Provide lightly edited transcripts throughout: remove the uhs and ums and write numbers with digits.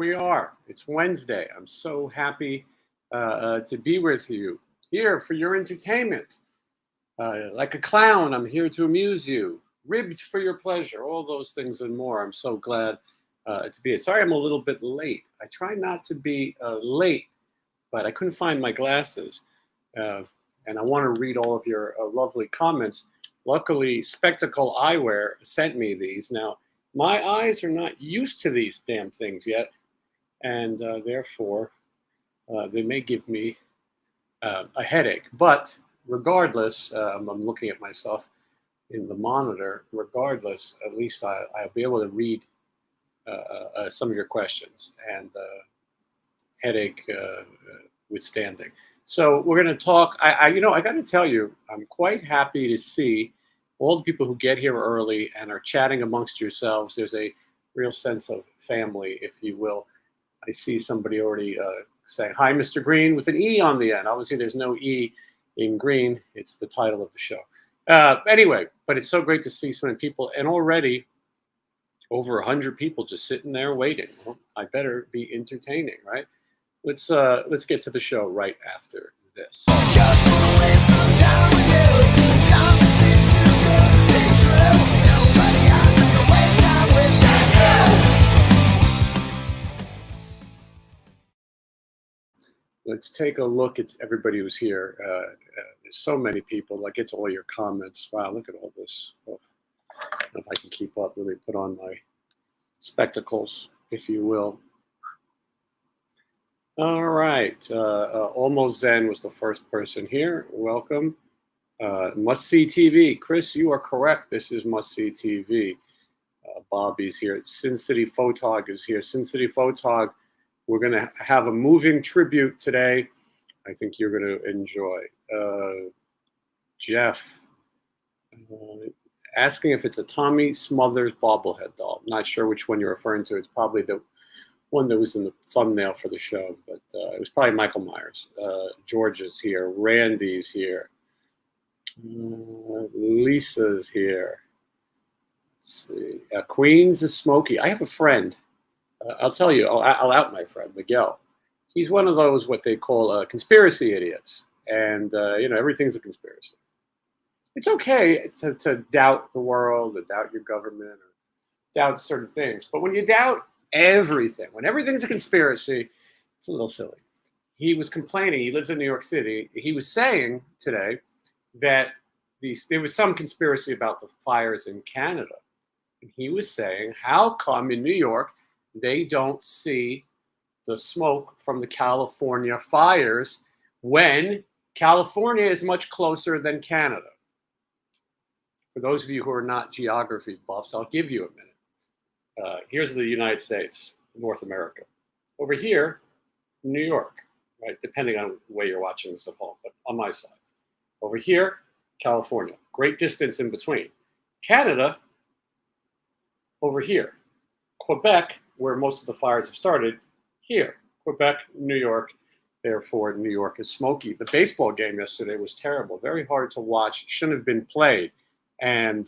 we are. It's Wednesday. I'm so happy to be with you here for your entertainment. Like a clown, I'm here to amuse you. Ribbed for your pleasure, all those things and more. I'm so glad to be here. Sorry I'm a little bit late. I try not to be late, but I couldn't find my glasses. And I want to read all of your lovely comments. Luckily, Spectacle Eyewear sent me these. Now, my eyes are not used to these damn things yet, and therefore, they may give me a headache. But regardless, I'm looking at myself in the monitor. Regardless, at least I'll be able to read some of your questions, and headache withstanding. So we're going to talk. I got to tell you, I'm quite happy to see all the people who get here early and are chatting amongst yourselves. There's a real sense of family, if you will. I see somebody already saying, "Hi, Mr. Green," with an E on the end. Obviously, there's no E in green. It's the title of the show. Anyway, but it's so great to see so many people, and already over 100 people just sitting there waiting. Well, I better be entertaining, right? Let's get to the show right after this. Just wanna waste some time with you. Sometimes it seems too good to be true. Nobody out there to waste time with you. Let's take a look at everybody who's here. There's so many people. I get to all your comments. Wow, look at all this. Oh, I don't know if I can keep up. Let me put on my spectacles, if you will. All right. Almost Zen was the first person here. Welcome. Must See TV. Chris, you are correct. This is Must See TV. Bobby's here. Sin City Photog is here. Sin City Photog, we're going to have a moving tribute today. I think you're going to enjoy. Jeff, asking if it's a Tommy Smothers bobblehead doll. Not sure which one you're referring to. It's probably the one that was in the thumbnail for the show, but it was probably Michael Myers. George is here. Randy's here. Lisa's here. Let's see. Queens is Smokey. I have a friend. I'll tell you. I'll out my friend, Miguel. He's one of those what they call conspiracy idiots, and everything's a conspiracy. It's okay to doubt the world, or doubt your government, or doubt certain things, but when you doubt everything, when everything's a conspiracy, it's a little silly. He was complaining. He lives in New York City. He was saying today that there was some conspiracy about the fires in Canada. And he was saying, how come in New York they don't see the smoke from the California fires when California is much closer than Canada? For those of you who are not geography buffs, I'll give you a minute. Here's the United States, North America. Over here, New York, right? Depending on where you're watching this at home, but on my side. Over here, California. Great distance in between. Canada, over here. Quebec, where most of the fires have started, here. Quebec, New York. Therefore, New York is smoky. The baseball game yesterday was terrible. Very hard to watch. Shouldn't have been played. And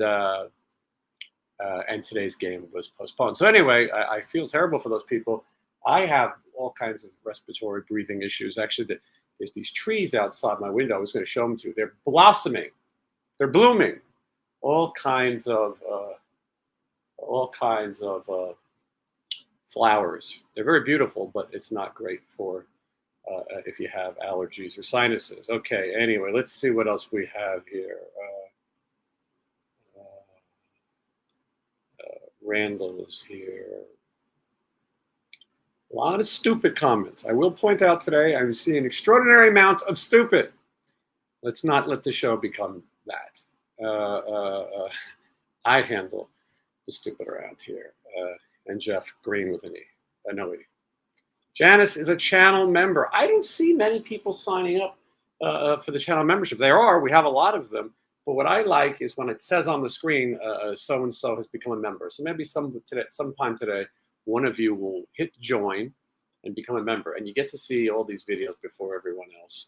today's game was postponed. So anyway, I feel terrible for those people. I have all kinds of respiratory breathing issues. Actually, there's these trees outside my window. I was going to show them to you. They're blossoming. They're blooming. All kinds of flowers. They're very beautiful, but it's not great for if you have allergies or sinuses. Okay. Anyway, let's see what else we have here. Randall is here. A lot of stupid comments. I will point out today, I'm seeing an extraordinary amount of stupid. Let's not let the show become that. I handle the stupid around here. And Jeff Green with an E. No E. Janice is a channel member. I don't see many people signing up for the channel membership. There are. We have a lot of them. But what I like is when it says on the screen, so-and-so has become a member. So maybe sometime today, one of you will hit join and become a member. And you get to see all these videos before everyone else.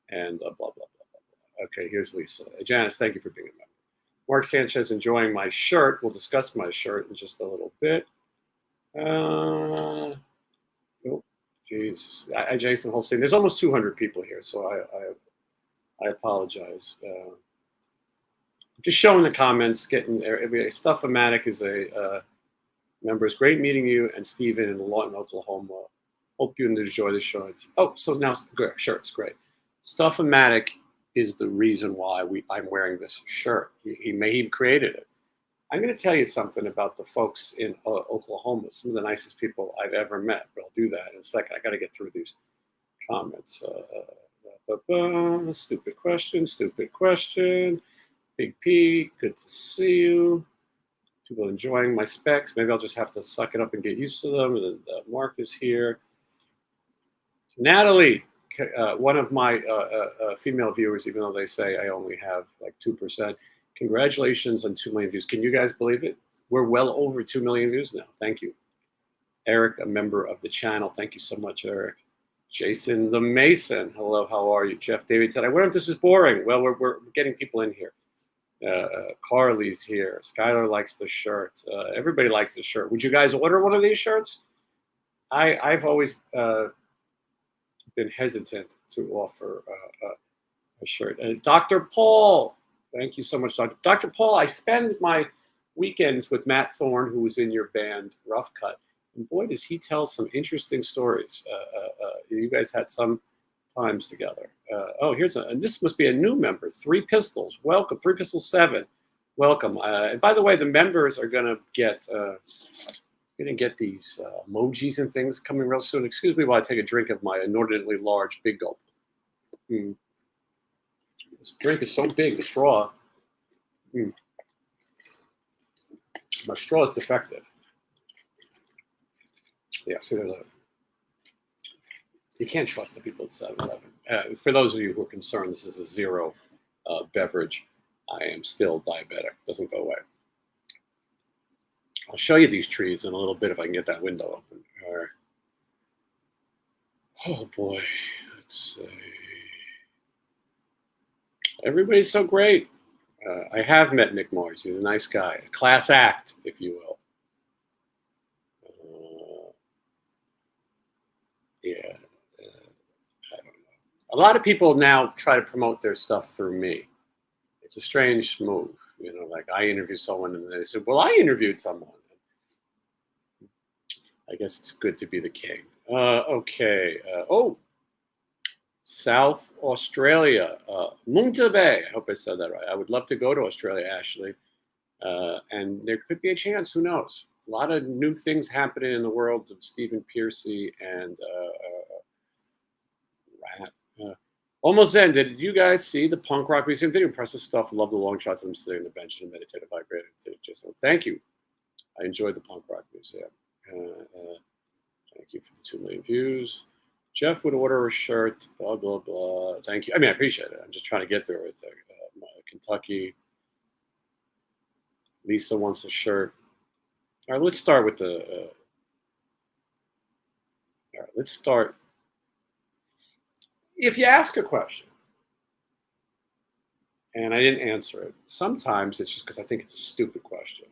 And blah, blah, blah, blah, blah. Okay, here's Lisa. Janice, thank you for being a member. Mark Sanchez enjoying my shirt. We'll discuss my shirt in just a little bit. Jesus, Jason Holstein. There's almost 200 people here, so I apologize. Just showing the comments, getting there. Stuff-O-Matic is a member. It's great meeting you and Stephen in Lawton, Oklahoma. Hope you enjoy the show. Oh, so now, good, sure, it's great. Stuff-O-Matic is the reason why I'm wearing this shirt. He created it. I'm going to tell you something about the folks in Oklahoma. Some of the nicest people I've ever met. But I'll do that in a second. I got to get through these comments. Stupid question. Stupid question. Big P, good to see you. People enjoying my specs. Maybe I'll just have to suck it up and get used to them. And Mark is here. Natalie, one of my female viewers, even though they say I only have like 2%. Congratulations on 2 million views. Can you guys believe it? We're well over 2 million views now. Thank you. Eric, a member of the channel. Thank you so much, Eric. Jason the Mason. Hello, how are you? Jeff David said, I wonder if this is boring. Well, we're getting people in here. Carly's here. Skylar likes the shirt. Everybody likes the shirt. Would you guys order one of these shirts? I've always been hesitant to offer a shirt. Dr. Paul, thank you so much, Dr. Paul. I spend my weekends with Matt Thorne, who was in your band, Rough Cut. And boy, does he tell some interesting stories. You guys had some times together. Oh, and this must be a new member, 3 Pistols. Welcome, 3 Pistols 7. Welcome. And by the way, the members are gonna get these emojis and things coming real soon. Excuse me while I take a drink of my inordinately large Big Gulp. This drink is so big, the straw. My straw is defective. Yeah, see, you can't trust the people at 7-Eleven. For those of you who are concerned, this is a zero beverage. I am still diabetic. Doesn't go away. I'll show you these trees in a little bit if I can get that window open. Oh boy, let's see. Everybody's so great. I have met Nick Mars. He's a nice guy. A class act, if you will. Yeah. I don't know. A lot of people now try to promote their stuff through me. It's a strange move. You know, like I interview someone and they say, well, I interviewed someone. I guess it's good to be the king. Okay. South Australia. Munta Bay. I hope I said that right. I would love to go to Australia, Ashley. And there could be a chance. Who knows? A lot of new things happening in the world of Stephen Piercy and RATT. Almost ended. Did you guys see the punk rock museum video? Impressive stuff. Love the long shots of them sitting on the bench in a meditative vibrating. Thank you. I enjoyed the punk rock museum. Thank you for the 2 million views. Jeff would order a shirt. Blah blah blah. Thank you. I mean, I appreciate it. I'm just trying to get through it. Kentucky. Lisa wants a shirt. All right, let's start with the. All right, let's start. If you ask a question and I didn't answer it, sometimes it's just because I think it's a stupid question.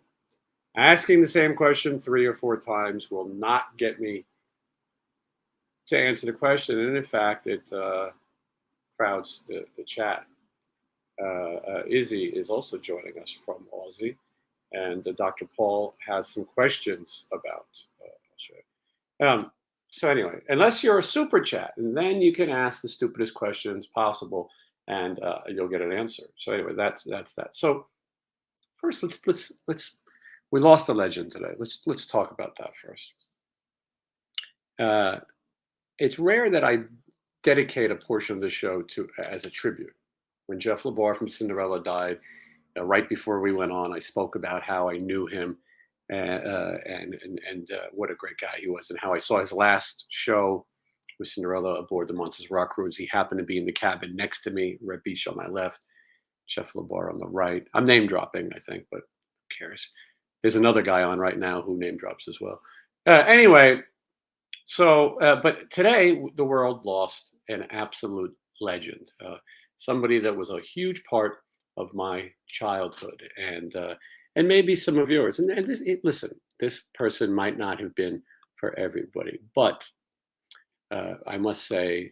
Asking the same question 3 or 4 times will not get me to answer the question. And in fact, it crowds the chat. Izzy is also joining us from Aussie. And Dr. Paul has some questions about. So anyway, unless you're a super chat, and then you can ask the stupidest questions possible, and you'll get an answer. So anyway, that's that. So first, let's. We lost a legend today. Let's talk about that first. It's rare that I dedicate a portion of the show to as a tribute. When Jeff LeBar from Cinderella died, right before we went on, I spoke about how I knew him and what a great guy he was, and how I saw his last show with Cinderella aboard the Monsters Rock cruise. He happened to be in the cabin next to me, Red Beach on my left, Jeff LeBar on the right. I'm name dropping, I think, but who cares? There's another guy on right now who name drops as well. Anyway, so but today the world lost an absolute legend, somebody that was a huge part of my childhood, and maybe some of yours. And listen, this person might not have been for everybody, but I must say,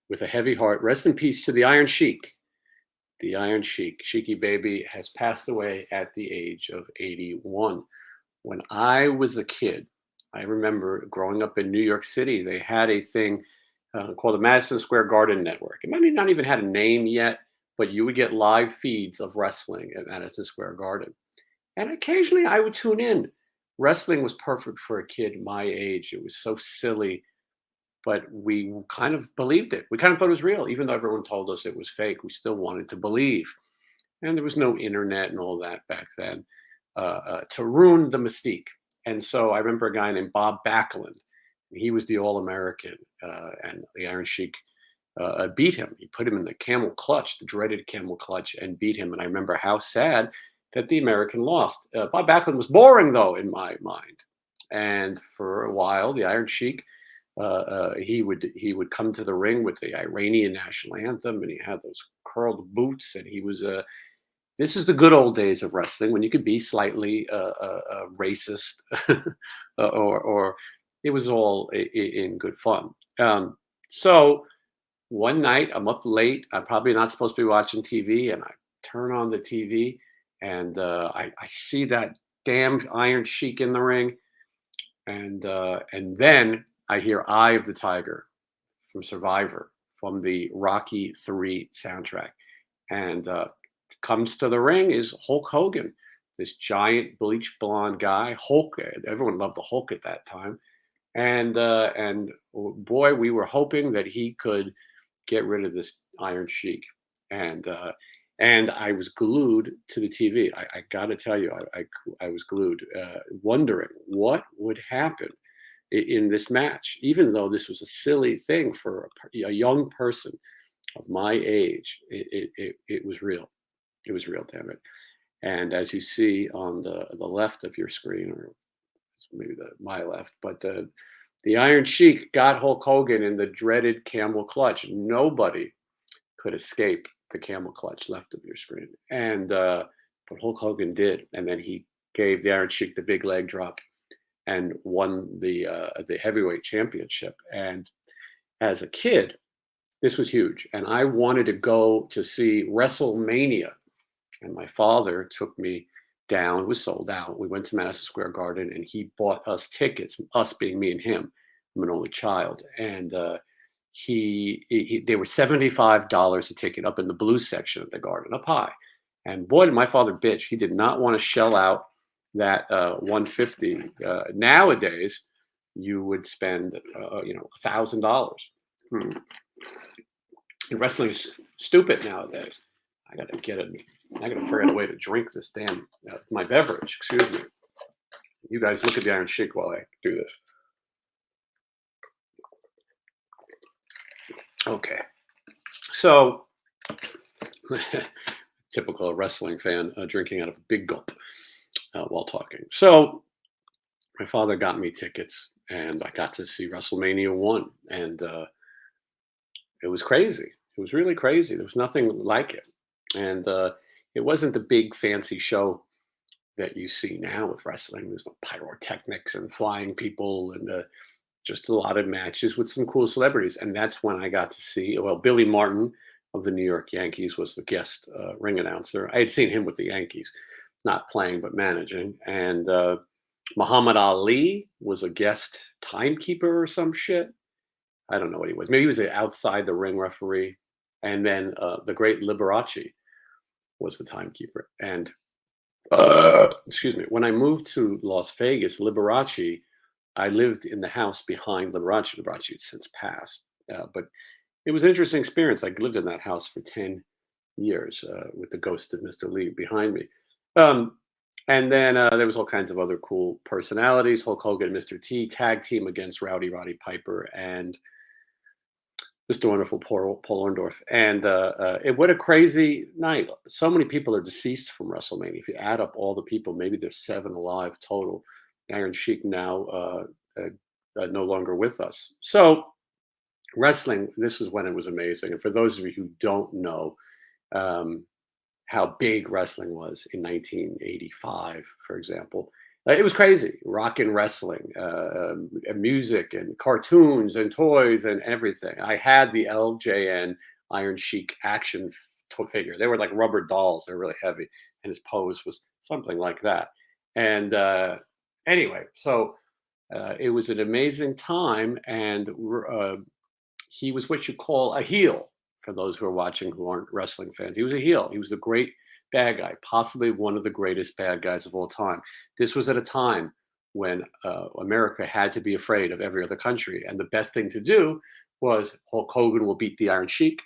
with a heavy heart, rest in peace to the Iron Sheik. The Iron Sheik, Sheiky Baby, has passed away at the age of 81. When I was a kid, I remember growing up in New York City, they had a thing called the Madison Square Garden Network. It might not even had a name yet, but you would get live feeds of wrestling at Madison Square Garden. And occasionally I would tune in. Wrestling was perfect for a kid my age. It was so silly, but we kind of believed it. We kind of thought it was real, even though everyone told us it was fake. We still wanted to believe. And there was no internet and all that back then to ruin the mystique. And so I remember a guy named Bob Backlund. He was the All-American, and the Iron Sheik beat him. He put him in the camel clutch, the dreaded camel clutch, and beat him. And I remember how sad that the American lost. Bob Backlund was boring, though, in my mind. And for a while, the Iron Sheik, he would come to the ring with the Iranian national anthem, and he had those curled boots, and he was a this is the good old days of wrestling when you could be slightly racist, or it was all in good fun. So one night I'm up late. I'm probably not supposed to be watching TV, and I turn on the TV, and I see that damned Iron Sheik in the ring, and then I hear "Eye of the Tiger" from Survivor, from the Rocky III soundtrack, and comes to the ring is Hulk Hogan, this giant bleach blonde guy. Hulk, everyone loved the Hulk at that time, and boy, we were hoping that he could get rid of this Iron Sheik, and and I was glued to the TV. I got to tell you, I was glued, wondering what would happen in this match, even though this was a silly thing for a young person of my age. It was real. It was real, damn it. And as you see on the left of your screen, or maybe my left, but the Iron Sheik got Hulk Hogan in the dreaded camel clutch. Nobody could escape the camel clutch left of your screen, and but Hulk Hogan did, and then he gave the Iron Sheik the big leg drop and won the heavyweight championship. And as a kid, this was huge, and I wanted to go to see WrestleMania. And my father took me down. It was sold out. We went to Madison Square Garden, and he bought us tickets. Us being me and him. I'm an only child, and they were $75 a ticket up in the blue section of the Garden, up high. And boy, did my father bitch. He did not want to shell out that 150. Nowadays, you would spend $1,000. Wrestling is stupid nowadays. I gotta figure out a way to drink this damn my beverage. Excuse me. You guys look at the Iron Sheik while I do this. Okay. So, typical wrestling fan drinking out of a big gulp while talking. So, my father got me tickets, and I got to see WrestleMania 1, and it was crazy. It was really crazy. There was nothing like it. And it wasn't the big fancy show that you see now with wrestling. There's no pyrotechnics and flying people, and just a lot of matches with some cool celebrities. And that's when I got to see, well, Billy Martin of the New York Yankees was the guest ring announcer. I had seen him with the Yankees, not playing, but managing. And Muhammad Ali was a guest timekeeper or some shit. I don't know what he was. Maybe he was the outside the ring referee. And then the great Liberace was the timekeeper. And excuse me, when I moved to Las Vegas, Liberace, I lived in the house behind Liberace. Liberace had since passed, but it was an interesting experience. I lived in that house for 10 years with the ghost of Mr. Lee behind me. And then there was all kinds of other cool personalities. Hulk Hogan and Mr. T tag team against Rowdy Roddy Piper and Mr. Wonderful Paul Orndorff. And what a crazy night. So many people are deceased from WrestleMania. If you add up all the people, maybe there's 7 alive total. Iron Sheik now no longer with us. So wrestling, this is when it was amazing. And for those of you who don't know how big wrestling was in 1985, for example, It was crazy. Rock and wrestling, and music and cartoons and toys and everything. I had the LJN Iron Sheik action figure. They were like rubber dolls. They're really heavy, and his pose was something like that. And anyway, so it was an amazing time, and he was what you call a heel. For those who are watching who aren't wrestling fans, he was a heel. He was a great bad guy, possibly one of the greatest bad guys of all time. This was at a time when America had to be afraid of every other country, and the best thing to do was Hulk Hogan will beat the Iron Sheik.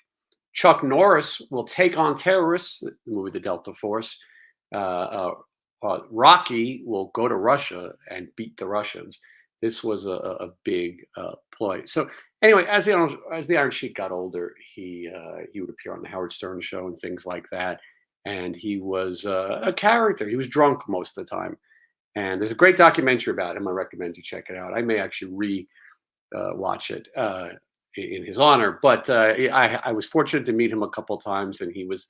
Chuck Norris will take on terrorists, the movie The Delta Force. Rocky will go to Russia and beat the Russians. This was a big ploy. So anyway, as the Iron Sheik got older, he would appear on the Howard Stern show and things like that. And he was a character. He was drunk most of the time. And there's a great documentary about him. I recommend you check it out. I may actually watch it in his honor. But I was fortunate to meet him a couple times, and he was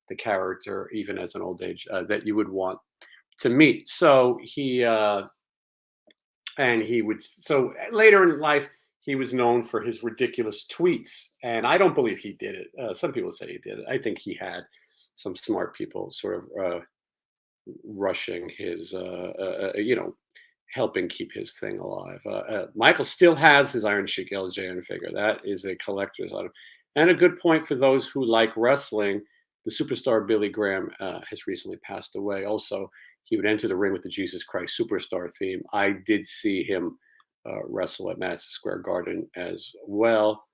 the character, even as an old age, that you would want to meet. So so later in life, he was known for his ridiculous tweets, and I don't believe he did it. Some people say he did it. I think he had some smart people sort of rushing his, helping keep his thing alive. Michael still has his Iron Sheik LJN figure. That is a collector's item, and a good point for those who like wrestling. The superstar Billy Graham has recently passed away. Also, he would enter the ring with the Jesus Christ Superstar theme. I did see him wrestle at Madison Square Garden as well.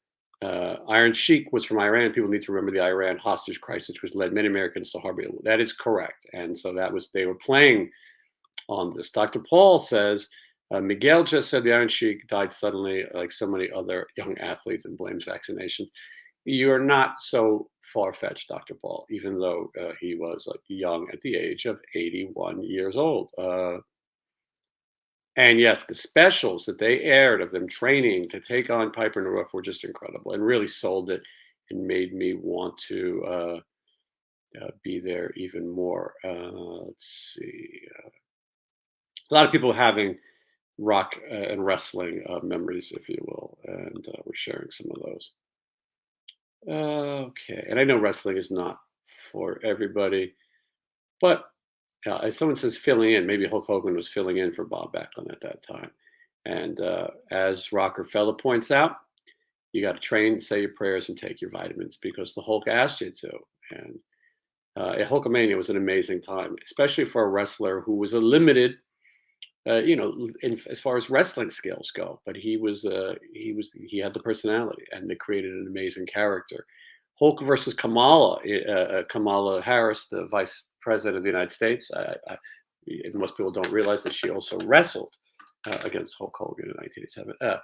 Iron Sheik was from Iran. People need to remember the Iran hostage crisis, which led many Americans to harbor. That is correct. And so they were playing on this. Dr. Paul says, Miguel just said the Iron Sheik died suddenly, like so many other young athletes, and blames vaccinations. You're not so far-fetched, Dr. Paul, even though he was young at the age of 81 years old. And yes, the specials that they aired of them training to take on Piper and Roof were just incredible and really sold it and made me want to be there even more. Let's see. A lot of people having rock and wrestling memories, if you will, and we're sharing some of those. Okay, and I know wrestling is not for everybody, but as someone says filling in, maybe Hulk Hogan was filling in for Bob Backlund at that time. And as Rockefeller points out, you got to train, say your prayers, and take your vitamins because the Hulk asked you to. And Hulkamania was an amazing time, especially for a wrestler who was a limited, as far as wrestling skills go. But he had the personality, and they created an amazing character. Hulk versus Kamala, Kamala Harris, the vice president of the United States. Most people don't realize that she also wrestled against Hulk Hogan in 1987.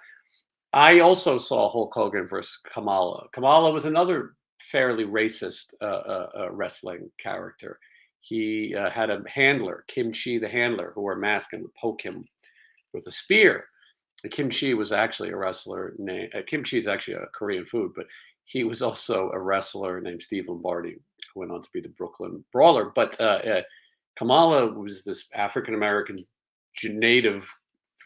I also saw Hulk Hogan versus Kamala. Kamala was another fairly racist wrestling character. He had a handler, Kim Chi, the handler, who wore a mask and would poke him with a spear. Kim Chi was actually a wrestler named Kim Chi is actually a Korean food, but he was also a wrestler named Steve Lombardi, who went on to be the Brooklyn Brawler. But Kamala was this African American native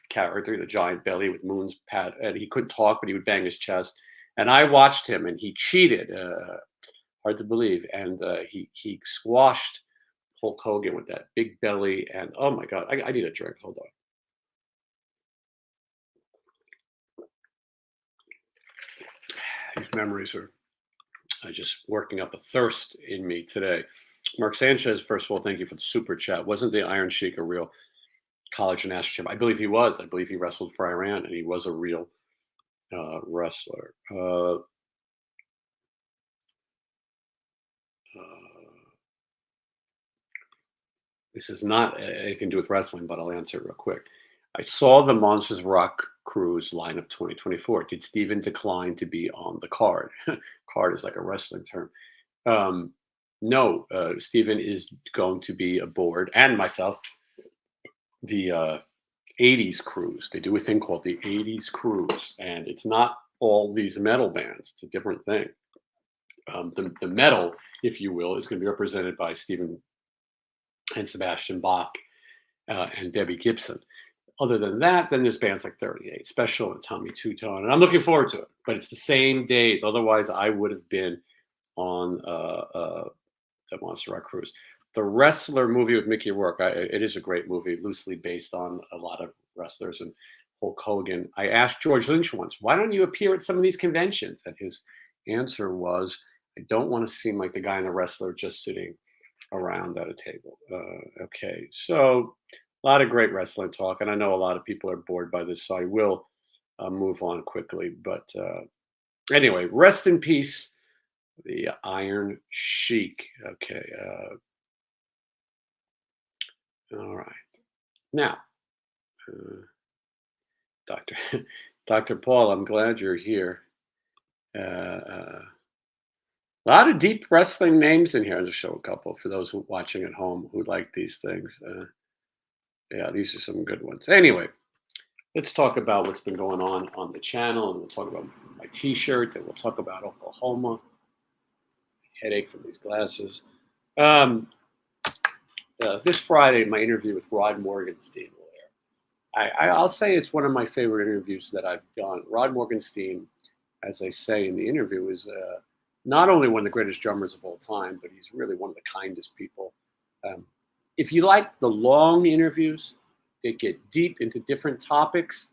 character, the giant belly with moon's pad, and he couldn't talk, but he would bang his chest. And I watched him, and he cheated. Hard to believe, and he squashed Hulk Hogan with that big belly. And oh my God, I need a drink. Hold on. These memories are just working up a thirst in me today. Mark Sanchez, first of all, thank you for the super chat. Wasn't the Iron Sheik a real college national champ? I believe he was. I believe he wrestled for Iran, and he was a real wrestler. This is not anything to do with wrestling, but I'll answer it real quick. I saw the Monsters Rock Cruise lineup 2024. Did Steven decline to be on the card? Card is like a wrestling term. No, Steven is going to be aboard, and myself, the 80s cruise. They do a thing called the 80s cruise, and it's not all these metal bands. It's a different thing. The metal, if you will, is going to be represented by Stephen and Sebastian Bach and Debbie Gibson. Other than that, then there's bands like 38 Special and Tommy Two Tone, and I'm looking forward to it. But it's the same days. Otherwise, I would have been on the Monster Rock cruise. The Wrestler movie with Mickey Rourke. It is a great movie, loosely based on a lot of wrestlers and Hulk Hogan. I asked George Lynch once, "Why don't you appear at some of these conventions?" And his answer was, "I don't want to seem like the guy in The Wrestler just sitting around at a table." Okay, so a lot of great wrestling talk, and I know a lot of people are bored by this, so I will move on quickly. But anyway, rest in peace, the Iron Sheik. Okay, all right. Now, Doctor Doctor Paul, I'm glad you're here. A lot of deep wrestling names in here. I'll just show a couple for those who watching at home who like these things. Yeah, these are some good ones. Anyway, let's talk about what's been going on the channel, and we'll talk about my T-shirt, and we'll talk about Oklahoma. Headache from these glasses. This Friday, my interview with Rod Morgenstein will air. I'll say it's one of my favorite interviews that I've done. Rod Morgenstein, as I say in the interview, is not only one of the greatest drummers of all time, but he's really one of the kindest people. If you like the long interviews, they get deep into different topics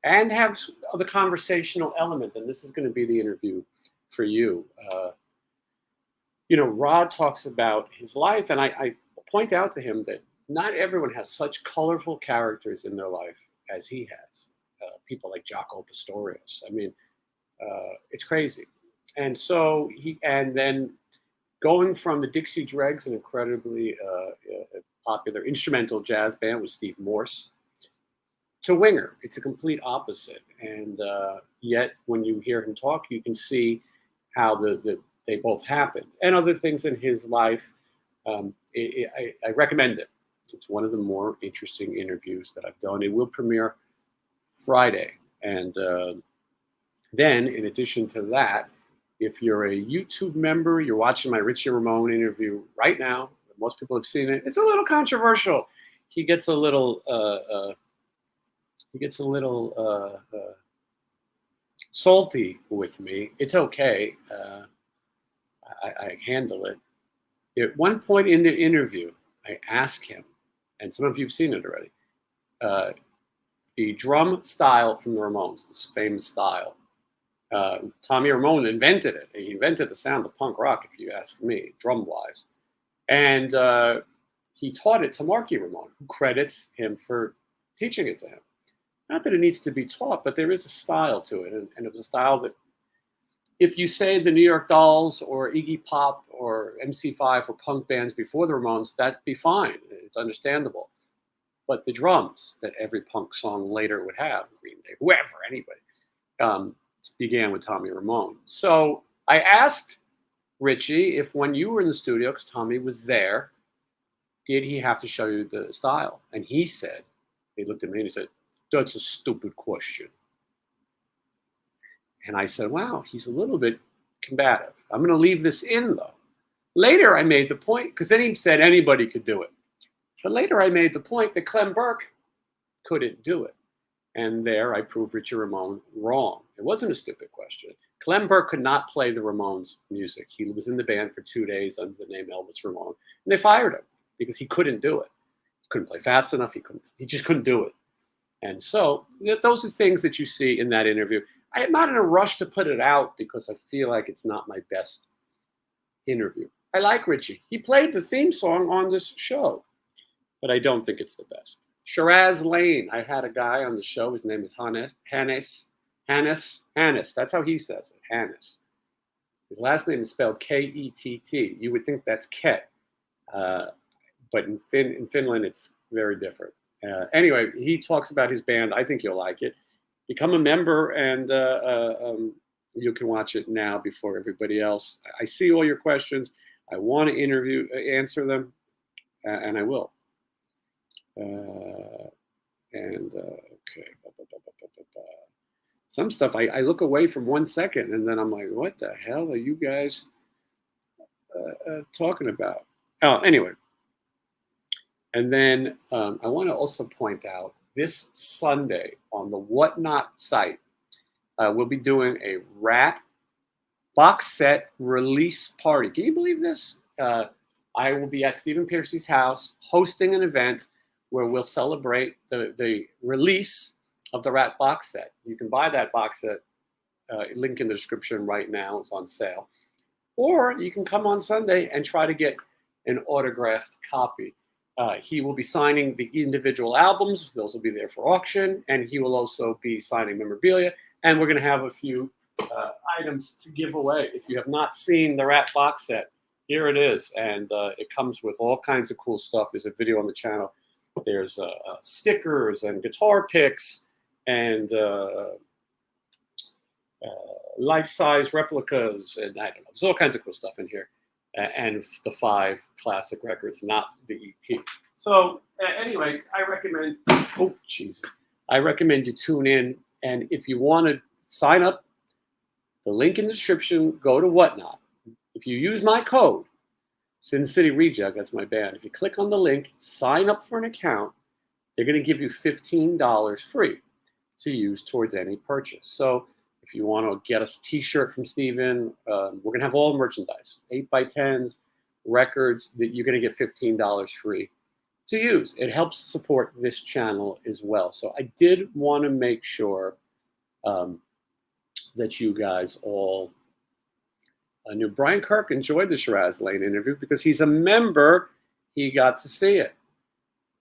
and have the conversational element, then this is going to be the interview for you. Rod talks about his life, and I point out to him that not everyone has such colorful characters in their life as he has. People like Jaco Pastorius. I mean, it's crazy. And so then going from the Dixie Dregs, an incredibly popular instrumental jazz band with Steve Morse, to Winger, it's a complete opposite. And yet, when you hear him talk, you can see how they both happened, and other things in his life. I recommend it. It's one of the more interesting interviews that I've done. It will premiere Friday. And then, in addition to that, if you're a YouTube member, you're watching my Richie Ramone interview right now. Most people have seen it. It's a little controversial. He gets a little salty with me. It's okay. I handle it. At one point in the interview, I asked him, and some of you have seen it already, the drum style from the Ramones, this famous style. Tommy Ramone invented it. He invented the sound of punk rock, if you ask me, drum-wise. And he taught it to Marky Ramone, who credits him for teaching it to him. Not that it needs to be taught, but there is a style to it. And it was a style that, if you say the New York Dolls or Iggy Pop or MC5 were punk bands before the Ramones, that'd be fine. It's understandable. But the drums that every punk song later would have, Green Day, whoever, anybody, began with Tommy Ramone. So I asked Richie if when you were in the studio, because Tommy was there, did he have to show you the style? And he looked at me and he said, "That's a stupid question." And I said, wow, he's a little bit combative. I'm going to leave this in, though. Later, I made the point, because then he said anybody could do it. But later, I made the point that Clem Burke couldn't do it. And there, I proved Richie Ramone wrong. It wasn't a stupid question. Clem Burke could not play the Ramones' music. He was in the band for 2 days under the name Elvis Ramone. And they fired him because he couldn't do it. He couldn't play fast enough. He just couldn't do it. And so those are things that you see in that interview. I am not in a rush to put it out because I feel like it's not my best interview. I like Richie. He played the theme song on this show, but I don't think it's the best. Shiraz Lane. I had a guy on the show. His name is Hannes. That's how he says it, Hannes. His last name is spelled K-E-T-T. You would think that's Ket, but in Finland, it's very different. Anyway, he talks about his band. I think you'll like it. Become a member, and you can watch it now before everybody else. I see all your questions. I want to answer them, and I will. Okay. Some stuff I look away from 1 second, and then I'm like, what the hell are you guys talking about? Oh, anyway. And then I want to also point out this Sunday on the Whatnot site, we'll be doing a RATT box set release party. Can you believe this? I will be at Stephen Piercy's house hosting an event where we'll celebrate the release of the RATT box set. You can buy that box set, link in the description right now. It's on sale. Or you can come on Sunday and try to get an autographed copy. He will be signing the individual albums. Those will be there for auction. And he will also be signing memorabilia. And we're going to have a few items to give away. If you have not seen the RATT box set, here it is. And it comes with all kinds of cool stuff. There's a video on the channel. There's stickers and guitar picks and life-size replicas. And I don't know. There's all kinds of cool stuff in here. And the 5 classic records, not the EP. So anyway, I recommend, I recommend you tune in. And if you want to sign up, the link in the description, go to Whatnot. If you use my code, Sin City Reject, that's my band. If you click on the link, sign up for an account, they're going to give you $15 free to use towards any purchase. So if you want to get a t-shirt from Steven, we're going to have all merchandise, 8x10s, records, that you're going to get $15 free to use. It helps support this channel as well. So I did want to make sure that you guys all knew. Brian Kirk enjoyed the Shiraz Lane interview because he's a member. He got to see it.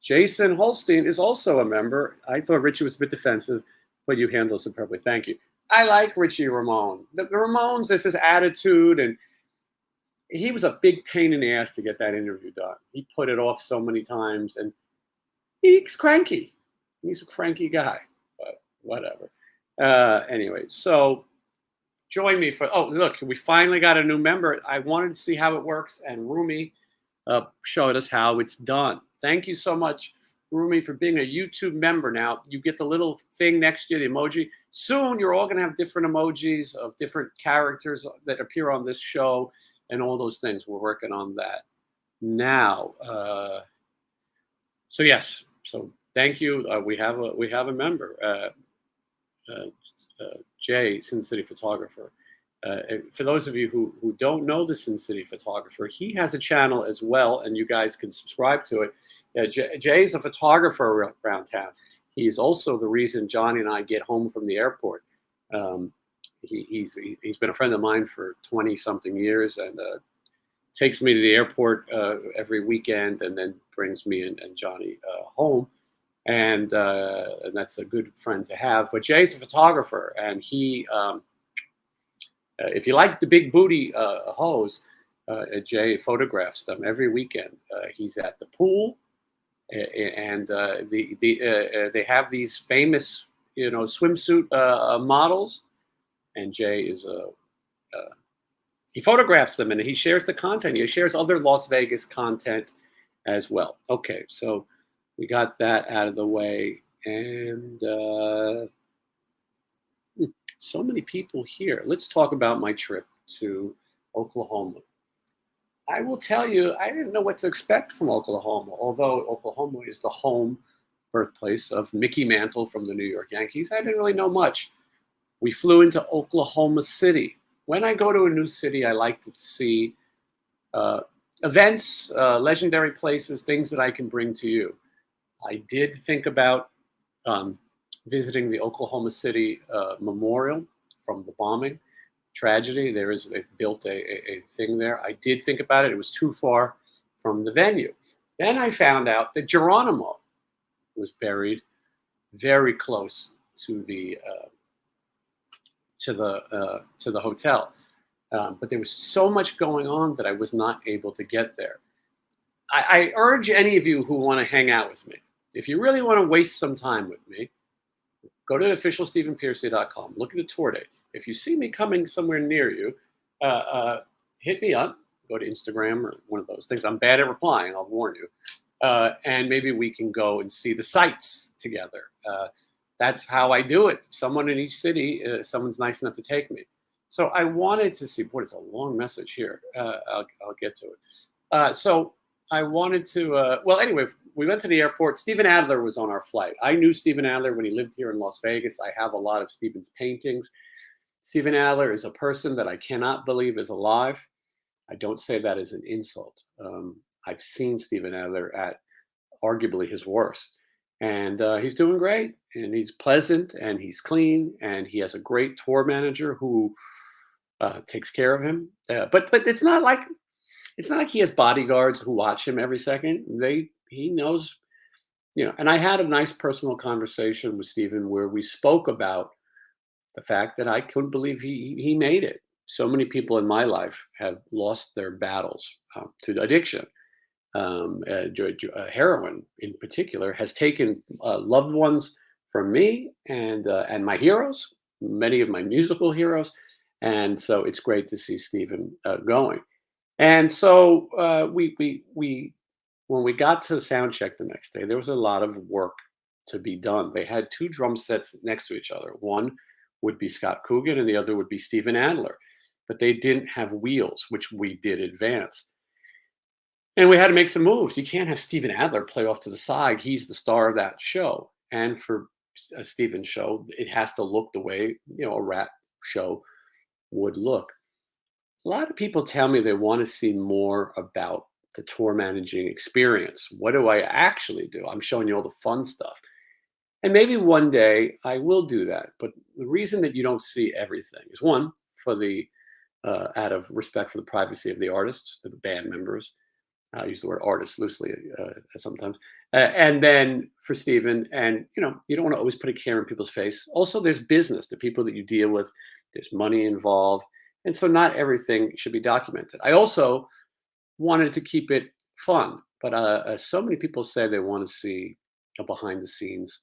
Jason Holstein is also a member. I thought Richie was a bit defensive, but you handled it superbly. Thank you. I like Richie Ramone. The Ramones, there's his attitude, and he was a big pain in the ass to get that interview done. He put it off so many times, and he's cranky. He's a cranky guy, but whatever. Anyway, so join me for, oh, look, we finally got a new member. I wanted to see how it works, and Rumi showed us how it's done. Thank you so much, Rumi, for being a YouTube member. Now you get the little thing next to you, the emoji. Soon you're all going to have different emojis of different characters that appear on this show and all those things. We're working on that now. So yes, so thank you. We have a member, Jay, Sin City Photographer. For those of you who don't know the Sin City Photographer, he has a channel as well, and you guys can subscribe to it. Jay's a photographer around town. He's also the reason Johnny and I get home from the airport. He's been a friend of mine for 20-something years, and takes me to the airport every weekend, and then brings me and Johnny home. And that's a good friend to have. But Jay's a photographer, and he, if you like the big booty hoes, Jay photographs them every weekend. He's at the pool, and they have these famous, swimsuit models, and Jay is he photographs them and he shares the content. He shares other Las Vegas content as well. Okay, so we got that out of the way, and so many people here. Let's talk about my trip to Oklahoma. I will tell you, I didn't know what to expect from Oklahoma, although Oklahoma is the home birthplace of Mickey Mantle from the New York Yankees. I didn't really know much. We flew into Oklahoma City. When I go to a new city, I like to see events, legendary places, things that I can bring to you. I did think about visiting the Oklahoma City Memorial from the bombing tragedy. They've built a thing there. I did think about it. It was too far from the venue. Then I found out that Geronimo was buried very close to the hotel. But there was so much going on that I was not able to get there. I urge any of you who want to hang out with me, if you really want to waste some time with me, go to officialstephenpiercy.com. Look at the tour dates. If you see me coming somewhere near you, hit me up. Go to Instagram or one of those things. I'm bad at replying, I'll warn you. And maybe we can go and see the sights together. That's how I do it. Someone in each city, someone's nice enough to take me. So I wanted to see, boy, it's a long message here. I'll get to it. So I wanted to. Well, anyway, we went to the airport. Steven Adler was on our flight. I knew Steven Adler when he lived here in Las Vegas. I have a lot of Steven's paintings. Steven Adler is a person that I cannot believe is alive. I don't say that as an insult. I've seen Steven Adler at arguably his worst, and he's doing great. And he's pleasant, and he's clean, and he has a great tour manager who takes care of him. But it's not like he has bodyguards who watch him every second. He knows, And I had a nice personal conversation with Steven where we spoke about the fact that I couldn't believe he made it. So many people in my life have lost their battles to addiction. Heroin, in particular, has taken loved ones from me and my heroes, many of my musical heroes, and so it's great to see Stephen going. And so we when we got to the sound check the next day, there was a lot of work to be done. They had two drum sets next to each other. One would be Scott Coogan, and the other would be Steven Adler, but they didn't have wheels, which we did advance. And we had to make some moves. You can't have Steven Adler play off to the side. He's the star of that show. And for a Steven show, it has to look the way, a RATT show would look. A lot of people tell me they want to see more about the tour managing experience. What do I actually do? I'm showing you all the fun stuff. And maybe one day I will do that. But the reason that you don't see everything is one, for the out of respect for the privacy of the artists, the band members. I use the word artist loosely sometimes. And then for Stephen, and you don't want to always put a camera in people's face. Also, there's business, the people that you deal with, there's money involved. And so not everything should be documented. I also wanted to keep it fun, but so many people say they want to see a behind the scenes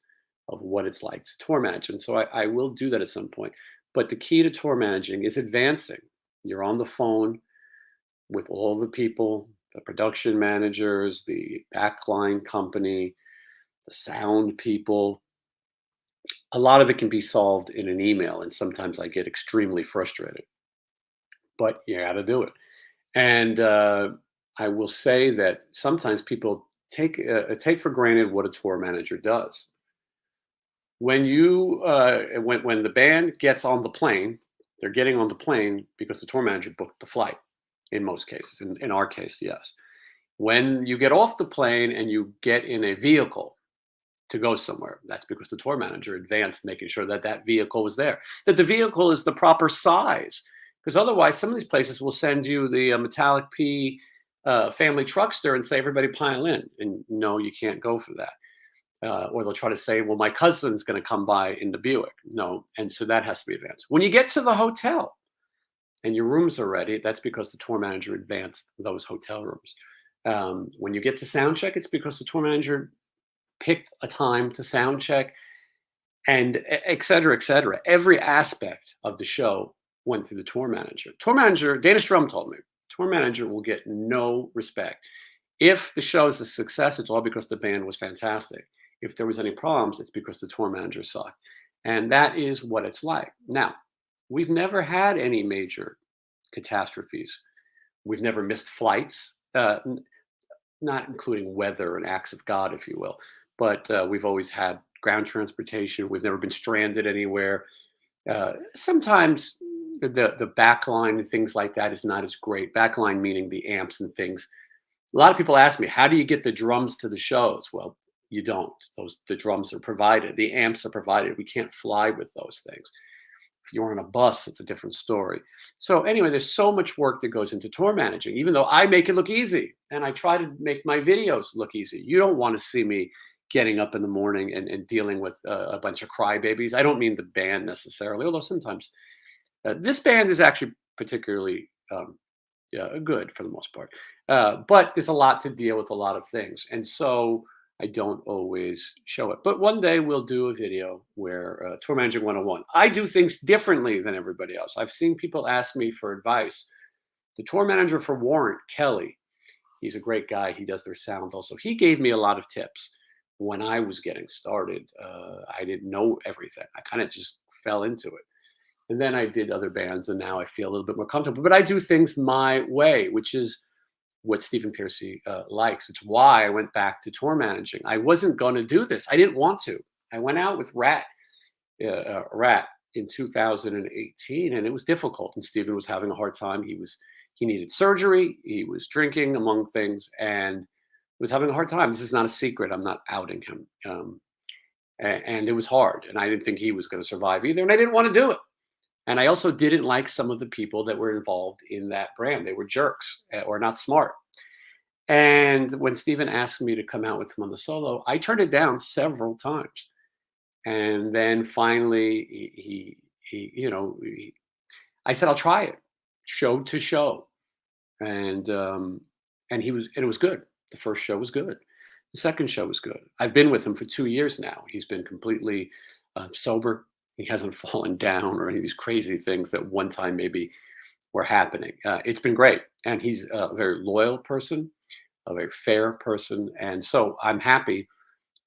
of what it's like to tour manage. And so I will do that at some point. But the key to tour managing is advancing. You're on the phone with all the people, the production managers, the backline company, the sound people. A lot of it can be solved in an email, and sometimes I get extremely frustrated. But you got to do it. And I will say that sometimes people take for granted what a tour manager does. When when the band gets on the plane, they're getting on the plane because the tour manager booked the flight. In most cases, in our case, yes. When you get off the plane and you get in a vehicle to go somewhere, that's because the tour manager advanced making sure that that vehicle was there, that the vehicle is the proper size. Because otherwise, some of these places will send you the metallic P family truckster and say, everybody pile in. And no, you can't go for that. Or they'll try to say, well, my cousin's going to come by in the Buick. No. And so that has to be advanced. When you get to the hotel and your rooms are ready, that's because the tour manager advanced those hotel rooms. When you get to sound check, it's because the tour manager picked a time to sound check, and et cetera, et cetera. Every aspect of the show went through the tour manager. Tour manager, Dana Strum told me, tour manager will get no respect. If the show is a success, it's all because the band was fantastic. If there was any problems, it's because the tour manager sucked. And that is what it's like. Now, we've never had any major catastrophes. We've never missed flights, not including weather and acts of God, if you will. But we've always had ground transportation. We've never been stranded anywhere. Sometimes the backline and things like that is not as great. Backline meaning the amps and things. A lot of people ask me, how do you get the drums to the shows? Well, you don't. The drums are provided. The amps are provided. We can't fly with those things. If you're on a bus, it's a different story. So anyway, there's so much work that goes into tour managing, even though I make it look easy and I try to make my videos look easy. You don't want to see me getting up in the morning and dealing with a bunch of crybabies. I don't mean the band necessarily, although sometimes this band is actually particularly good for the most part. But there's a lot to deal with, a lot of things. And so I don't always show it. But one day we'll do a video where Tour Managing 101. I do things differently than everybody else. I've seen people ask me for advice. The tour manager for Warrant, Kelly, he's a great guy. He does their sound also. He gave me a lot of tips when I was getting started. I didn't know everything. I kind of just fell into it. And then I did other bands, and now I feel a little bit more comfortable. But I do things my way, which is what Stephen Piercy likes. It's why I went back to tour managing. I wasn't going to do this. I didn't want to. I went out with RATT in 2018, and it was difficult. And Stephen was having a hard time. He needed surgery. He was drinking, among things, and was having a hard time. This is not a secret. I'm not outing him. And it was hard, and I didn't think he was going to survive either, and I didn't want to do it. And I also didn't like some of the people that were involved in that brand. They were jerks or not smart. And when Stephen asked me to come out with him on the solo, I turned it down several times. And then finally, I said, I'll try it, show to show. And it was good. The first show was good. The second show was good. I've been with him for 2 years now. He's been completely sober. He hasn't fallen down or any of these crazy things that one time maybe were happening. It's been great. And he's a very loyal person, a very fair person. And so I'm happy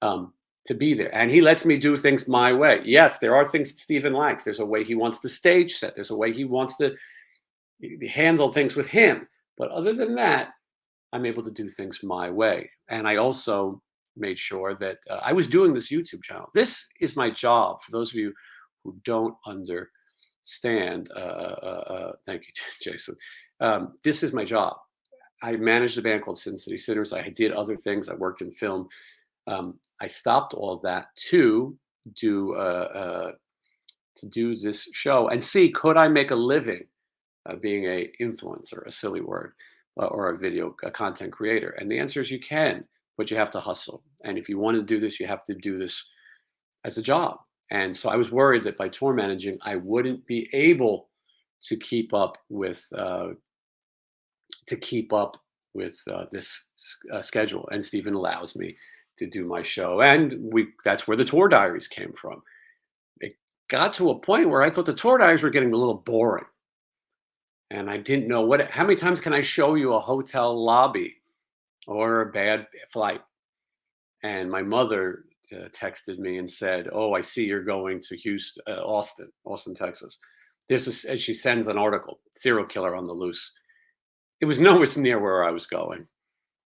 to be there. And he lets me do things my way. Yes, there are things that Stephen likes. There's a way he wants the stage set. There's a way he wants to handle things with him. But other than that, I'm able to do things my way. And I also made sure that I was doing this YouTube channel. This is my job. For those of you who don't understand, thank you, Jason. This is my job. I managed a band called Sin City Sinners. I did other things. I worked in film. I stopped all of that to do this show and see, could I make a living being a influencer, a silly word, or a content creator? And the answer is you can, but you have to hustle. And if you want to do this, you have to do this as a job. And so I was worried that by tour managing, I wouldn't be able to keep up with this schedule. And Stephen allows me to do my show, and that's where the tour diaries came from. It got to a point where I thought the tour diaries were getting a little boring, and I didn't know how many times can I show you a hotel lobby or a bad flight. And my mother texted me and said, "Oh, I see you're going to Austin, Texas. This is," and she sends an article, "Serial killer on the loose." It was nowhere near where I was going.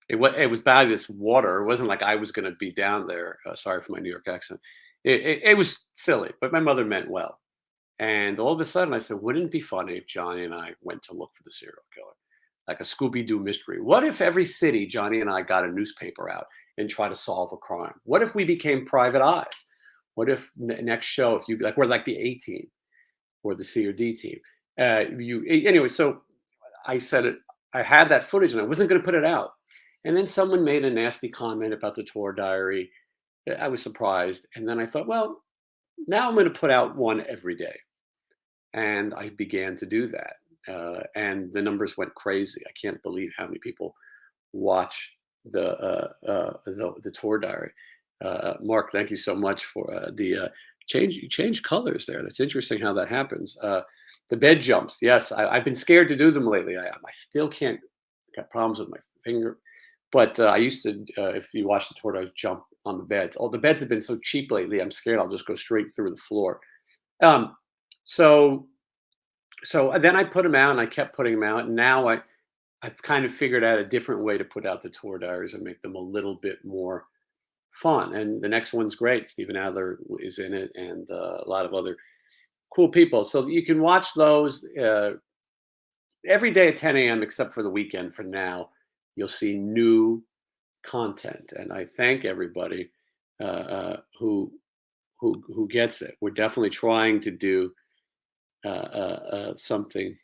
It was by this water. It wasn't like I was going to be down there. Sorry for my New York accent. It was silly, but my mother meant well. And all of a sudden I said, wouldn't it be funny if Johnny and I went to look for the serial killer? Like a Scooby-Doo mystery. What if every city, Johnny and I got a newspaper out and try to solve a crime? What if we became private eyes? What if next show, if you we're like the A team or the C or D team? Anyway, so I said it. I had that footage and I wasn't going to put it out. And then someone made a nasty comment about the tour diary. I was surprised. And then I thought, well, now I'm going to put out one every day. And I began to do that. And the numbers went crazy. I can't believe how many people watch the tour diary. Mark, thank you so much for the change. You change colors there. That's interesting how that happens. The bed jumps. Yes, I've been scared to do them lately. I still can't. Got problems with my finger. But I used to, if you watch the tour, I jump on the beds. Oh, the beds have been so cheap lately. I'm scared I'll just go straight through the floor. So then I put them out, and I kept putting them out. And now I've kind of figured out a different way to put out the tour diaries and make them a little bit more fun. And the next one's great. Stephen Adler is in it, and a lot of other cool people. So you can watch those every day at 10 a.m. except for the weekend. For now, you'll see new content, and I thank everybody who gets it. We're definitely trying to do something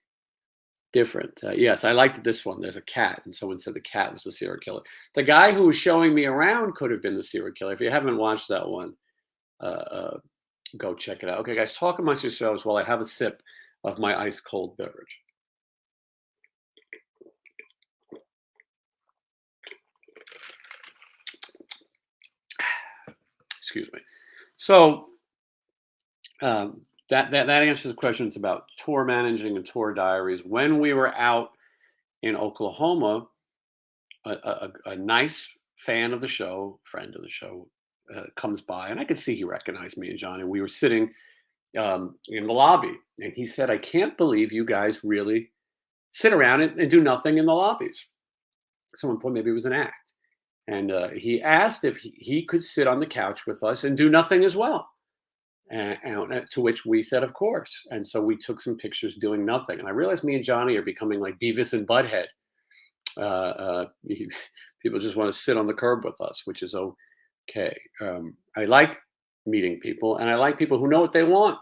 different. Yes, I liked this one. There's a cat, and someone said the cat was the serial killer. The guy who was showing me around could have been the serial killer. If you haven't watched that one, go check it out. Okay, guys, talk amongst yourselves while I have a sip of my ice cold beverage. Excuse me. So that answers the questions about tour managing and tour diaries. When we were out in Oklahoma, a nice fan of the show, friend of the show, comes by, and I could see he recognized me and John, and we were sitting in the lobby, and he said, "I can't believe you guys really sit around and do nothing in the lobbies." Someone thought maybe it was an act. And he asked if he could sit on the couch with us and do nothing as well. And to which we said, of course. And so we took some pictures doing nothing. And I realized me and Johnny are becoming like Beavis and Butthead. People just want to sit on the curb with us, which is okay. I like meeting people, and I like people who know what they want.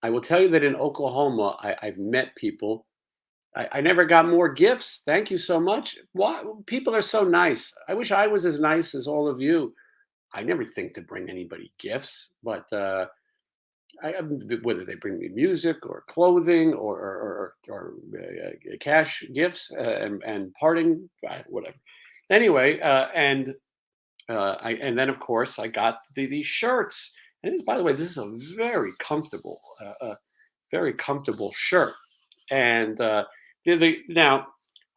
I will tell you that in Oklahoma, I've met people. I never got more gifts. Thank you so much. Why? People are so nice. I wish I was as nice as all of you. I never think to bring anybody gifts, but whether they bring me music or clothing or cash gifts and parting, whatever. Anyway, and then of course I got these shirts. And this, by the way, this is a very comfortable shirt. And now,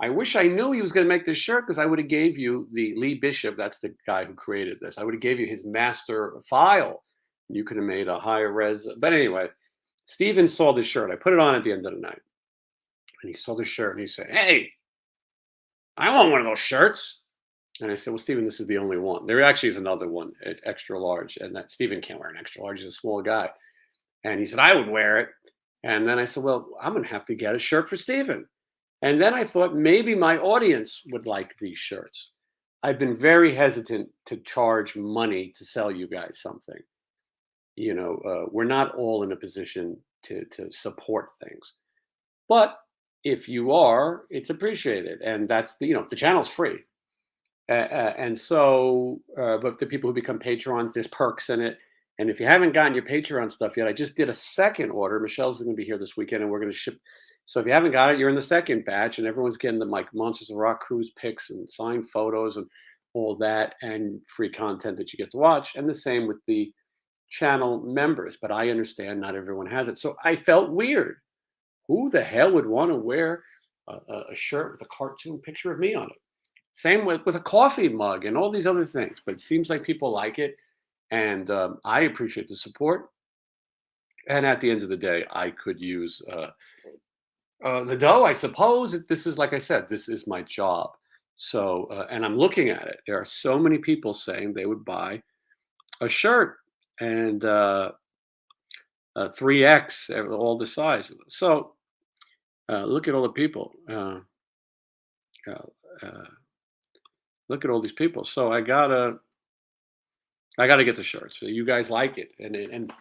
I wish I knew he was going to make this shirt because I would have gave you the Lee Bishop. That's the guy who created this. I would have gave you his master file. You could have made a higher res. But anyway, Steven saw the shirt. I put it on at the end of the night, and he saw the shirt and he said, "Hey, I want one of those shirts." And I said, "Well, Steven, this is the only one. There actually is another one. It's extra large, and that Steven can't wear an extra large. He's a small guy." And he said, "I would wear it." And then I said, "Well, I'm going to have to get a shirt for Steven." And then I thought maybe my audience would like these shirts. I've been very hesitant to charge money to sell you guys something. We're not all in a position to support things. But if you are, it's appreciated. And that's the channel's free. And so, but the people who become patrons, there's perks in it. And if you haven't gotten your Patreon stuff yet, I just did a second order. Michelle's going to be here this weekend, and we're going to ship. So if you haven't got it, you're in the second batch, and everyone's getting the Monsters of Rock cruise pics and signed photos and all that, and free content that you get to watch. And the same with the channel members. But I understand not everyone has it. So I felt weird. Who the hell would want to wear a shirt with a cartoon picture of me on it? Same with a coffee mug and all these other things. But it seems like people like it. And I appreciate the support. And at the end of the day, I could use the dough, I suppose. This is, like I said, this is my job. So, and I'm looking at it. There are so many people saying they would buy a shirt and 3X, all the sizes. So, look at all the people. Uh, look at all these people. So I gotta get the shirt. So you guys like it, and and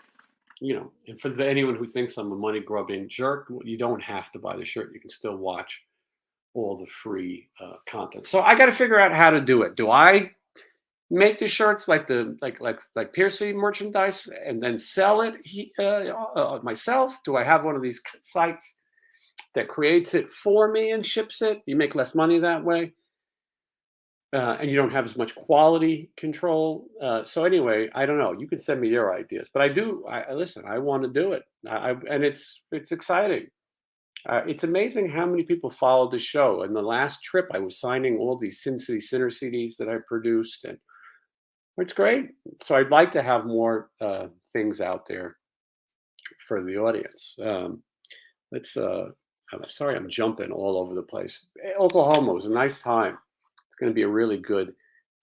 for anyone who thinks I'm a money grubbing jerk, you don't have to buy the shirt. You can still watch all the free content. So I got to figure out how to do it. Do I make the shirts like like Piercy merchandise and then sell it myself? Do I have one of these sites that creates it for me and ships it? You make less money that way. And you don't have as much quality control. So anyway, I don't know. You can send me your ideas, but I do. I listen. I want to do it, and it's exciting. It's amazing how many people followed the show. And the last trip, I was signing all these Sin City Sinner CDs that I produced, and it's great. So I'd like to have more things out there for the audience. Let's. I'm sorry, I'm jumping all over the place. Oklahoma was a nice time. It's going to be a really good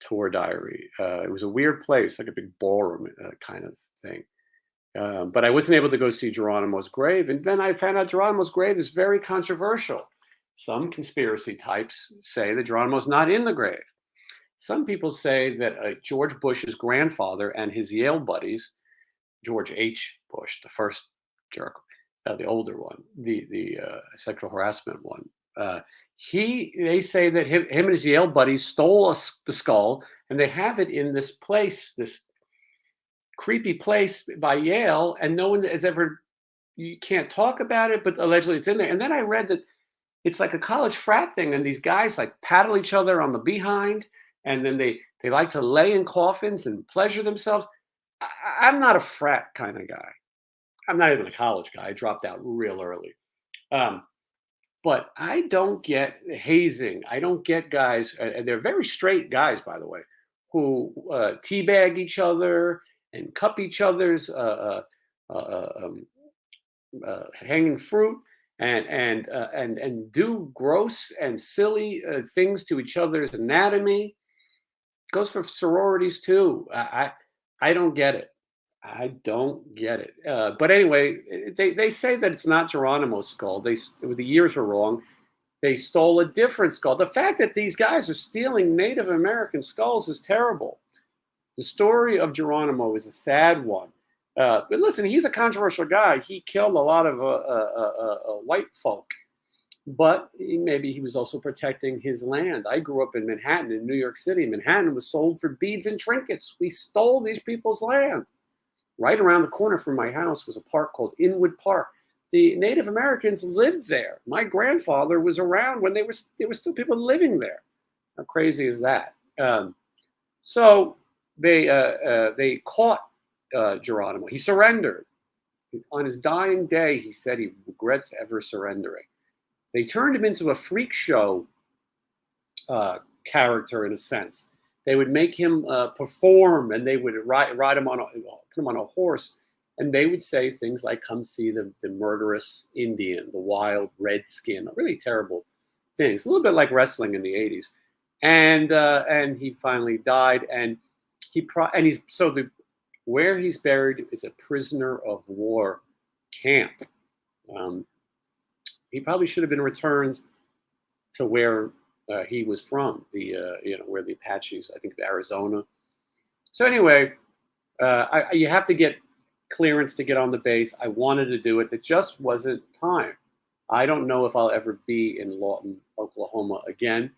tour diary. It was a weird place, like a big ballroom kind of thing. But I wasn't able to go see Geronimo's grave. And then I found out Geronimo's grave is very controversial. Some conspiracy types say that Geronimo's not in the grave. Some people say that George Bush's grandfather and his Yale buddies, George H. Bush, the first jerk, the older one, the sexual harassment one, they say that him and his Yale buddies stole the skull, and they have it in this place, this creepy place by Yale, and no one has ever. You can't talk about it, but allegedly it's in there. And then I read that it's like a college frat thing, and these guys like paddle each other on the behind, and then they like to lay in coffins and pleasure themselves. I'm not a frat kind of guy. I'm not even a college guy. I dropped out real early. But I don't get hazing. I don't get guys, and they're very straight guys, by the way, who teabag each other and cup each other's hanging fruit and do gross and silly things to each other's anatomy. Goes for sororities too. I don't get it. I don't get it. But anyway, they say that it's not Geronimo's skull. The years were wrong. They stole a different skull. The fact that these guys are stealing Native American skulls is terrible. The story of Geronimo is a sad one. But listen, he's a controversial guy. He killed a lot of white folk, but maybe he was also protecting his land. I grew up in Manhattan, in New York City. Manhattan was sold for beads and trinkets. We stole these people's land. Right around the corner from my house was a park called Inwood Park. The Native Americans lived there. My grandfather was around when there were still people living there. How crazy is that? So they caught Geronimo. He surrendered. On his dying day, he said he regrets ever surrendering. They turned him into a freak show character in a sense. They would make him perform, and they would ride him put him on a horse, and they would say things like, "Come see the murderous Indian, the wild redskin," really terrible things. A little bit like wrestling in the '80s. And he finally died, and where he's buried is a prisoner of war camp. He probably should have been returned to where he was from, where the Apaches, I think Arizona. So anyway, you have to get clearance to get on the base. I wanted to do it. It just wasn't time. I don't know if I'll ever be in Lawton, Oklahoma again.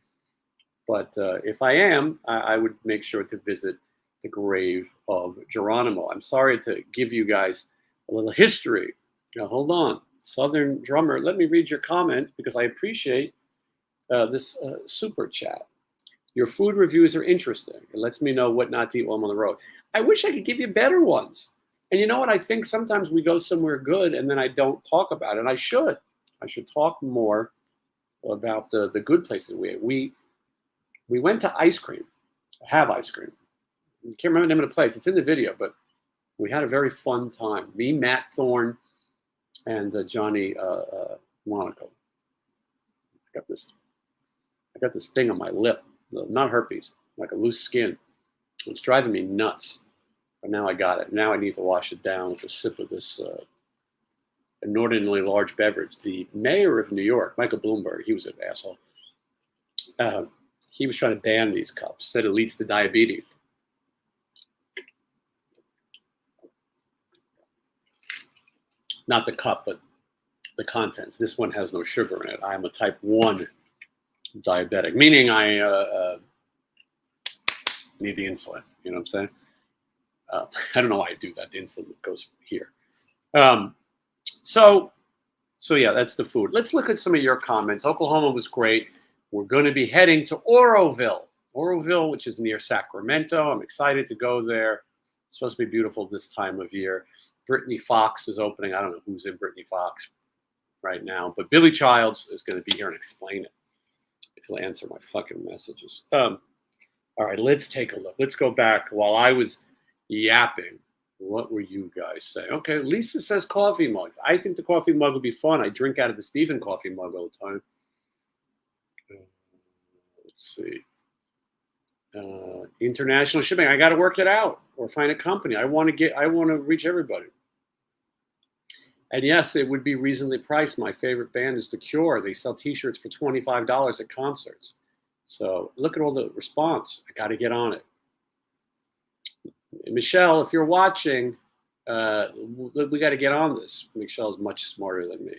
But if I am, I would make sure to visit the grave of Geronimo. I'm sorry to give you guys a little history. Now, hold on. Southern Drummer, let me read your comment because I appreciate this super chat. Your food reviews are interesting. It lets me know what not to eat while I'm on the road. I wish I could give you better ones. And you know what? I think sometimes we go somewhere good and then I don't talk about it. And I should. I should talk more about the good places we went to ice cream, have ice cream. I can't remember the name of the place. It's in the video, but we had a very fun time. Me, Matt Thorne, and Johnny Monaco. I got this thing on my lip, not herpes, like a loose skin. It's driving me nuts. But now I got it. Now I need to wash it down with a sip of this inordinately large beverage. The mayor of New York, Michael Bloomberg, he was an asshole. He was trying to ban these cups, said it leads to diabetes. Not the cup, but the contents. This one has no sugar in it. I'm a type 1 diabetic, meaning I need the insulin. You know what I'm saying? I don't know why I do that. The insulin goes here. So yeah, that's the food. Let's look at some of your comments. Oklahoma was great. We're going to be heading to Oroville, which is near Sacramento. I'm excited to go there. It's supposed to be beautiful this time of year. Brittany Fox is opening. I don't know who's in Brittany Fox right now, but Billy Childs is going to be here and explain it. If he'll answer my fucking messages. All right, let's take a look. Let's go back while I was yapping. What were you guys saying? Okay, Lisa says coffee mugs. I think the coffee mug would be fun. I drink out of the Stephen coffee mug all the time. Let's see. International shipping. I got to work it out or find a company. I want to reach everybody. And yes, it would be reasonably priced. My favorite band is The Cure. They sell T-shirts for $25 at concerts. So look at all the response. I got to get on it. Michelle, if you're watching, we got to get on this. Michelle is much smarter than me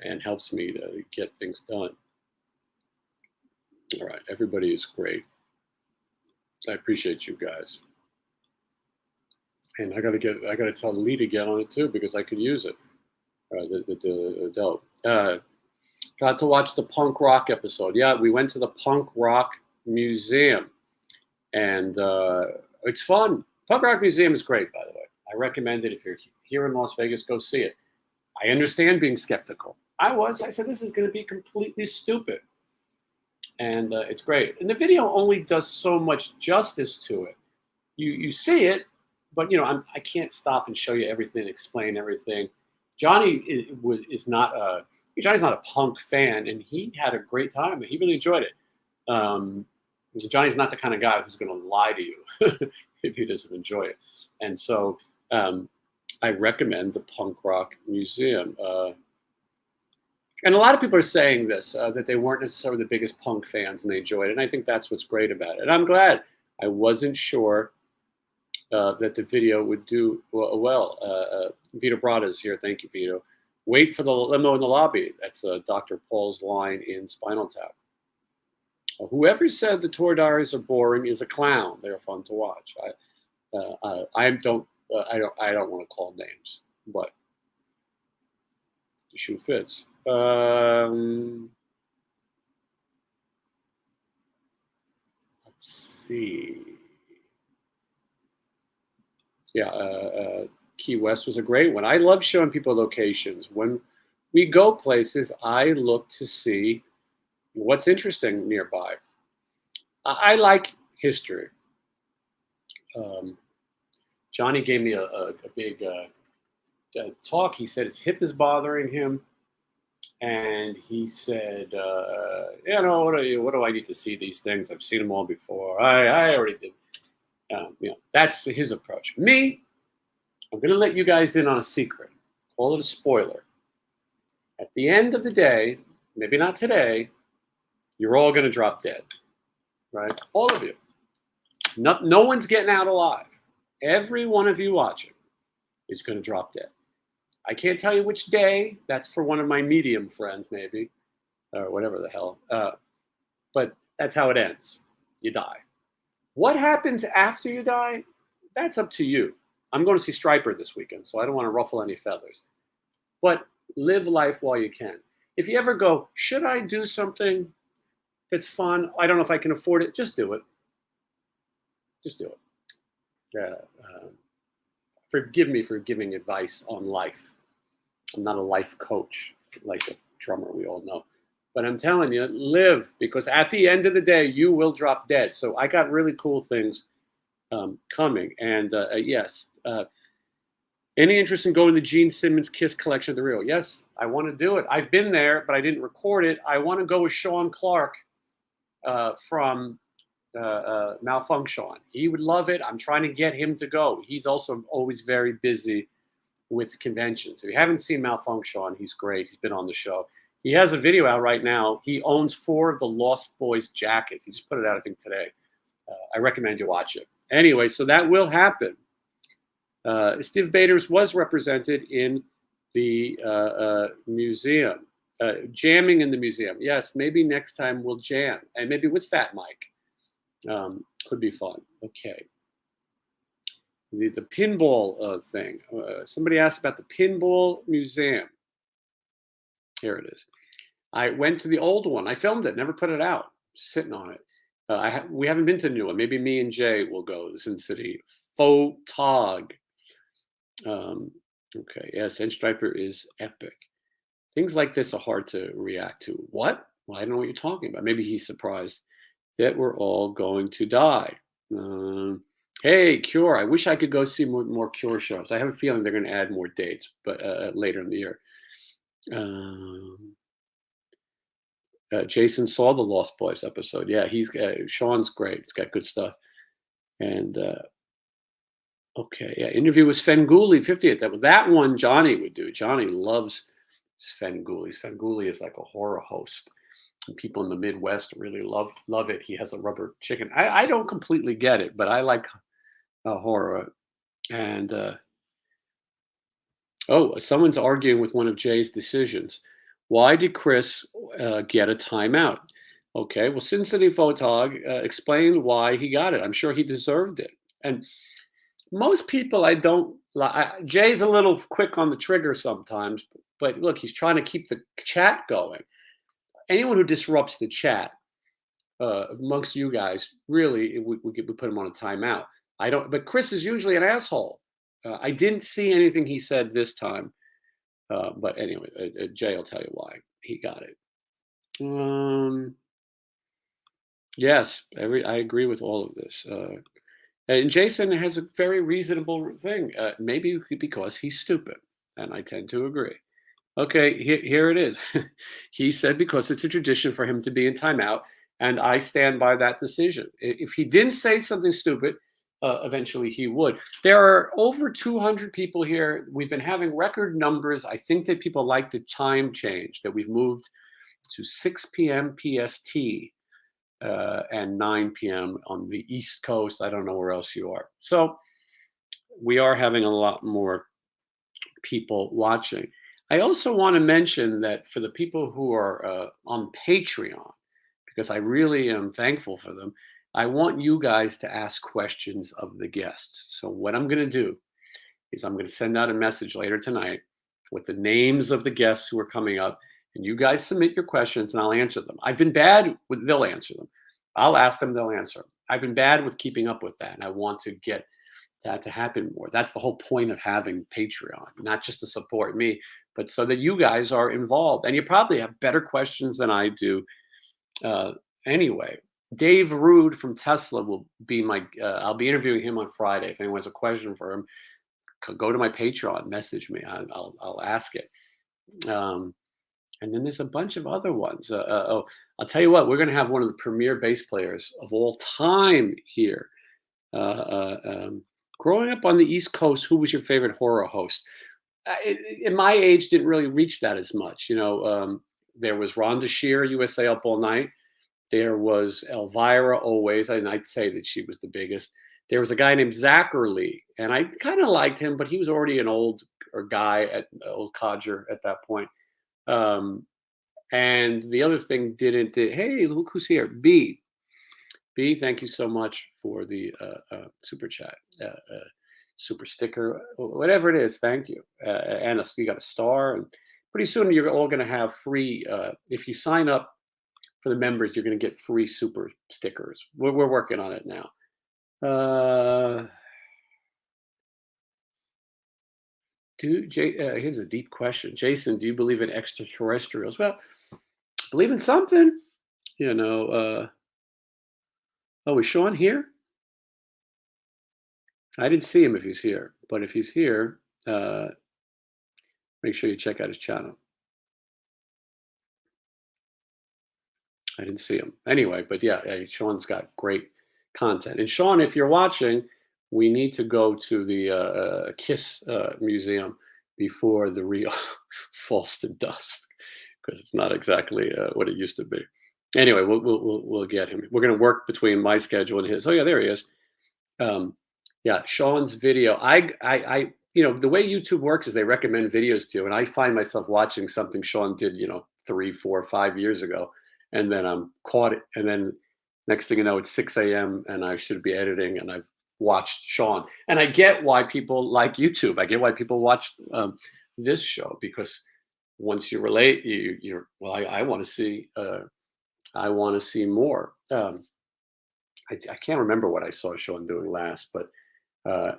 and helps me to get things done. All right, everybody is great. I appreciate you guys. And I gotta tell Lee to get on it too because I could use it. The dope. Got to watch the punk rock episode. Yeah, we went to the punk rock museum, and it's fun. Punk rock museum is great, by the way. I recommend it if you're here in Las Vegas. Go see it. I understand being skeptical. I said this is going to be completely stupid. And it's great. And the video only does so much justice to it. You see it, but I can't stop and show you everything, explain everything. Johnny is not a Johnny's not a punk fan, and he had a great time. He really enjoyed it. Um, Johnny's not the kind of guy who's going to lie to you if he doesn't enjoy it. And so I recommend the Punk Rock Museum. And a lot of people are saying this, that they weren't necessarily the biggest punk fans and they enjoyed it. And I think that's what's great about it. And I'm glad. I wasn't sure that the video would do well. Vito Brada's here. Thank you, Vito. Wait for the limo in the lobby. That's Dr. Paul's line in Spinal Tap. Whoever said the tour diaries are boring is a clown. They're fun to watch. I don't want to call names, but the shoe fits. Let's see. Yeah, Key West was a great one. I love showing people locations. When we go places, I look to see what's interesting nearby. I like history. Johnny gave me a big talk. He said his hip is bothering him. And he said, what do I need to see these things? I've seen them all before. I already did. That's his approach. Me, I'm going to let you guys in on a secret. Call it a spoiler. At the end of the day, maybe not today, you're all going to drop dead, right? All of you. No one's getting out alive. Every one of you watching is going to drop dead. I can't tell you which day. That's for one of my medium friends, maybe, or whatever the hell. But that's how it ends. You die. What happens after you die? That's up to you. I'm going to see Stryper this weekend, so I don't want to ruffle any feathers. But live life while you can. If you ever go, should I do something that's fun? I don't know if I can afford it. Just do it. Just do it. Forgive me for giving advice on life. I'm not a life coach like a drummer, we all know. But I'm telling you, live, because at the end of the day, you will drop dead. So I got really cool things coming. And yes, any interest in going to Gene Simmons' Kiss collection of the Real? Yes, I want to do it. I've been there, but I didn't record it. I want to go with Sean Clark from Malfunction. He would love it. I'm trying to get him to go. He's also always very busy with conventions. If you haven't seen Malfunction, he's great. He's been on the show. He has a video out right now. He owns 4 of the Lost Boys jackets. He just put it out, I think, today. I recommend you watch it. Anyway, so that will happen. Steve Baders was represented in the museum, jamming in the museum. Yes, maybe next time we'll jam, and maybe with Fat Mike. Could be fun. Okay. The pinball thing. Somebody asked about the pinball museum. Here it is. I went to the old one. I filmed it, never put it out. Sitting on it. We haven't been to the new one. Maybe me and Jay will go. The Sin City Photog. Okay. Yes, and Striper is epic. Things like this are hard to react to. What? Well, I don't know what you're talking about. Maybe he's surprised that we're all going to die. Hey, Cure. I wish I could go see more Cure shows. I have a feeling they're going to add more dates, but later in the year. Jason saw the Lost Boys episode. Yeah, Sean's great. He's got good stuff. And okay, yeah, interview with Svengoolie 50th. That one Johnny would do. Johnny loves Svengoolie. Svengoolie is like a horror host. And people in the Midwest really love it. He has a rubber chicken. I don't completely get it, but I like horror. And someone's arguing with one of Jay's decisions. Why did Chris get a timeout? Okay, well, Sin City Photog explained why he got it. I'm sure he deserved it. And most people Jay's a little quick on the trigger sometimes, but look, he's trying to keep the chat going. Anyone who disrupts the chat amongst you guys, really, we put him on a timeout. But Chris is usually an asshole. I didn't see anything he said this time. But anyway, Jay will tell you why he got it. Yes, I agree with all of this. And Jason has a very reasonable thing. Maybe because he's stupid. and I tend to agree. Okay, here it is. He said because it's a tradition for him to be in timeout, and I stand by that decision. If he didn't say something stupid, eventually he would. There are over 200 people here. We've been having record numbers. I think that people like the time change, that we've moved to 6 p.m. PST and 9 p.m. on the East Coast. I don't know where else you are. So we are having a lot more people watching. I also want to mention that for the people who are on Patreon, because I really am thankful for them, I want you guys to ask questions of the guests. So, what I'm going to do is I'm going to send out a message later tonight with the names of the guests who are coming up, and you guys submit your questions and I'll answer them. I've been bad with, they'll answer them. I'll ask them, they'll answer them. I've been bad with keeping up with that, and I want to get that to happen more. That's the whole point of having Patreon, not just to support me, but so that you guys are involved. And you probably have better questions than I do uh, anyway. Dave Rude from Tesla will be my, I'll be interviewing him on Friday. If anyone has a question for him, go to my Patreon, message me. I'll ask it. And then there's a bunch of other ones. Oh, I'll tell you what, we're going to have one of the premier bass players of all time here. Uh, growing up on the East Coast, who was your favorite horror host? In my age, didn't really reach that as much. There was Rhonda Shear, USA Up All Night. There was Elvira always, and I'd say that she was the biggest. There was a guy named Zachary, and I kind of liked him, but he was already an old guy at old codger at that point. And the other thing hey, look who's here. B, thank you so much for the super chat, super sticker, whatever it is. Thank you. And you got a star. And pretty soon you're all going to have free, if you sign up for the members, you're going to get free super stickers. We're working on it now. Here's a deep question. Jason, do you believe in extraterrestrials? Well, believe in something, you know. Oh, is Sean here? I didn't see him if he's here, but if he's here, make sure you check out his channel. I didn't see him. Anyway, but yeah, Sean's got great content. And Sean, if you're watching, we need to go to the Kiss Museum before the real falls to dust, because it's not exactly what it used to be. Anyway, we'll get him. We're going to work between my schedule and his. Oh yeah, there he is. Yeah, Sean's video. The way YouTube works is they recommend videos to you, and I find myself watching something Sean did, 3, 4, 5 years ago, and then I'm caught it, and then next thing you know, it's 6 a.m. and I should be editing, and I've watched Sean, and I get why people like YouTube. I get why people watch this show, because once you relate, you're well. I want to see. I want to see more. I can't remember what I saw Sean doing last, but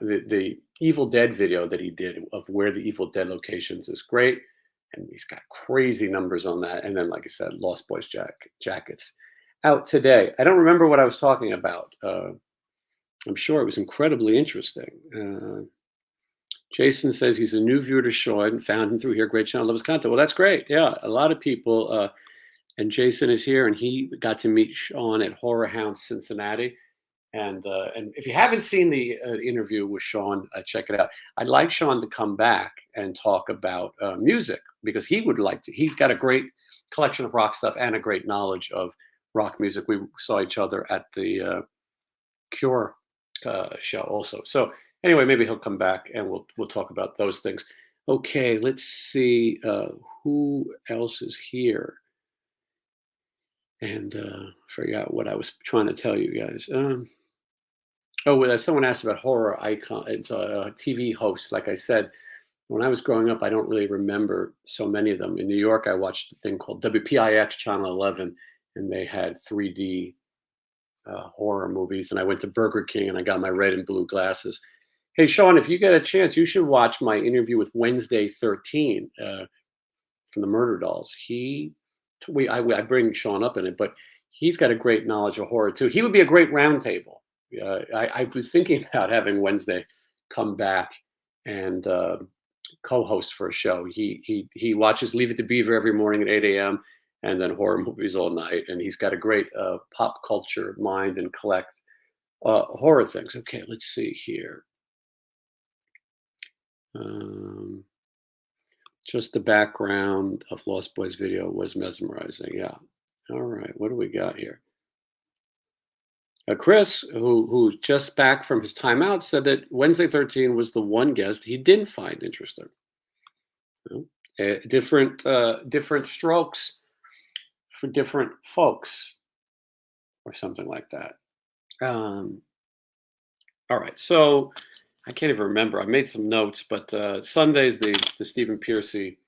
the Evil Dead video that he did of where the Evil Dead locations is great, and he's got crazy numbers on that. And then, like I said, Lost Boys jackets out today. I don't remember what I was talking about. I'm sure it was incredibly interesting. Jason says he's a new viewer to Sean, found him through here. Great channel, loves content. Well, that's great. Yeah, a lot of people. And Jason is here, and he got to meet Sean at Horror Hound Cincinnati. And if you haven't seen the interview with Sean, check it out. I'd like Sean to come back and talk about music, because he would like to. He's got a great collection of rock stuff and a great knowledge of rock music. We saw each other at the Cure show also. So anyway, maybe he'll come back and we'll talk about those things. Okay, let's see who else is here. And forgot what I was trying to tell you guys. Someone asked about horror icon. It's a TV host. Like I said, when I was growing up, I don't really remember so many of them. In New York, I watched a thing called WPIX Channel 11, and they had 3D horror movies. And I went to Burger King, and I got my red and blue glasses. Hey, Sean, if you get a chance, you should watch my interview with Wednesday 13 from the Murder Dolls. I bring Sean up in it, but he's got a great knowledge of horror too. He would be a great roundtable. I was thinking about having Wednesday come back and co-host for a show. He watches Leave It to Beaver every morning at 8 a.m. and then horror movies all night. And he's got a great pop culture mind and collect horror things. Okay, let's see here. Just the background of Lost Boys video was mesmerizing. Yeah. All right. What do we got here? Chris, who's just back from his timeout, said that Wednesday 13 was the one guest he didn't find interesting. Different strokes for different folks, or something like that. All right. So I can't even remember. I made some notes, but Sunday's the Stephen Piercy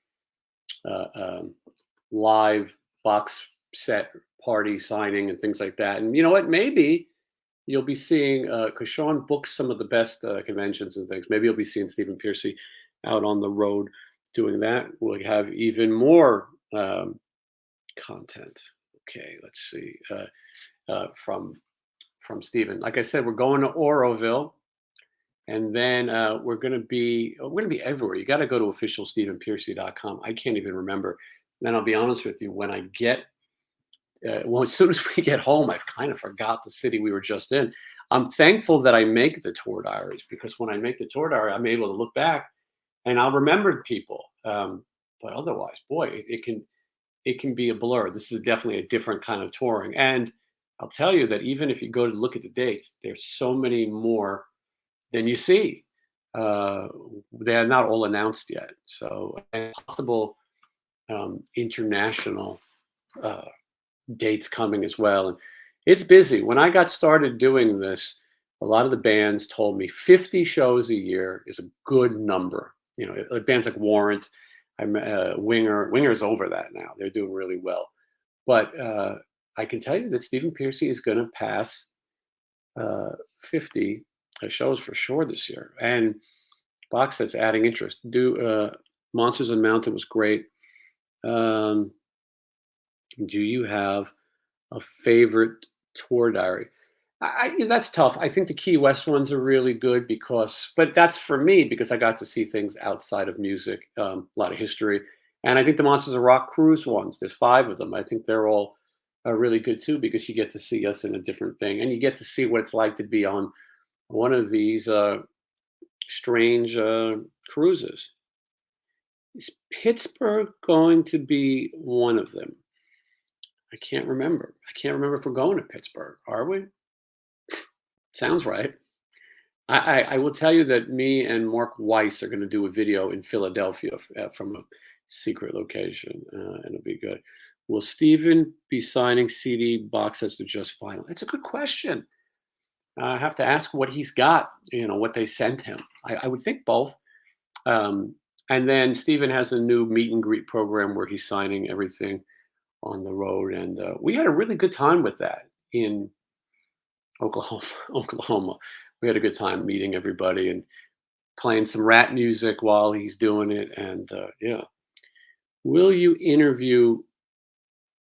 live box set party signing and things like that. And you know what? Maybe you'll be seeing, because Sean books some of the best conventions and things. Maybe you'll be seeing Stephen Piercy out on the road doing that. We'll have even more content. Okay, let's see. From Stephen. Like I said, we're going to Oroville. And then we're going to be everywhere. You got to go to officialstephenpiercy.com. I can't even remember. Then I'll be honest with you. When I get, as soon as we get home, I've kind of forgot the city we were just in. I'm thankful that I make the tour diaries, because when I make the tour diary, I'm able to look back and I'll remember people. But otherwise, boy, it can be a blur. This is definitely a different kind of touring. And I'll tell you that even if you go to look at the dates, there's so many more than you see. They're not all announced yet. So possible international dates coming as well. And it's busy. When I got started doing this, a lot of the bands told me 50 shows a year is a good number. You know, bands like Warrant, Winger's over that now. They're doing really well. But I can tell you that Stephen Piercy is going to pass 50 shows for sure this year. And Boxset's adding interest. Monsters on Mountain was great. Do you have a favorite tour diary? That's tough. I think the Key West ones are really good but that's for me because I got to see things outside of music, a lot of history. And I think the Monsters of Rock cruise ones, there's 5 of them. I think they're all really good too, because you get to see us in a different thing, and you get to see what it's like to be on one of these strange cruises. Is Pittsburgh going to be one of them? I can't remember. I can't remember if we're going to Pittsburgh. Are we? Sounds right. I will tell you that me and Mark Weiss are going to do a video in Philadelphia from a secret location, and it'll be good. Will Stephen be signing CD box sets to just vinyl? It's a good question. I have to ask what he's got, what they sent him. I would think both. And then Stephen has a new meet and greet program where he's signing everything on the road. And we had a really good time with that in Oklahoma. We had a good time meeting everybody and playing some RATT music while he's doing it. And yeah. Will you interview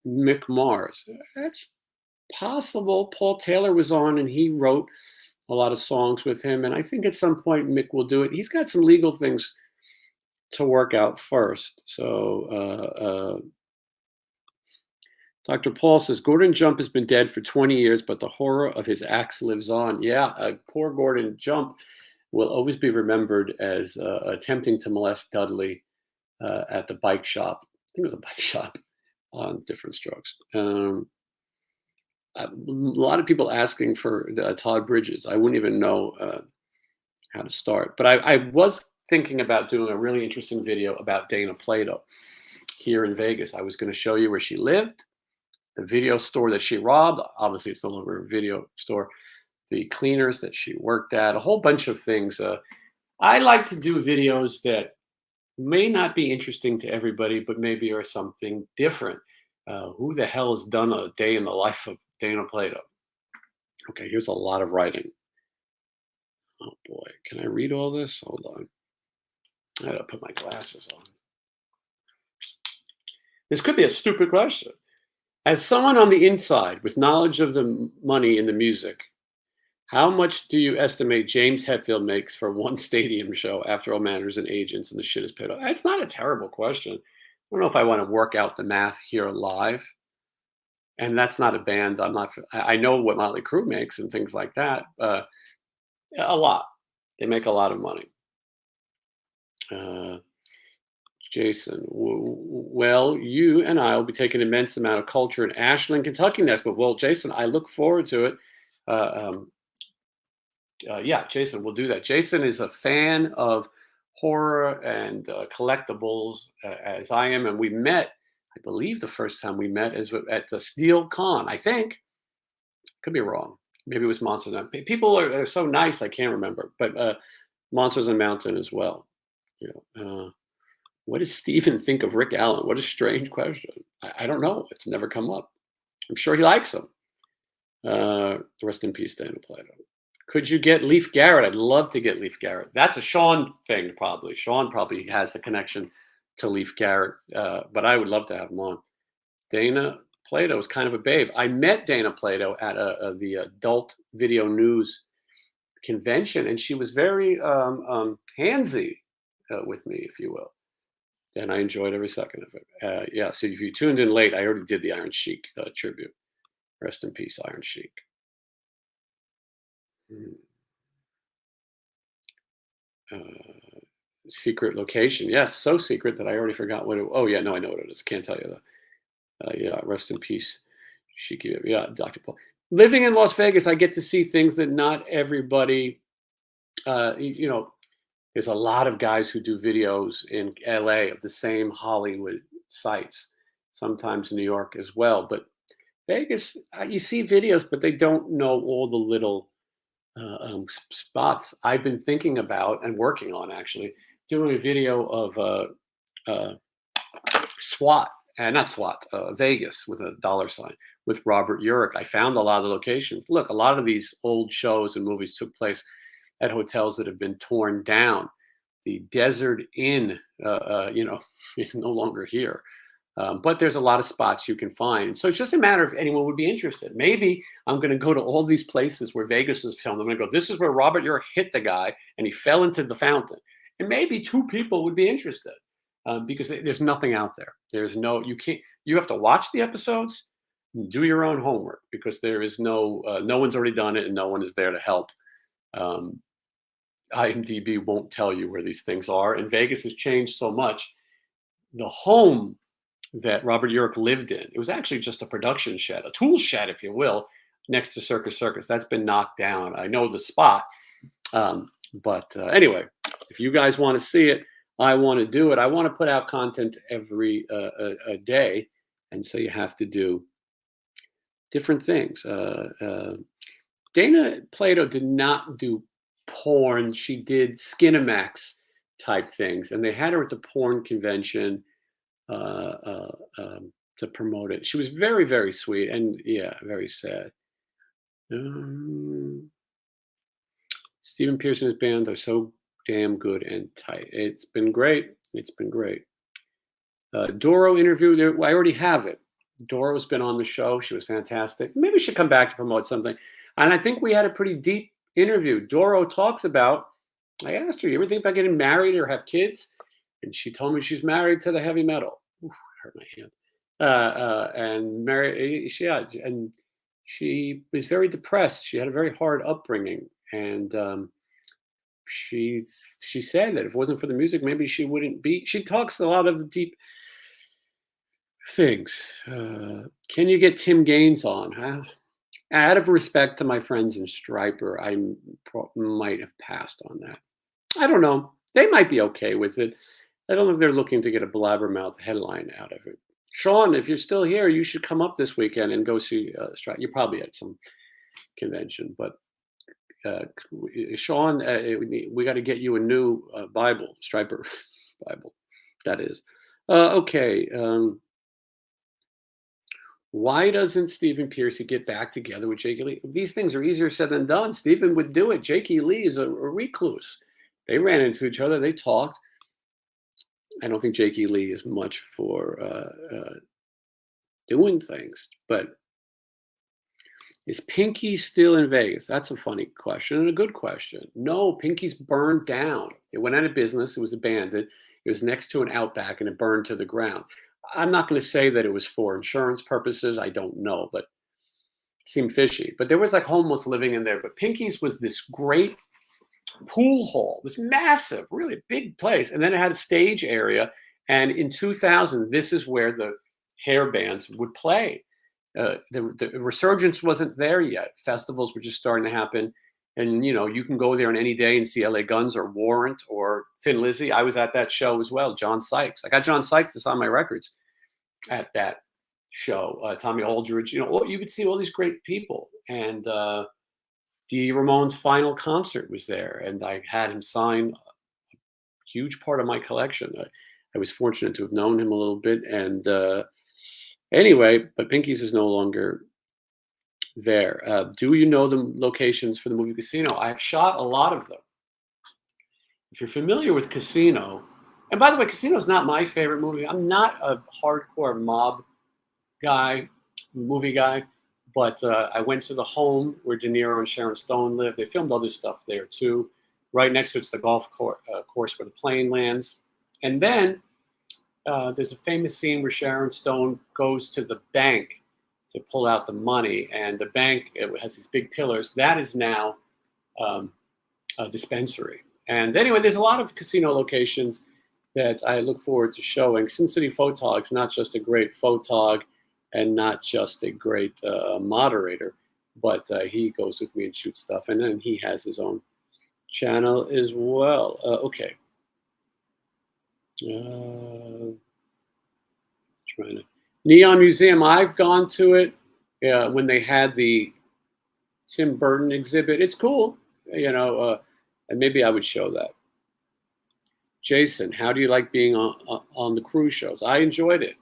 Mick Mars? That's possible. Paul Taylor was on and he wrote a lot of songs with him. And I think at some point Mick will do it. He's got some legal things to work out first. So Dr. Paul says, Gordon Jump has been dead for 20 years, but the horror of his acts lives on. Yeah, poor Gordon Jump will always be remembered as attempting to molest Dudley at the bike shop. I think it was a bike shop on Different Strokes. A lot of people asking for Todd Bridges. I wouldn't even know how to start. But I was thinking about doing a really interesting video about Dana Plato here in Vegas. I was going to show you where she lived, the video store that she robbed. Obviously, it's no longer a video store. The cleaners that she worked at, a whole bunch of things. I like to do videos that may not be interesting to everybody, but maybe are something different. Who the hell has done a day in the life of Dana Plato? Okay, here's a lot of writing. Oh boy, can I read all this? Hold on. I gotta put my glasses on. This could be a stupid question. As someone on the inside with knowledge of the money in the music, How much do you estimate James Hetfield makes for one stadium show after all managers and agents and the shit is paid off? It's not a terrible question. I don't know if I want to work out the math here live. And that's not a band. I'm not. I know what Motley Crue makes and things like that. A lot. They make a lot of money. Uh, Jason, well, you and I will be taking an immense amount of culture in Ashland, Kentucky next. But well, Jason, I look forward to it. Uh, um, yeah, Jason, we'll do that. Jason is a fan of horror and collectibles, as I am, and we met. I believe the first time we met is at the Steel Con. I think could be wrong. Maybe it was Monsters and People are so nice. I can't remember, but Monsters and Mountain as well. Yeah. What does Steven think of Rick Allen? What a strange question. I don't know. It's never come up. I'm sure he likes him. Rest in peace, Dana Plato. Could you get Leif Garrett? I'd love to get Leif Garrett. That's a Sean thing, probably. Sean probably has the connection to Leif Garrett, but I would love to have him on. Dana Plato is kind of a babe. I met Dana Plato at the Adult Video News convention, and she was very handsy with me, if you will. And I enjoyed every second of it. Yeah, so if you tuned in late, I already did the Iron Sheik tribute. Rest in peace, Iron Sheik. Mm. Secret location. Yes, so secret that I already forgot what it. Oh yeah, no, I know what it is. Can't tell you that. Yeah, rest in peace, Shiki. Yeah, Dr. Paul. Living in Las Vegas, I get to see things that not everybody. You know, there's a lot of guys who do videos in LA of the same Hollywood sites. Sometimes New York as well, but Vegas, you see videos, but they don't know all the little spots. I've been thinking about and working on actually doing a video of uh, SWAT, not SWAT, Vegas with a dollar sign with Robert Urich. I found a lot of the locations. Look, a lot of these old shows and movies took place at hotels that have been torn down. The Desert Inn, is no longer here. But there's a lot of spots you can find. So it's just a matter if anyone would be interested. Maybe I'm going to go to all these places where Vegas is filmed. I'm going to go, this is where Robert Urich hit the guy and he fell into the fountain. And maybe two people would be interested because there's nothing out there. You can't, you have to watch the episodes, do your own homework because there is no one's already done it and no one is there to help. IMDb won't tell you where these things are. And Vegas has changed so much. The home that Robert Urich lived in. It was actually just a production shed, a tool shed, if you will, next to Circus Circus. That's been knocked down. I know the spot. But anyway, if you guys want to see it, I want to do it. I want to put out content every a day. And so you have to do different things. Dana Plato did not do porn. She did Skinamax type things. And they had her at the porn convention to promote it. She was very, very sweet and yeah, very sad. Stephen Pearson's bands are so damn good and tight. It's been great. It's been great. Doro interview. I already have it. Doro's been on the show. She was fantastic. Maybe we should come back to promote something. And I think we had a pretty deep interview. Doro talks about. I asked her, "You ever think about getting married or have kids?" And she told me she's married to the heavy metal. Oof, hurt my hand. And married, and she was very depressed. She had a very hard upbringing, and she said that if it wasn't for the music, maybe she wouldn't be. She talks a lot of deep things. Can you get Tim Gaines on? Huh? Out of respect to my friends in Striper, I might have passed on that. I don't know. They might be okay with it. I don't know if they're looking to get a blabbermouth headline out of it. Sean, if you're still here, you should come up this weekend and go see Striper. You're probably at some convention, but Sean, we got to get you a new Bible, Striper Bible. That is okay. Why doesn't Stephen Pearcy get back together with Jakey Lee? These things are easier said than done. Stephen would do it. Jakey Lee is a recluse. They ran into each other. They talked. I don't think Jakey Lee is much for doing things, but Is Pinky still in Vegas? That's a funny question and a good question. No, Pinky's burned down. It went out of business. It was abandoned. It was next to an Outback and it burned to the ground. I'm not going to say that it was for insurance purposes. I don't know, but it seemed fishy. But there was like homeless living in there. But Pinky's was this great pool hall, this massive, really big place. And then it had a stage area. And in 2000, this is where the hair bands would play. The resurgence wasn't there yet. Festivals were just starting to happen. And, you know, you can go there on any day and see LA Guns or Warrant or Thin Lizzy. I was at that show as well. John Sykes. I got John Sykes to sign my records at that show. Tommy Aldridge. You know, you would see all these great people. And Dee Ramone's final concert was there. And I had him sign a huge part of my collection. I was fortunate to have known him a little bit. And anyway, but Pinky's is no longer there. Do you know the locations for the movie Casino? I've shot a lot of them. If you're familiar with Casino, and by the way, Casino is not my favorite movie. I'm not a hardcore mob guy, movie guy, but I went to the home where De Niro and Sharon Stone lived. They filmed other stuff there too. Right next to it's the golf course where the plane lands. And then there's a famous scene where Sharon Stone goes to the bank to pull out the money, and the bank has these big pillars. That is now a dispensary. And anyway, there's a lot of casino locations that I look forward to showing. Sin City Photog's not just a great photog and not just a great moderator, but he goes with me and shoots stuff. And then he has his own channel as well. Okay. Trying to Neon Museum. I've gone to it when they had the Tim Burton exhibit. It's cool, you know, and maybe I would show that. Jason, how do you like being on the cruise shows? I enjoyed it.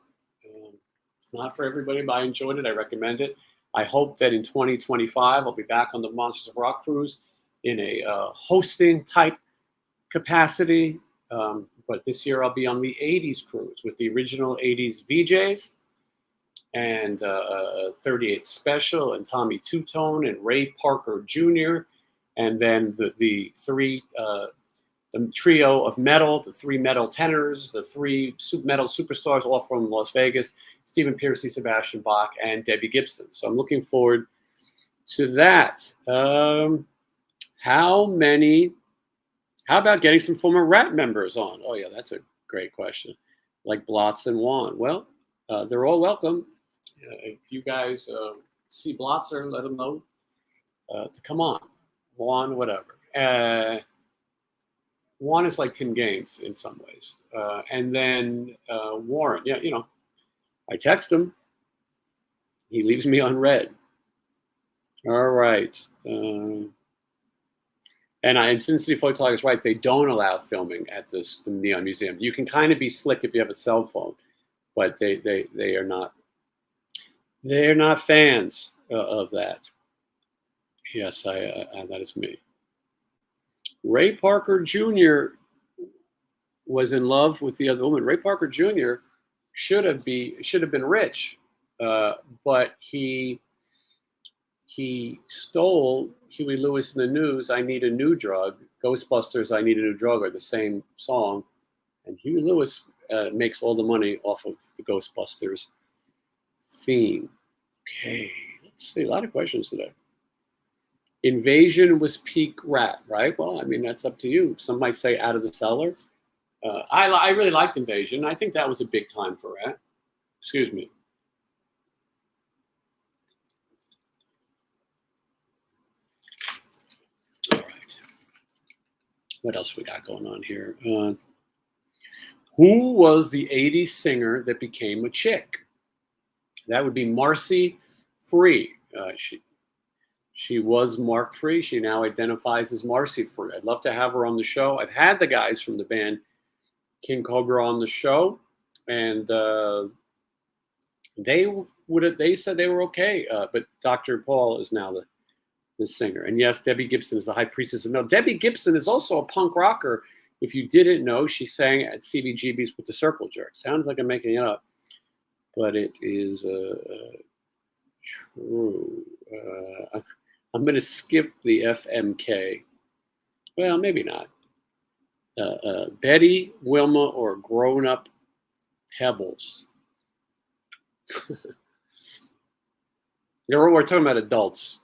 It's not for everybody, but I enjoyed it. I recommend it. I hope that in 2025 I'll be back on the Monsters of Rock cruise in a hosting type capacity. But this year I'll be on the 80s cruise with the original 80s VJs and 38 Special and Tommy Two-Tone and Ray Parker Jr. And then the trio of metal, the three metal tenors, the three metal superstars, all from Las Vegas, Stephen Pearcy, Sebastian Bach, and Debbie Gibson. So I'm looking forward to that. How about getting some former RATT members on? Oh, yeah, that's a great question. Like Blotz and Juan. Well, they're all welcome. If you guys see Blotzer, let them know to come on. Juan, whatever. Juan is like Tim Gaines in some ways. And then Warren, yeah, you know, I text him. He leaves me unread. All right. And Sin City Photog is right. They don't allow filming at the Neon Museum. You can kind of be slick if you have a cell phone, but they are not. They are not fans of that. Yes, that is me. Ray Parker Jr. was in love with the other woman. Ray Parker Jr. should have been rich, but he stole Huey Lewis and the News. I Need a New Drug. Ghostbusters. I Need a New Drug are the same song, and Huey Lewis makes all the money off of the Ghostbusters theme. Okay, let's see. A lot of questions today. Invasion was peak RATT, right? Well, I mean, that's up to you. Some might say Out of the Cellar. I really liked Invasion. I think that was a big time for RATT. Excuse me. All right. What else we got going on here? Who was the 80s singer that became a chick? That would be Marcy Free. She was Mark Free. She now identifies as Marcy Free. I'd love to have her on the show. I've had the guys from the band King Cobra on the show, and they said they were okay. But Dr. Paul is now the singer. And yes, Debbie Gibson is the high priestess of metal. Debbie Gibson is also a punk rocker. If you didn't know, she sang at CBGB's with the Circle Jerk. Sounds like I'm making it up, but it is True. I'm going to skip the FMK. Well, maybe not. Betty, Wilma, or grown up Pebbles. We're talking about adults,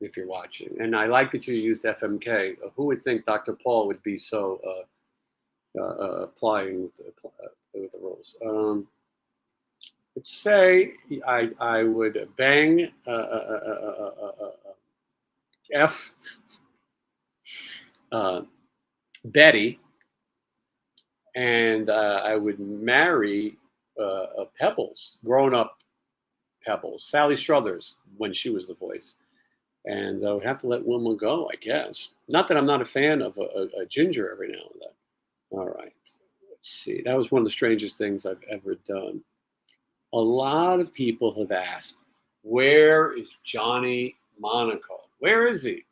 if you're watching. And I like that you used FMK. Who would think Dr. Paul would be so applying with the rules? Let's say I would bang F uh, Betty, and I would marry Pebbles, grown up Pebbles, Sally Struthers when she was the voice, and I would have to let Wilma go, I guess. Not that I'm not a fan of a ginger every now and then. All right, let's see. That was one of the strangest things I've ever done. A lot of people have asked, where is Johnny Monaco? Where is he?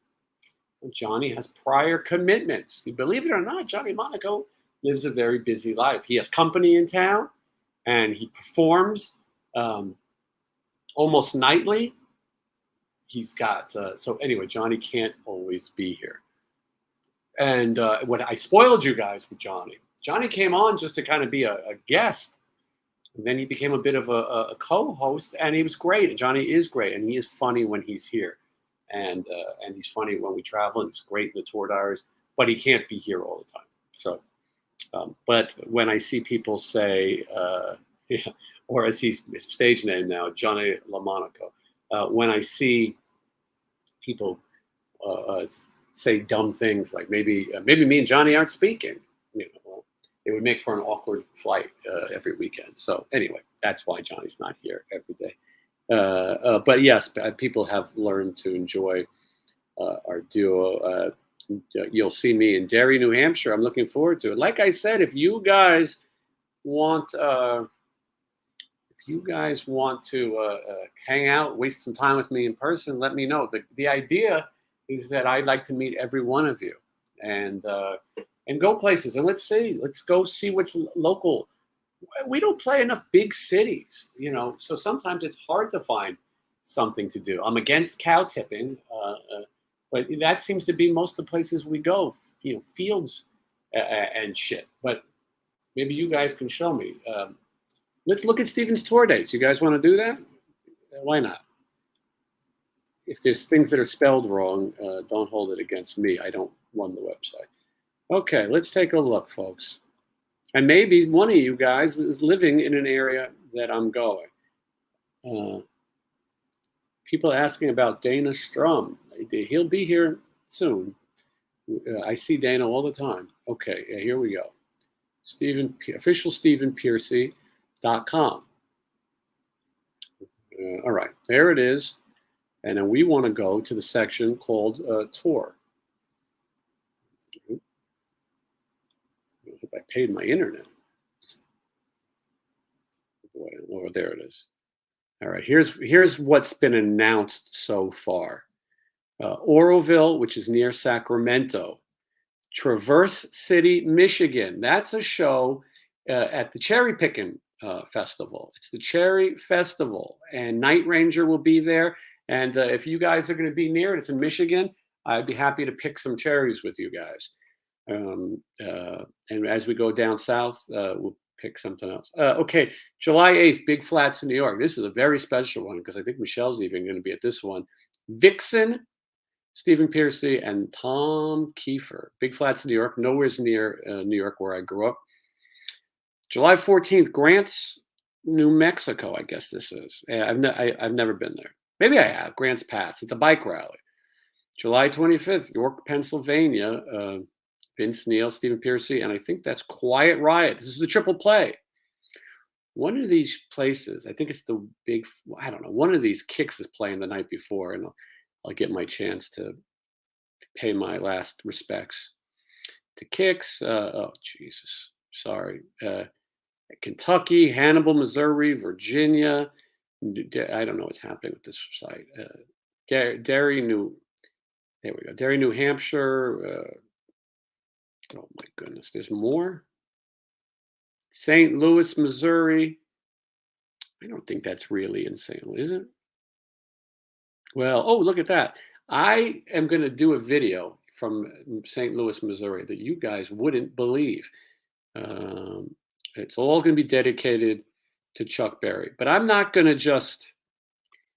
Well, Johnny has prior commitments. You believe it or not, Johnny Monaco lives a very busy life. He has company in town and he performs um, almost nightly. He's got, so anyway, Johnny can't always be here. And what I spoiled you guys with Johnny. Johnny came on just to kind of be a guest. And then he became a bit of a co-host, and he was great. And Johnny is great, and he is funny when he's here, and he's funny when we travel, and he's great in the tour diaries. But he can't be here all the time. So, but when I see people say, yeah, or as he's his stage name now, Johnny LaMonaco, when I see people uh, uh, say dumb things like maybe me and Johnny aren't speaking, well, it would make for an awkward flight every weekend. So anyway, that's why Johnny's not here every day. But yes, people have learned to enjoy our duo. You'll see me in Derry, New Hampshire. I'm looking forward to it. Like I said, if you guys want, to hang out, waste some time with me in person, let me know. The idea is that I'd like to meet every one of you, and go places. And let's go see what's local. We don't play enough big cities, so sometimes it's hard to find something to do. I'm against cow tipping, but that seems to be most of the places we go, fields and shit. But maybe you guys can show me. Let's look at Steven's tour dates. You guys want to do that? Why not? If there's things that are spelled wrong, don't hold it against me. I don't run the website. Okay, let's take a look, folks. And maybe one of you guys is living in an area that I'm going. People asking about Dana Strum. He'll be here soon. I see Dana all the time. Okay, here we go. Official StephenPiercy.com. All right, there it is. And then we want to go to the section called Tour. I hope I paid my internet. Oh, there it is. All right, here's what's been announced so far. Oroville, which is near Sacramento. Traverse City, Michigan. That's a show at the Cherry Picking Festival. It's the Cherry Festival, and Night Ranger will be there. And if you guys are going to be near it, it's in Michigan. I'd be happy to pick some cherries with you guys. And as we go down south, we'll pick something else. Okay, July 8th, Big Flats in New York. This is a very special one because I think Michelle's even going to be at this one. Vixen, Stephen Piercy, and Tom Kiefer. Big Flats in New York, nowhere near New York where I grew up. July 14th, Grants, New Mexico, I guess this is. I've never been there. Maybe I have. Grants Pass. It's a bike rally. July 25th, York, Pennsylvania. Vince Neil, Stephen Piercy, and I think that's Quiet Riot. This is the triple play. One of these places, I think it's the big, I don't know, one of these Kicks is playing the night before, and I'll get my chance to pay my last respects to Kicks. Oh, Jesus. Sorry. Kentucky, Hannibal, Missouri, Virginia. I don't know what's happening with this site. Derry, New Hampshire. Oh my goodness, there's more. St. Louis, Missouri. I don't think that's really in St. Louis, is it? Well, oh, look at that. I am going to do a video from St. Louis, Missouri that you guys wouldn't believe. Um, it's all going to be dedicated to Chuck Berry, but I'm not going to just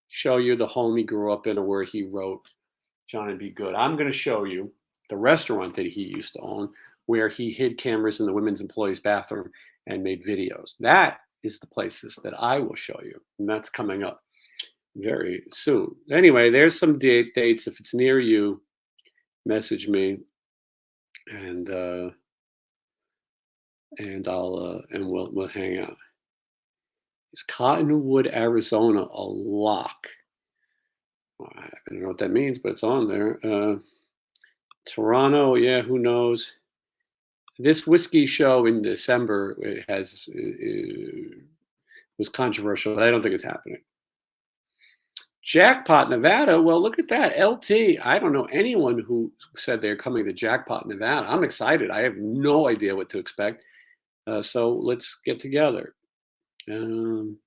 show you the home he grew up in or where he wrote Johnny Be Good. I'm going to show you the restaurant that he used to own, where he hid cameras in the women's employees' bathroom and made videos. That is the places that I will show you, and that's coming up very soon. Anyway, there's some dates. If it's near you, message me, and we'll hang out. Is Cottonwood, Arizona, a lock? Well, I don't know what that means, but it's on there. Toronto, yeah, who knows? This whiskey show in December it has was controversial, but I don't think it's happening. Jackpot, Nevada. Well, look at that. LT. I don't know anyone who said they're coming to Jackpot, Nevada. I'm excited. I have no idea what to expect. So let's get together. Um,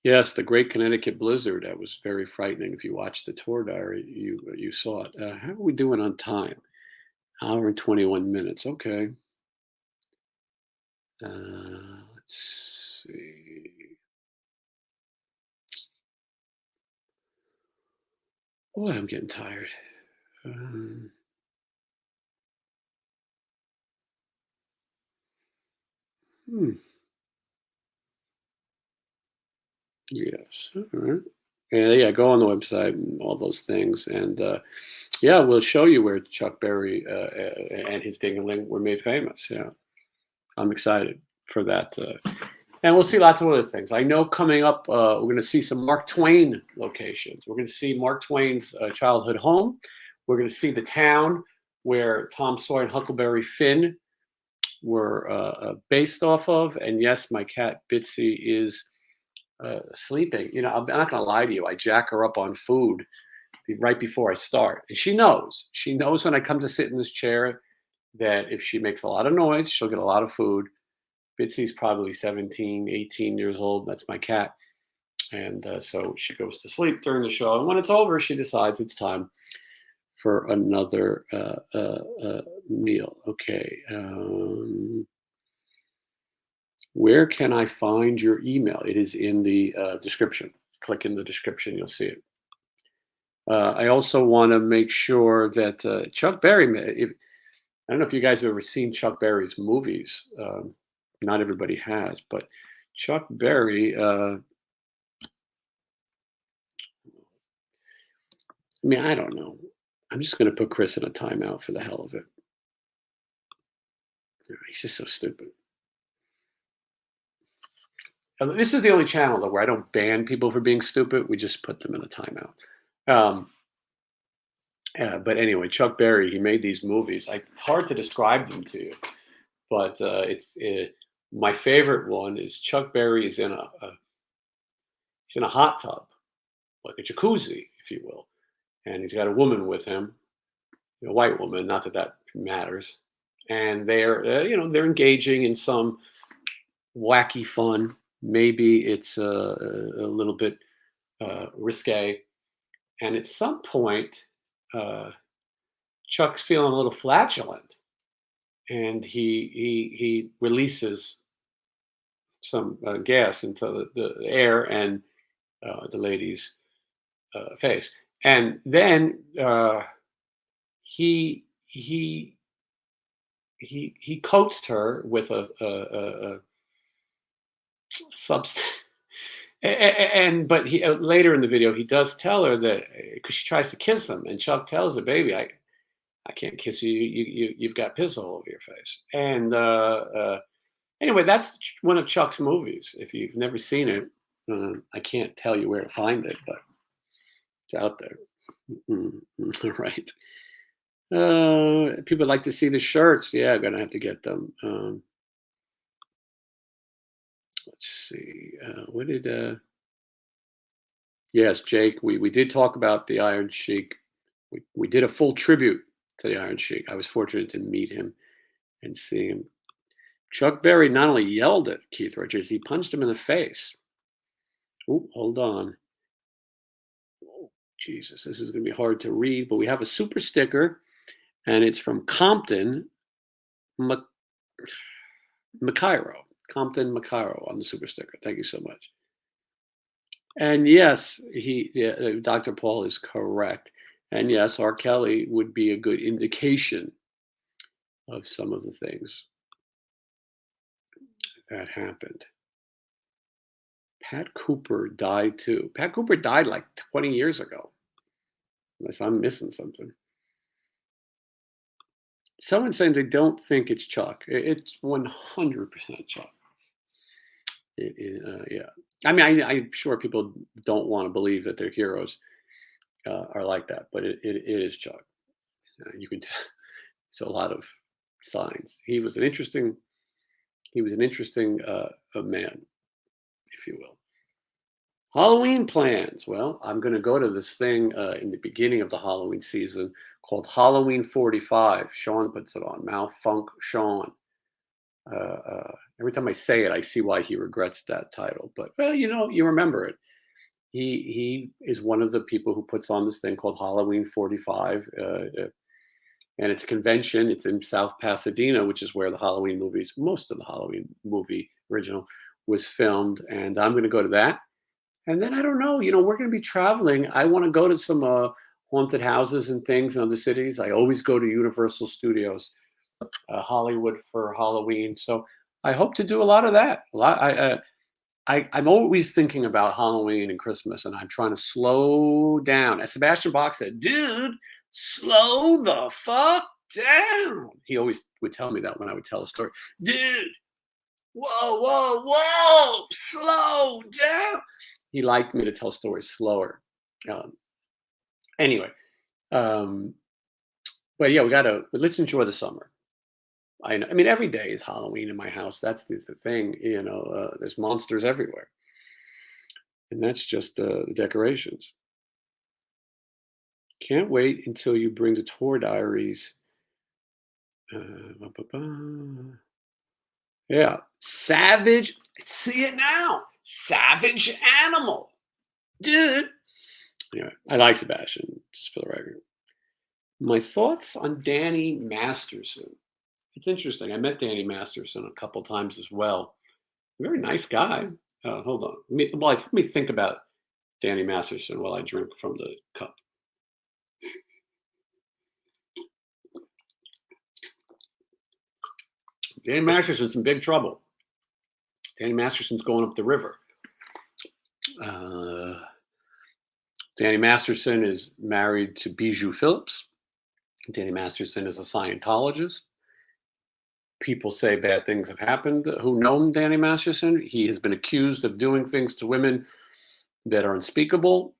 yes, the Great Connecticut Blizzard. That was very frightening. If you watched the tour diary, you saw it. How are we doing on time? Hour and 21 minutes. Okay. Let's see. Boy, I'm getting tired. Um, hmm. Yes. All right. Yeah, yeah. Go on the website and all those things, and yeah, we'll show you where Chuck Berry and his Ding-a-ling were made famous. Yeah, I'm excited for that, and we'll see lots of other things. I know coming up, we're going to see some Mark Twain locations. We're going to see Mark Twain's childhood home. We're going to see the town where Tom Sawyer and Huckleberry Finn were based off of. And yes, my cat Bitsy is sleeping. You know, I'm not going to lie to you. I jack her up on food right before I start. And she knows. She knows when I come to sit in this chair that if she makes a lot of noise, she'll get a lot of food. Bitsy's probably 17, 18 years old. That's my cat. And so she goes to sleep during the show. And when it's over, she decides it's time for another meal. Okay. Where can I find your email? It is in the description. Click in the description, you'll see it. I also want to make sure that Chuck Berry, I don't know if you guys have ever seen Chuck Berry's movies. Not everybody has, but Chuck Berry, I mean, I don't know. I'm just going to put Chris in a timeout for the hell of it. He's just so stupid. This is the only channel though where I don't ban people for being stupid. We just put them in a timeout. Um, but anyway, Chuck Berry, he made these movies. It's hard to describe them to you, but my favorite one is Chuck Berry is in he's in a hot tub, like a jacuzzi, if you will, and he's got a woman with him, a white woman. Not that that matters. And they're they're engaging in some wacky fun. Maybe it's a little bit risque. And at some point, uh, Chuck's feeling a little flatulent, and he releases some gas into the air and the lady's face, and then he he he coaxed her with a substance. And but he later in the video he does tell her that because she tries to kiss him, and Chuck tells her, "Baby, I can't kiss you. You've got piss all over your face." And anyway, that's one of Chuck's movies. If you've never seen it, I can't tell you where to find it, but it's out there. All right. People like to see the shirts. Yeah, I'm gonna have to get them. Let's see. What did? Yes, Jake. We did talk about the Iron Sheik. We did a full tribute to the Iron Sheik. I was fortunate to meet him and see him. Chuck Berry not only yelled at Keith Richards, he punched him in the face. Ooh, hold on. Jesus, this is going to be hard to read, but we have a super sticker, and it's from Compton, McCairo. Compton McCairo on the super sticker. Thank you so much. And yes, Dr. Paul is correct. And yes, R. Kelly would be a good indication of some of the things that happened. Pat Cooper died too. Pat Cooper died like 20 years ago, unless I'm missing something. Someone's saying they don't think it's Chuck. It's 100% Chuck. Yeah. I mean, I'm sure people don't want to believe that their heroes are like that, but it is Chuck. You can tell. It's a lot of signs. He was an interesting man, if you will. Halloween plans. Well, I'm going to go to this thing in the beginning of the Halloween season called Halloween 45. Sean puts it on. Malfunk Sean. Every time I say it, I see why he regrets that title. But well, you remember it. He is one of the people who puts on this thing called Halloween 45, and it's a convention. It's in South Pasadena, which is where most of the Halloween movie original was filmed. And I'm going to go to that. And then I don't know. We're going to be traveling. I want to go to some haunted houses and things in other cities. I always go to Universal Studios, Hollywood for Halloween. So I hope to do a lot of that. I'm always thinking about Halloween and Christmas, and I'm trying to slow down. As Sebastian Bach said, dude, slow the fuck down. He always would tell me that when I would tell a story. Dude, whoa, whoa, whoa, slow down. He liked me to tell stories slower. Anyway, but yeah, let's enjoy the summer. I mean, every day is Halloween in my house. That's the thing, there's monsters everywhere. And that's just the decorations. Can't wait until you bring the tour diaries. Yeah. Savage. See it now. Savage animal. Dude. Anyway, I like Sebastian, just for the record. My thoughts on Danny Masterson. It's interesting. I met Danny Masterson a couple times as well. Very nice guy. Hold on. Let me think about Danny Masterson while I drink from the cup. Danny Masterson's in big trouble. Danny Masterson's going up the river. Danny Masterson is married to Bijou Phillips. Danny Masterson is a Scientologist. People say bad things have happened. Who know Danny Masterson? He has been accused of doing things to women that are unspeakable.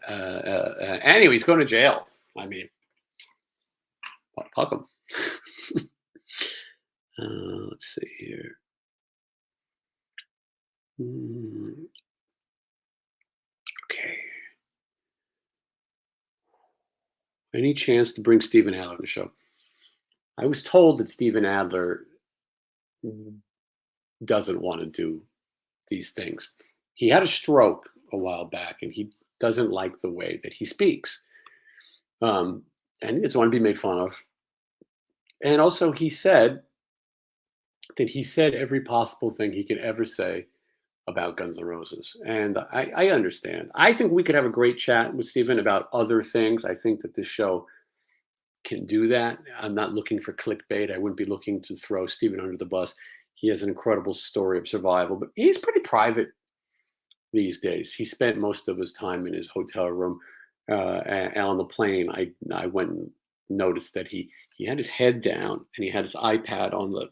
Anyway, he's going to jail. I mean, fuck him. Let's see here. Okay. Any chance to bring Steven Adler on the show? I was told that Steven Adler doesn't want to do these things. He had a stroke a while back, and he doesn't like the way that he speaks. And he doesn't want to be made fun of. And also, he said that he said every possible thing he could ever say about Guns N' Roses. And I understand. I think we could have a great chat with Steven about other things. I think that this show can do that. I'm not looking for clickbait. I wouldn't be looking to throw Steven under the bus. He has an incredible story of survival, but he's pretty private these days. He spent most of his time in his hotel room. And on the plane, I went and noticed that he had his head down and he had his iPad on the.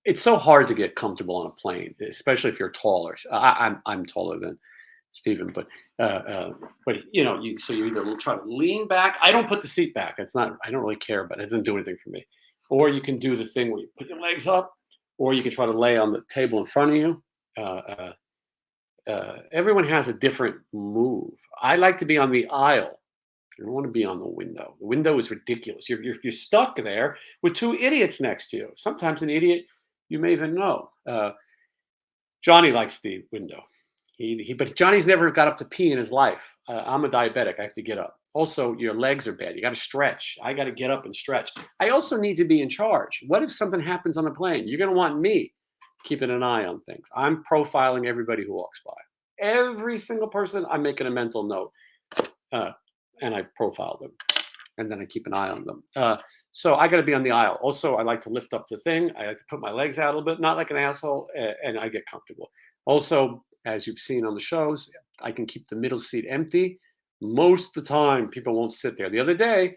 It's so hard to get comfortable on a plane, especially if you're taller. I'm taller than Steven, but you either try to lean back. I don't put the seat back. I don't really care, but it doesn't do anything for me. Or you can do the thing where you put your legs up, or you can try to lay on the table in front of you. Everyone has a different move. I like to be on the aisle. I don't want to be on the window. The window is ridiculous. You're stuck there with two idiots next to you. Sometimes an idiot you may even know. Johnny likes the window. But Johnny's never got up to pee in his life. I'm a diabetic. I have to get up. Also, your legs are bad. You got to stretch. I got to get up and stretch. I also need to be in charge. What if something happens on the plane? You're going to want me keeping an eye on things. I'm profiling everybody who walks by. Every single person, I'm making a mental note, uh, and I profile them, and then I keep an eye on them. So I got to be on the aisle. Also, I like to lift up the thing. I like to put my legs out a little bit, not like an asshole, and I get comfortable. Also, as you've seen on the shows, I can keep the middle seat empty. Most of the time, people won't sit there. The other day,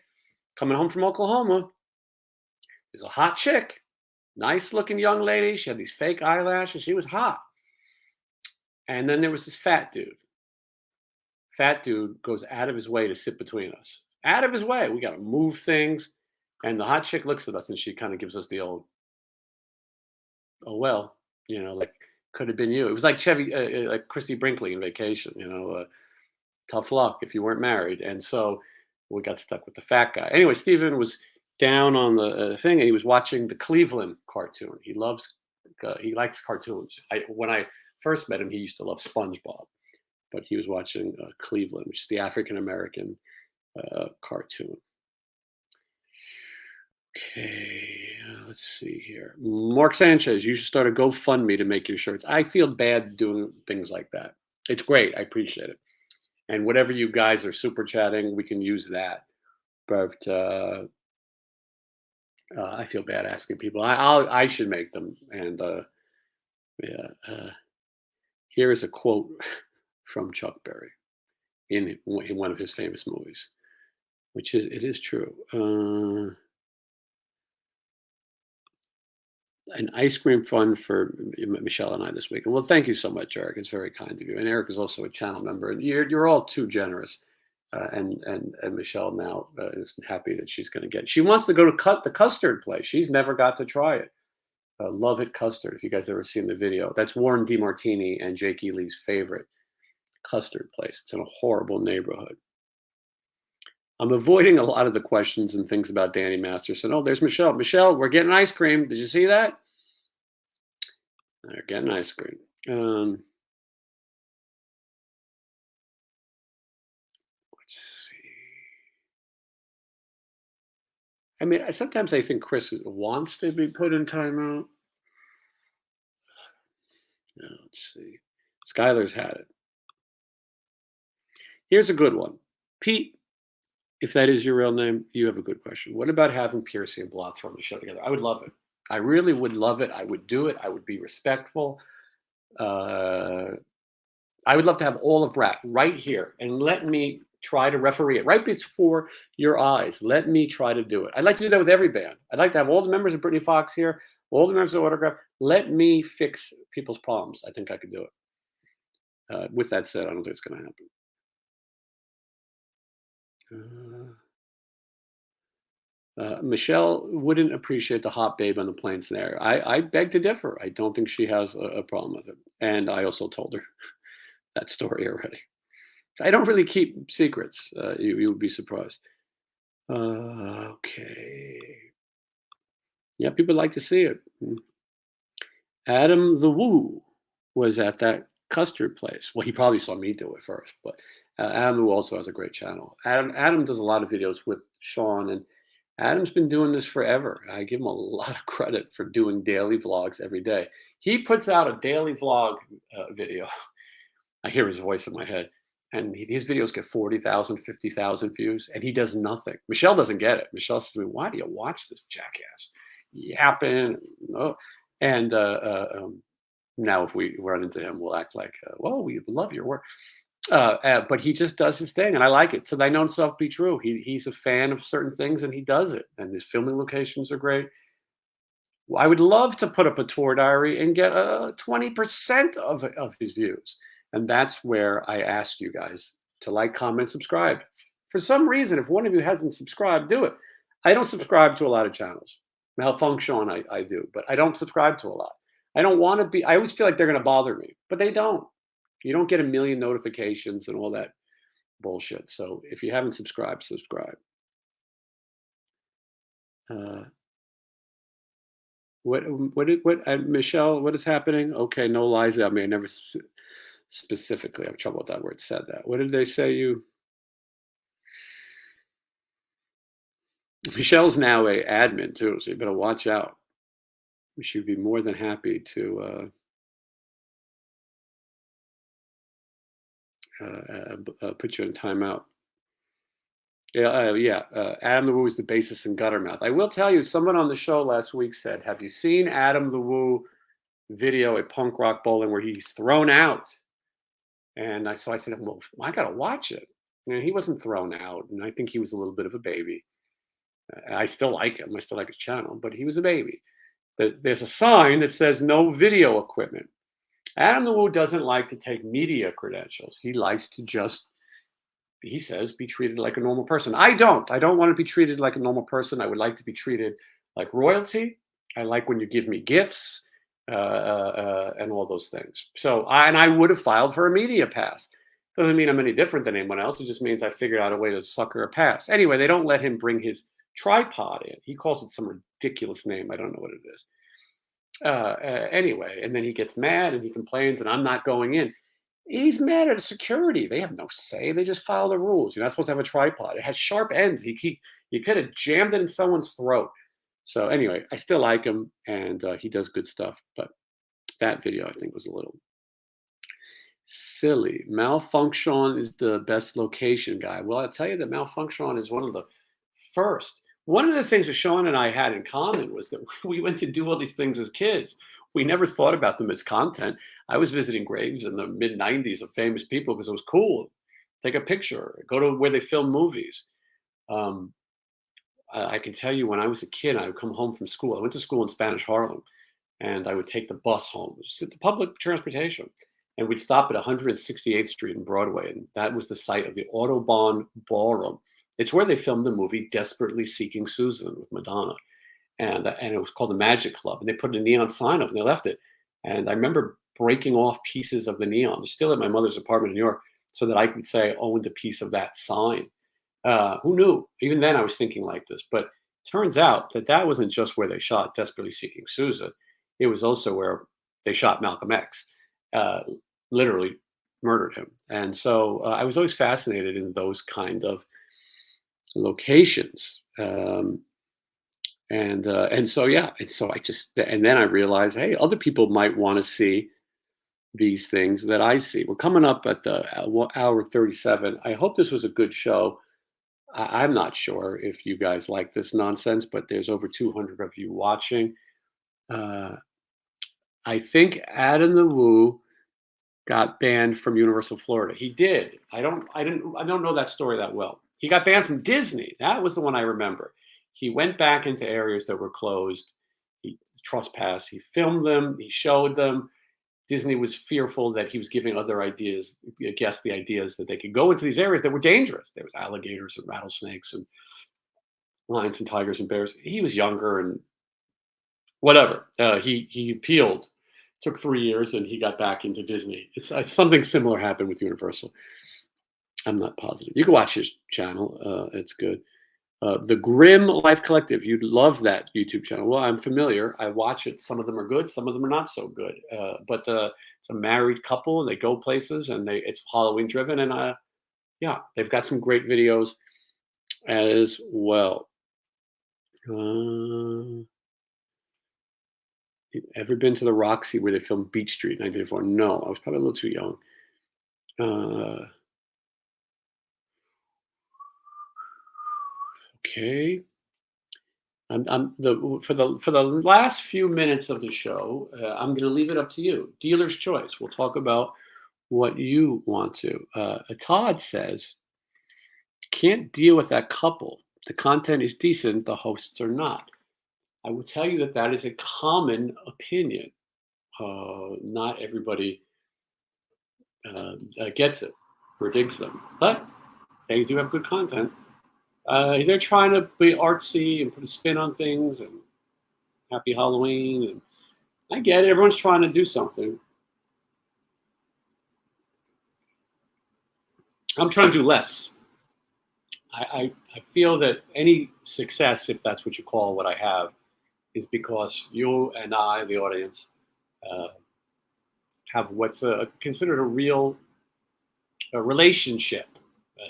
coming home from Oklahoma, there's a hot chick, nice looking young lady. She had these fake eyelashes. She was hot. And then there was this fat dude. Fat dude goes out of his way to sit between us. Out of his way. We got to move things. And the hot chick looks at us and she kind of gives us the old, oh, well, like, could have been you. It was like like Christy Brinkley in Vacation, tough luck if you weren't married. And so we got stuck with the fat guy. Anyway, Steven was down on the thing and he was watching the Cleveland cartoon. He likes cartoons. When I first met him, he used to love SpongeBob, but he was watching Cleveland, which is the African American cartoon. Okay, let's see here. Mark Sanchez, you should start a GoFundMe to make your shirts. I feel bad doing things like that. It's great. I appreciate it. And whatever you guys are super chatting, we can use that. But I feel bad asking people. I should make them. And yeah, here is a quote from Chuck Berry in one of his famous movies, which it is true. An ice cream fund for Michelle and I this week. And well, thank you so much, Eric. It's very kind of you. And Eric is also a channel member. And you're all too generous. And Michelle now is happy that she's going to get. She wants to go to the custard place. She's never got to try it. Love It Custard. If you guys ever seen the video, that's Warren DeMartini and Jake Ely's favorite custard place. It's in a horrible neighborhood. I'm avoiding a lot of the questions and things about Danny Masterson. Oh, there's Michelle. Michelle, we're getting ice cream. Did you see that? They're getting ice cream. Let's see. I mean, sometimes I think Chris wants to be put in timeout. Let's see. Skylar's had it. Here's a good one. Pete, if that is your real name, you have a good question. What about having Piercy and Blotz on the show together? I would love it. I really would love it. I would do it. I would be respectful. I would love to have all of RATT right here and let me try to referee it right before your eyes. Let me try to do it. I'd like to do that with every band. I'd like to have all the members of Brittany Fox here, all the members of Autograph. Let me fix people's problems. I think I could do it. With that said, I don't think it's going to happen. Michelle wouldn't appreciate the hot babe on the plane scenario. I beg to differ. I don't think she has a problem with it. And I also told her that story already. I don't really keep secrets. You would be surprised. Okay. Yeah, people like to see it. Adam the Woo was at that custard place. Well, he probably saw me do it first, but Adam who also has a great channel. Adam does a lot of videos with Sean, and Adam's been doing this forever. I give him a lot of credit for doing daily vlogs every day. He puts out a daily vlog video. I hear his voice in my head, and his videos get 40,000, 50,000 views, and he does nothing. Michelle doesn't get it. Michelle says to me, "Why do you watch this jackass yapping?" And now if we run into him, we'll act like, well, we love your work. But he just does his thing, and I like it. So I know himself be true. He's a fan of certain things, and he does it. And his filming locations are great. I would love to put up a tour diary and get 20% of his views. And that's where I ask you guys to like, comment, subscribe. For some reason, if one of you hasn't subscribed, do it. I don't subscribe to a lot of channels. Malfunction, I do, but I don't subscribe to a lot. I don't want to be. I always feel like they're going to bother me, but they don't. You don't get a million notifications and all that bullshit. So if you haven't subscribed, subscribe. What Michelle, what is happening? Okay, no lies out me. I never specifically. I have trouble with that word. Said that. What did they say? You Michelle's now a admin too, so you better watch out. She'd be more than happy to put you in timeout. Yeah, Adam the Woo is the bassist in Guttermouth. I will tell you, someone on the show last week said, "Have you seen Adam the Woo video at Punk Rock Bowling where he's thrown out?" And I said, "Well, I got to watch it." And he wasn't thrown out, and I think he was a little bit of a baby. I still like him. I still like his channel, but he was a baby. There's a sign that says no video equipment. Adam the Woo doesn't like to take media credentials. He likes to just, he says, be treated like a normal person. I don't. I don't want to be treated like a normal person. I would like to be treated like royalty. I like when you give me gifts and all those things. So, I would have filed for a media pass. Doesn't mean I'm any different than anyone else. It just means I figured out a way to sucker a pass. Anyway, they don't let him bring his tripod in. He calls it some ridiculous name. I don't know what it is. Anyway, and then he gets mad and he complains, and I'm not going in. He's mad at security. They have no say. They just follow the rules. You're not supposed to have a tripod. It has sharp ends. He could have jammed it in someone's throat. So anyway, I still like him, and he does good stuff. But that video, I think, was a little silly. Malfunction is the best location guy. Well, I'll tell you that Malfunction is one of the first. One of the things that Sean and I had in common was that we went to do all these things as kids. We never thought about them as content. I was visiting graves in the mid 90s of famous people because it was cool. Take a picture, go to where they film movies. I can tell you when I was a kid, I would come home from school. I went to school in Spanish Harlem, and I would take the bus home, just the public transportation. And we'd stop at 168th Street and Broadway. And that was the site of the Audubon Ballroom. It's where they filmed the movie Desperately Seeking Susan with Madonna. And it was called the Magic Club. And they put a neon sign up and they left it. And I remember breaking off pieces of the neon. They're still at my mother's apartment in New York so that I could say I owned a piece of that sign. Who knew? Even then I was thinking like this. But it turns out that wasn't just where they shot Desperately Seeking Susan. It was also where they shot Malcolm X. Literally murdered him. And so I was always fascinated in those kind of locations. And so then I realized, hey, other people might want to see these things that I see. We're coming up at the hour 37. I hope this was a good show. I'm not sure if you guys like this nonsense, but there's over 200 of you watching. I think Adam the Woo got banned from Universal Florida. He did. I don't know that story that well. He got banned from Disney. That was the one I remember. He went back into areas that were closed. He trespassed. He filmed them. He showed them. Disney was fearful that he was giving other guests the ideas that they could go into these areas that were dangerous. There was alligators and rattlesnakes and lions and tigers and bears. He was younger and whatever. He appealed. Took 3 years and he got back into Disney. It's something similar happened with Universal. I'm not positive. You can watch his channel. It's good. The Grim Life Collective. You'd love that YouTube channel. Well, I'm familiar. I watch it. Some of them are good. Some of them are not so good. But it's a married couple and they go places and it's Halloween driven. And yeah, they've got some great videos as well. Ever been to the Roxy where they filmed Beach Street in 1984? No, I was probably a little too young. Okay. For the last few minutes of the show, I'm going to leave it up to you. Dealer's choice. We'll talk about what you want to. Todd says, can't deal with that couple. The content is decent. The hosts are not. I will tell you that is a common opinion. Not everybody gets it or digs them, but they do have good content. They're trying to be artsy and put a spin on things and happy Halloween. And I get it. Everyone's trying to do something. I'm trying to do less. I feel that any success, if that's what you call what I have, is because you and I, the audience, have what's considered a real relationship,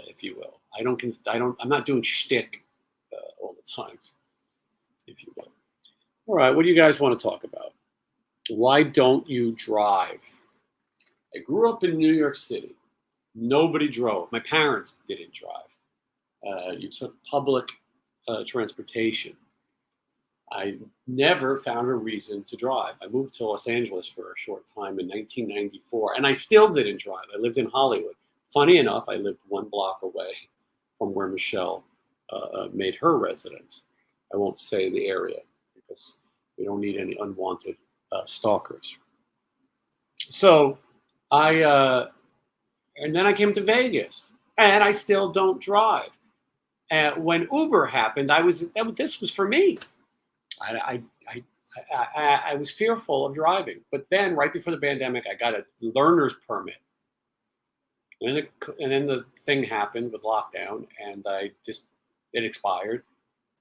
if you will. I'm not doing shtick all the time, if you will. All right, what do you guys want to talk about? Why don't you drive? I grew up in New York City. Nobody drove. My parents didn't drive. You took public transportation. I never found a reason to drive. I moved to Los Angeles for a short time in 1994, and I still didn't drive. I lived in Hollywood. Funny enough, I lived 1 block away from where Michelle made her residence. I won't say the area because we don't need any unwanted stalkers. So and then I came to Vegas, and I still don't drive. When Uber happened, this was for me. I was fearful of driving, but then right before the pandemic, I got a learner's permit, and then the thing happened with lockdown, and it expired.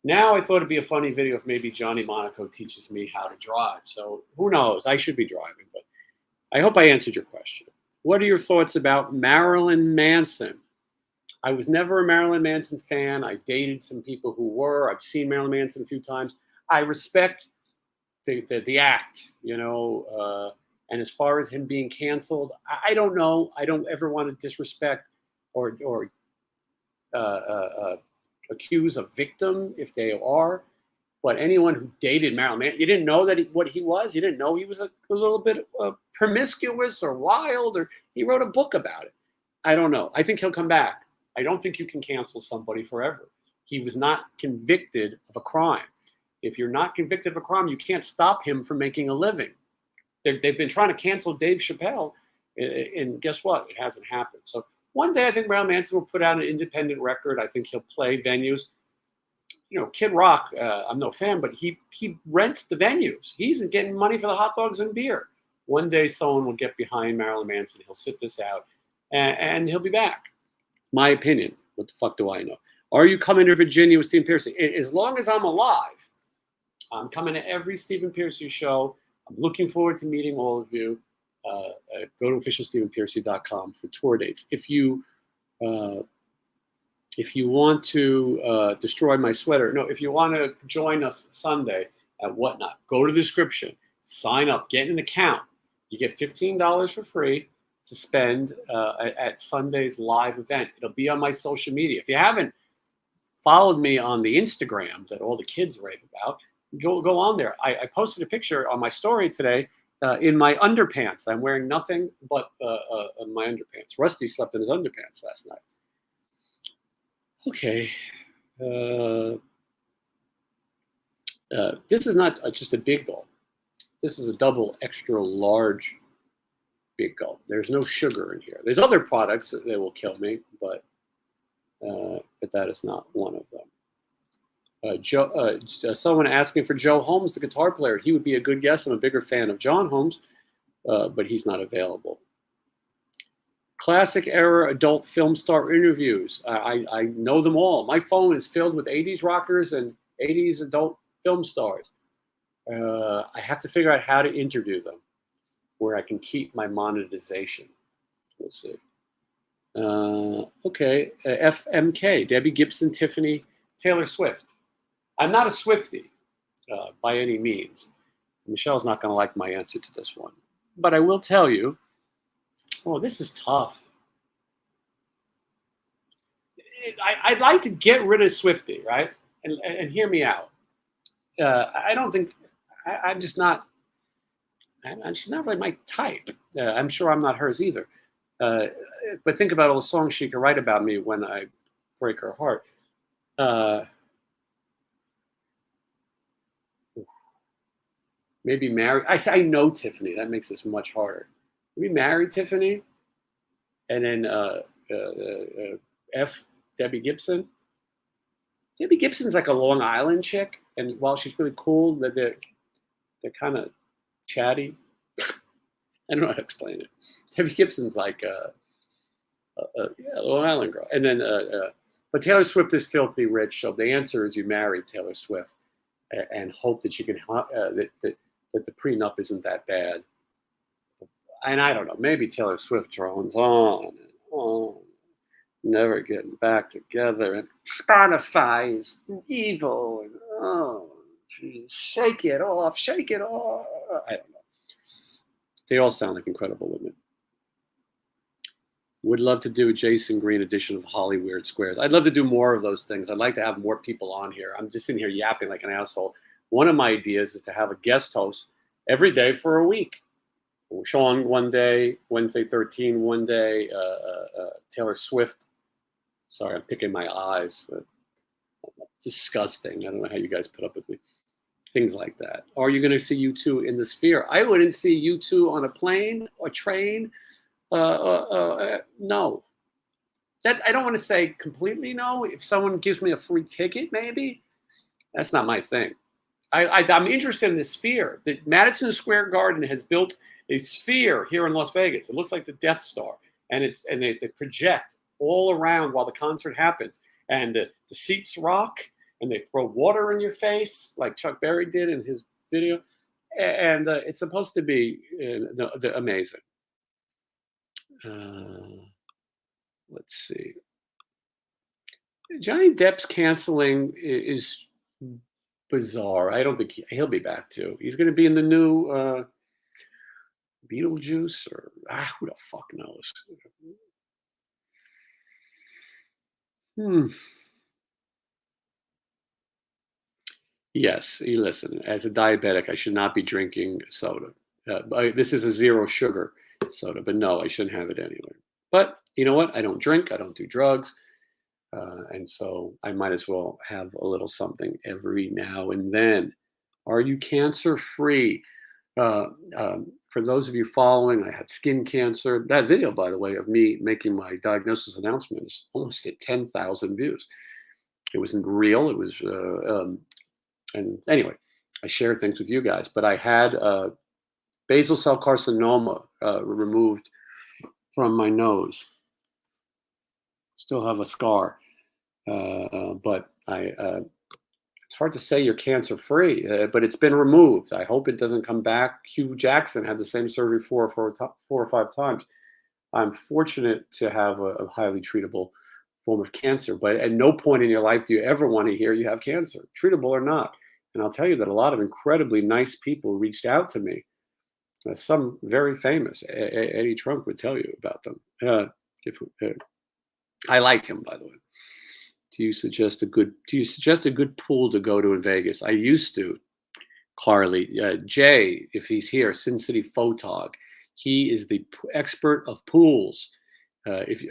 Now I thought it'd be a funny video if maybe Johnny Monaco teaches me how to drive. So who knows? I should be driving, but I hope I answered your question. What are your thoughts about Marilyn Manson? I was never a Marilyn Manson fan. I dated some people who were. I've seen Marilyn Manson a few times. I respect the act, and as far as him being canceled, I don't know. I don't ever want to disrespect or accuse a victim if they are. But anyone who dated Marilyn Manson, you didn't know what he was. You didn't know he was a little bit promiscuous or wild, or he wrote a book about it. I don't know. I think he'll come back. I don't think you can cancel somebody forever. He was not convicted of a crime. If you're not convicted of a crime, you can't stop him from making a living. They've been trying to cancel Dave Chappelle, and guess what? It hasn't happened. So one day I think Marilyn Manson will put out an independent record. I think he'll play venues. Kid Rock, I'm no fan, but he rents the venues. He's getting money for the hot dogs and beer. One day someone will get behind Marilyn Manson. He'll sit this out, and he'll be back. My opinion. What the fuck do I know? Are you coming to Virginia with Stephen Pearcy? As long as I'm alive, I'm coming to every Stephen Pearcy show. I'm looking forward to meeting all of you. Go to officialstephenpearcy.com for tour dates. If you want to destroy my sweater, no, if you want to join us Sunday at Whatnot, go to the description, sign up, get an account. You get $15 for free to spend at Sunday's live event. It'll be on my social media. If you haven't followed me on the Instagram that all the kids rave about, go on there. I posted a picture on my story today in my underpants. I'm wearing nothing but my underpants. Rusty slept in his underpants last night. Okay. This is not just a big gulp. This is a double extra large big gulp. There's no sugar in here. There's other products that will kill me, but that is not one of them. Someone asking for Joe Holmes, the guitar player. He would be a good guest. I'm a bigger fan of John Holmes, but he's not available. Classic era adult film star interviews. I know them all. My phone is filled with 80s rockers and 80s adult film stars. I have to figure out how to interview them where I can keep my monetization. We'll see. Okay. FMK, Debbie Gibson, Tiffany, Taylor Swift. I'm not a Swiftie by any means. Michelle's not going to like my answer to this one. But I will tell you, this is tough. I'd like to get rid of Swiftie, right? And hear me out. I don't think, I'm just not, she's not really my type. I'm sure I'm not hers either. But think about all the songs she could write about me when I break her heart. Maybe marry. I know Tiffany. That makes this much harder. Maybe marry Tiffany, and then Debbie Gibson. Debbie Gibson's like a Long Island chick, and while she's really cool, they're kind of chatty. I don't know how to explain it. Debbie Gibson's like a Long Island girl, and then but Taylor Swift is filthy rich. So the answer is you marry Taylor Swift and hope that you can that the prenup isn't that bad. and I don't know, maybe Taylor Swift drones on and on, never getting back together, and Spotify is evil, and oh, geez, shake it off, shake it off. I don't know. They all sound like incredible women. Would love to do a Jason Green edition of Holly Weird Squares. I'd love to do more of those things. I'd like to have more people on here. I'm just sitting here yapping like an asshole. One of my ideas is to have a guest host every day for a week. Sean one day, Wednesday 13 one day, Taylor Swift. Sorry, I'm picking my eyes. Disgusting. I don't know how you guys put up with me. Things like that. Are you going to see U2 in the Sphere? I wouldn't see U2 on a plane or train. No. That I don't want to say completely no. If someone gives me a free ticket, maybe. That's not my thing. I'm interested in the Sphere. The Madison Square Garden has built a sphere here in Las Vegas. It looks like the Death Star, and they project all around while the concert happens, and the seats rock, and they throw water in your face like Chuck Berry did in his video, and it's supposed to be amazing. Let's see. Johnny Depp's canceling is bizarre. I don't think he'll be back too. He's going to be in the new Beetlejuice, or who the fuck knows? Yes, listen. As a diabetic, I should not be drinking soda. This is a zero sugar soda, but no, I shouldn't have it anyway. But you know what? I don't drink. I don't do drugs. And so I might as well have a little something every now and then. Are you cancer free? For those of you following, I had skin cancer. That video, by the way, of me making my diagnosis announcement is almost at 10,000 views. It wasn't real. It was, and anyway, I share things with you guys. But I had basal cell carcinoma removed from my nose. Still have a scar. But it's hard to say you're cancer free, but it's been removed. I hope it doesn't come back. Hugh Jackson had the same surgery four or five times. I'm fortunate to have a highly treatable form of cancer, but at no point in your life do you ever want to hear you have cancer, treatable or not. And I'll tell you that a lot of incredibly nice people reached out to me. Some very famous. Eddie Trunk would tell you about them. I like him, by the way. Do you suggest a good pool to go to in Vegas? I used to, Carly. Jay, if he's here, Sin City Photog. He is the expert of pools. If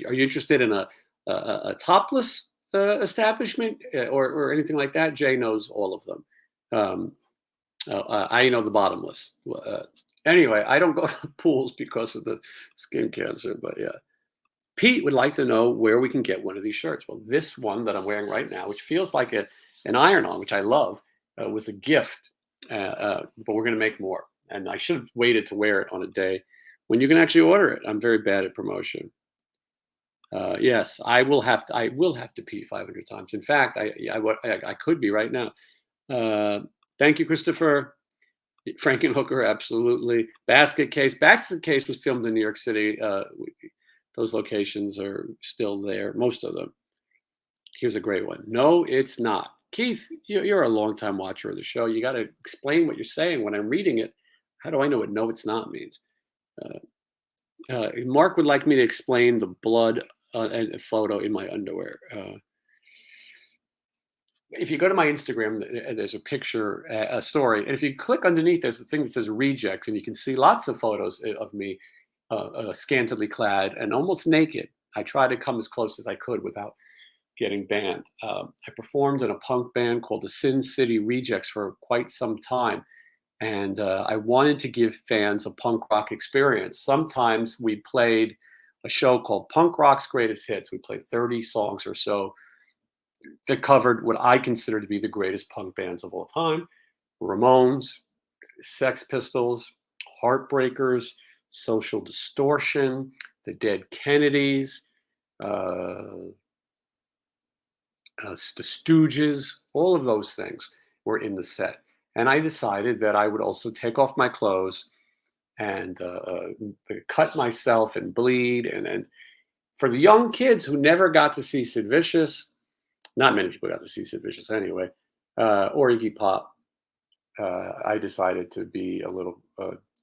are you interested in a topless establishment or anything like that, Jay knows all of them. I know the bottomless. Anyway, I don't go to pools because of the skin cancer, but yeah. Pete would like to know where we can get one of these shirts. Well, this one that I'm wearing right now, which feels like an iron-on, which I love, was a gift. But we're going to make more. And I should have waited to wear it on a day when you can actually order it. I'm very bad at promotion. Yes, I will have to pee 500 times. In fact, I could be right now. Thank you, Christopher. Frankenhooker, absolutely. Basket Case. Basket Case was filmed in New York City. Those locations are still there, most of them. Here's a great one. No, it's not. Keith, you're a longtime watcher of the show. You got to explain what you're saying when I'm reading it. How do I know what no, it's not means? Mark would like me to explain the blood and photo in my underwear. If you go to my Instagram, there's a picture, a story. And if you click underneath, there's a thing that says rejects, and you can see lots of photos of me scantily clad and almost naked. I tried to come as close as I could without getting banned. I performed in a punk band called the Sin City Rejects for quite some time. And I wanted to give fans a punk rock experience. Sometimes we played a show called Punk Rock's Greatest Hits. We played 30 songs or so that covered what I consider to be the greatest punk bands of all time: Ramones, Sex Pistols, Heartbreakers, Social Distortion, the Dead Kennedys, the Stooges. All of those things were in the set. And I decided that I would also take off my clothes and cut myself and bleed. And for the young kids who never got to see Sid Vicious, not many people got to see Sid Vicious anyway, or Iggy Pop, I decided to be a little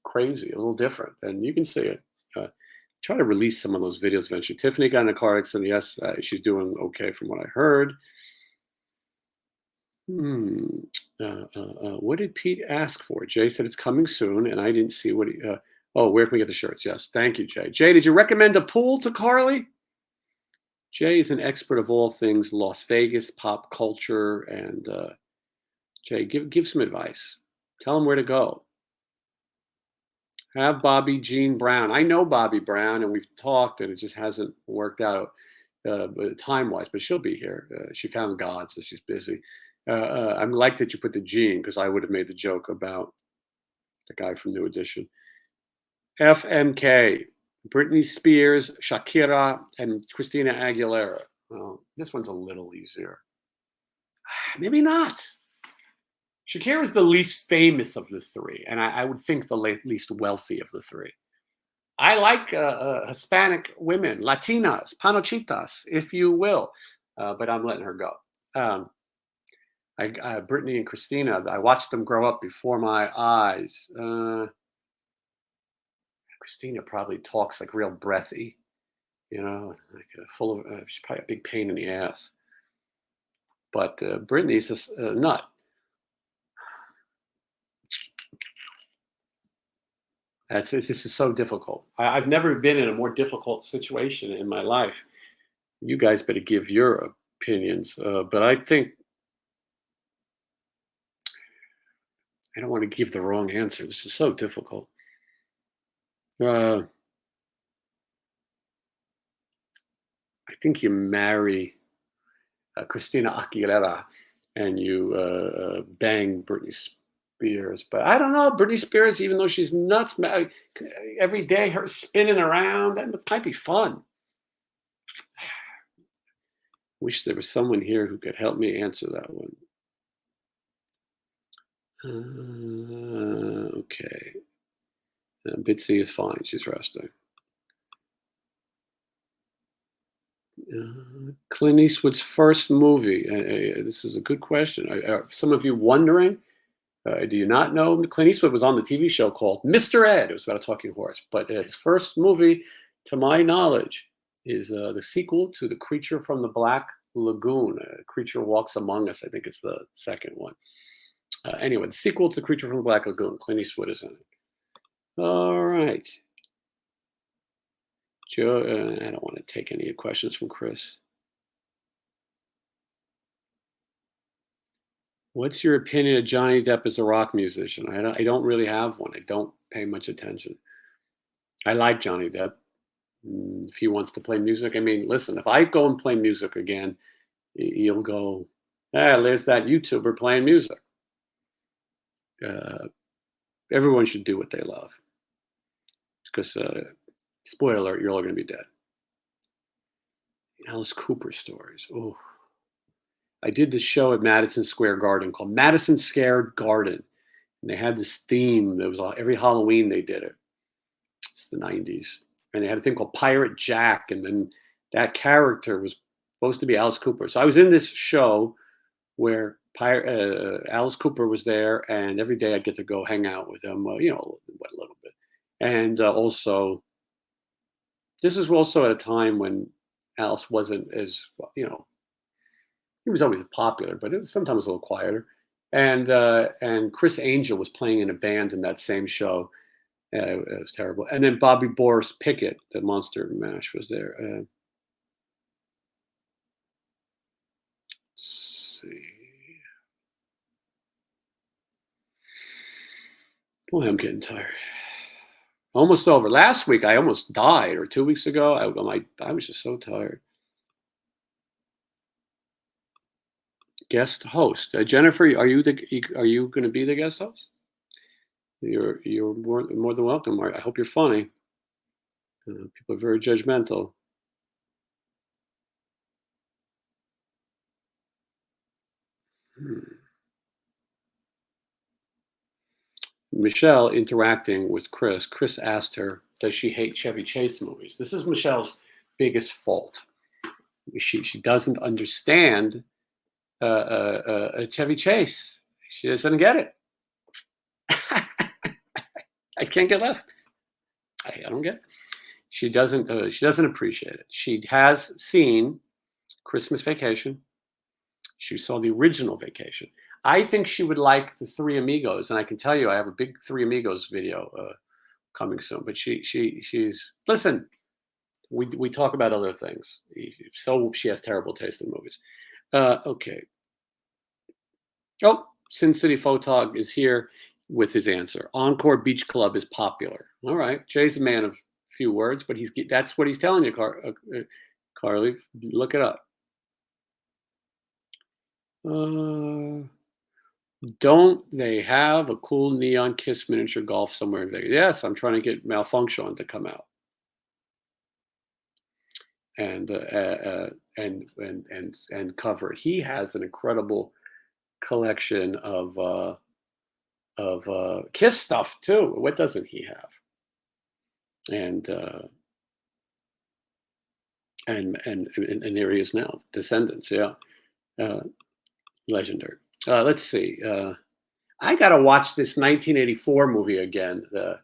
crazy, a little different. And you can see it. Try to release some of those videos eventually. Tiffany got in a car accident. Yes, she's doing okay from what I heard. Hmm. What did Pete ask for? Jay said it's coming soon, and I didn't see what he. Oh, where can we get the shirts? Yes, thank you, Jay. Jay, did you recommend a pool to Carly? Jay is an expert of all things Las Vegas pop culture, and Jay, give some advice. Tell him where to go. Have Bobby Jean Brown. I know Bobby Brown, and we've talked, and it just hasn't worked out time-wise. But she'll be here. She found God, so she's busy. I'm like that you put the Jean because I would have made the joke about the guy from New Edition. FMK, Britney Spears, Shakira, and Christina Aguilera. Well, this one's a little easier. Maybe not. Shakira is the least famous of the three, and I would think the least wealthy of the three. I like Hispanic women, Latinas, Panochitas, if you will, but I'm letting her go. Brittany and Christina, I watched them grow up before my eyes. Christina probably talks like real breathy, like full of, she's probably a big pain in the ass. But Brittany's a nut. This is so difficult. I've never been in a more difficult situation in my life. You guys better give your opinions. But I think I don't want to give the wrong answer. This is so difficult. I think you marry Christina Aguilera and you bang Britney Spears. But I don't know. Britney Spears, even though she's nuts, every day her spinning around, and it might be fun. Wish there was someone here who could help me answer that one. Okay. Bitsy is fine. She's resting. Clint Eastwood's first movie. This is a good question. Some of you wondering, do you not know? Clint Eastwood was on the TV show called Mr. Ed. It was about a talking horse. But his first movie, to my knowledge, is the sequel to The Creature from the Black Lagoon. Creature Walks Among Us. I think it's the second one. Anyway, the sequel to Creature from the Black Lagoon. Clint Eastwood is in it. All right. Joe, I don't want to take any questions from Chris. What's your opinion of Johnny Depp as a rock musician? I don't really have one. I don't pay much attention. I like Johnny Depp. If he wants to play music, I mean, listen, if I go and play music again, he'll go, there's that YouTuber playing music. Everyone should do what they love. Because, spoiler alert, you're all going to be dead. Alice Cooper stories. Oh. I did this show at Madison Square Garden called Madison Square Garden. And they had this theme. It was every Halloween they did it. It's the 90s. And they had a thing called Pirate Jack. And then that character was supposed to be Alice Cooper. So I was in this show where Alice Cooper was there. And every day I'd get to go hang out with him, a little bit. And also, this was also at a time when Alice wasn't as, he was always popular, but it was sometimes a little quieter. And Chris Angel was playing in a band in that same show. It was terrible. And then Bobby Boris Pickett, the Monster Mash, was there. Let's see. Boy, I'm getting tired. Almost over. Last week, I almost died, or 2 weeks ago. I was just so tired. Guest host. Jennifer, are you going to be the guest host? You're more than welcome. I hope you're funny. People are very judgmental. Michelle interacting with Chris. Chris asked her, "Does she hate Chevy Chase movies?" This is Michelle's biggest fault. She doesn't understand Chevy Chase. She doesn't get it. I can't get left. I don't get it. She doesn't appreciate it. She has seen Christmas Vacation. She saw the original Vacation. I think she would like the Three Amigos, and I can tell you I have a big Three Amigos video coming soon. But she's listen. We talk about other things. So she has terrible taste in movies. Okay. Oh, Sin City Photog is here with his answer. Encore Beach Club is popular. All right. Jay's a man of few words, but that's what he's telling you, Carly. Look it up. Don't they have a cool neon kiss miniature golf somewhere in Vegas? Yes, I'm trying to get Malfunction to come out. And cover it. He has an incredible collection of Kiss stuff too. What doesn't he have? And there he is now. Descendants, yeah, legendary. Let's see. I gotta watch this 1984 movie again. The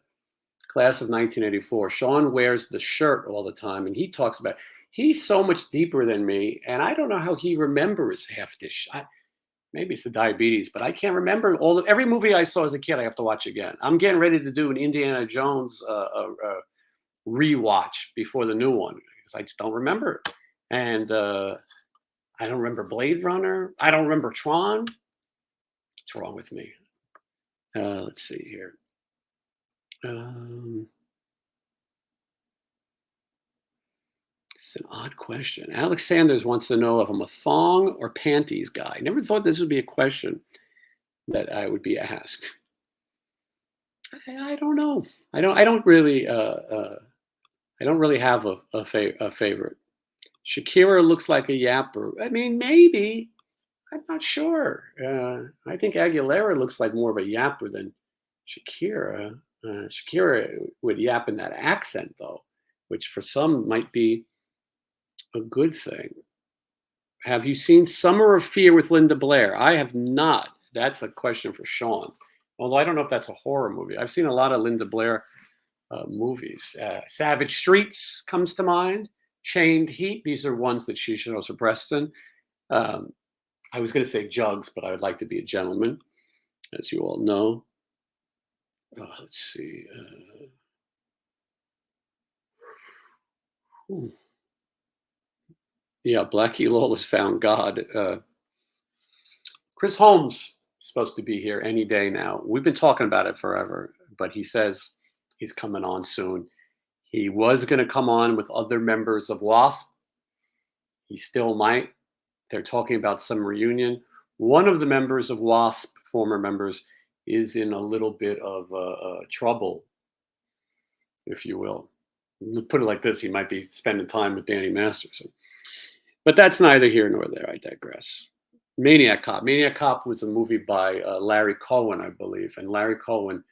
Class of 1984. Sean wears the shirt all the time, and he talks about. He's so much deeper than me, and I don't know how he remembers half this. Maybe it's the diabetes, but I can't remember every movie I saw as a kid. I have to watch again. I'm getting ready to do an Indiana Jones rewatch before the new one because I just don't remember it. And I don't remember Blade Runner. I don't remember Tron. What's wrong with me? Let's see here. It's an odd question. Alex Sanders wants to know if I'm a thong or panties guy. Never thought this would be a question that I would be asked. I don't know. I don't really have a favorite. Shakira looks like a yapper. I mean, maybe. I'm not sure. I think Aguilera looks like more of a yapper than Shakira. Shakira would yap in that accent, though, which for some might be a good thing. Have you seen Summer of Fear with Linda Blair? I have not. That's a question for Sean. Although I don't know if that's a horror movie. I've seen a lot of Linda Blair movies. Savage Streets comes to mind. Chained Heat. These are ones that she shows for Preston. I was going to say Jugs, but I would like to be a gentleman, as you all know. Let's see. Yeah, Blackie Lawless found God. Chris Holmes is supposed to be here any day now. We've been talking about it forever, but he says he's coming on soon. He was going to come on with other members of WASP. He still might. They're talking about some reunion. One of the members of WASP, former members, is in a little bit of trouble, if you will. Put it like this, he might be spending time with Danny Masterson. But that's neither here nor there. I digress. Maniac Cop. Maniac Cop was a movie by Larry Cohen, I believe. And Larry Cohen,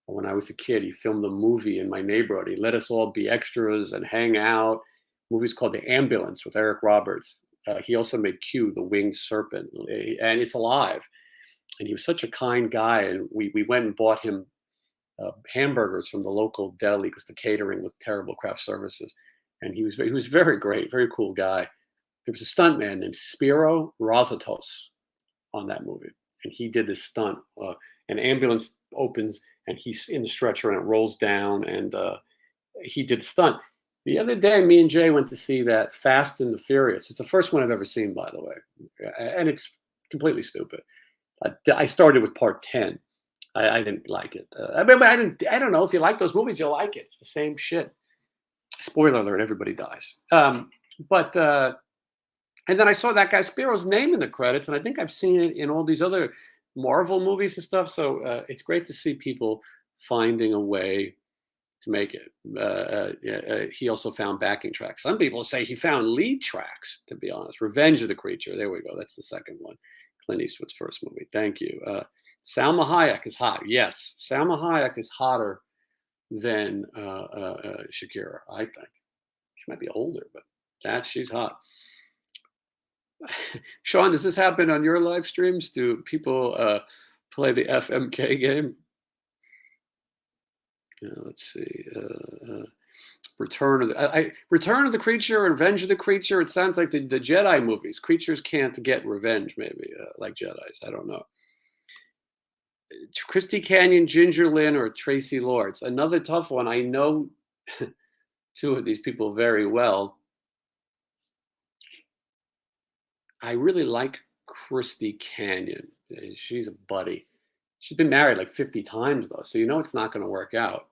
when I was a kid, he filmed a movie in my neighborhood. He let us all be extras and hang out. The movie's called The Ambulance with Eric Roberts. He also made Q, the winged serpent, and it's alive. And he was such a kind guy. And we went and bought him hamburgers from the local deli because the catering looked terrible, craft services. And he was very great, very cool guy. There was a stuntman named Spiro Rosatos on that movie. And he did this stunt. An ambulance opens and he's in the stretcher and it rolls down. And he did the stunt. The other day, me and Jay went to see that Fast and the Furious. It's the first one I've ever seen, by the way. And it's completely stupid. I started with part 10. I didn't like it. I don't know. If you like those movies, you'll like it. It's the same shit. Spoiler alert, everybody dies. And then I saw that guy Spiro's name in the credits, and I think I've seen it in all these other Marvel movies and stuff. So it's great to see people finding a way to make it. He also found backing tracks. Some people say he found lead tracks, to be honest. Revenge of the Creature. There we go. That's the second one. Clint Eastwood's first movie. Thank you. Salma Hayek is hot. Yes, Salma Hayek is hotter than Shakira. I think she might be older, but she's hot. Sean, does this happen on your live streams? Do people play the FMK game? Let's see. Return of the Creature, Revenge of the Creature. It sounds like the Jedi movies. Creatures can't get revenge, maybe like Jedi's. I don't know. Christy Canyon, Ginger Lynn, or Tracy Lords. Another tough one. I know two of these people very well. I really like Christy Canyon. She's a buddy. She's been married like 50 times though, so you know it's not going to work out.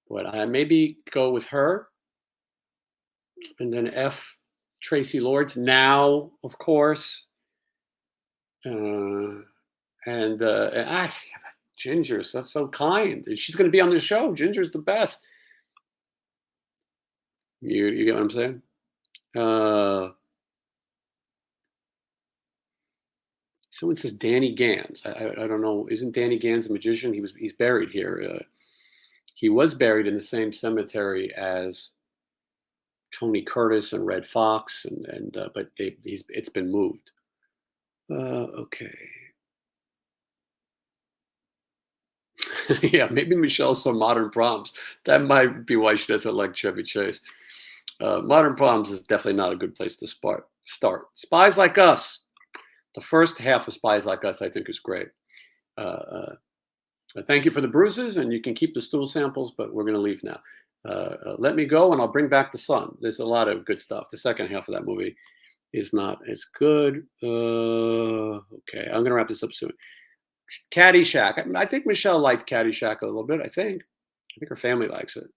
But I maybe go with her. And then F, Tracy Lords. Now, of course. Ginger's, that's so kind. She's going to be on the show. Ginger's the best. You get what I'm saying? Someone says Danny Gans. I don't know. Isn't Danny Gans a magician? He's buried here. He was buried in the same cemetery as Tony Curtis and Red Fox, but it's been moved. Okay. Yeah, maybe Michelle saw Modern Proms. That might be why she doesn't like Chevy Chase. Modern Proms is definitely not a good place to start. Spies Like Us. The first half of Spies Like Us, I think, is great. Thank you for the bruises, and you can keep the stool samples, but we're going to leave now. Let Me Go, and I'll Bring Back the Sun. There's a lot of good stuff. The second half of that movie is not as good. Okay, I'm going to wrap this up soon. Caddyshack. I think Michelle liked Caddyshack a little bit. I think her family likes it.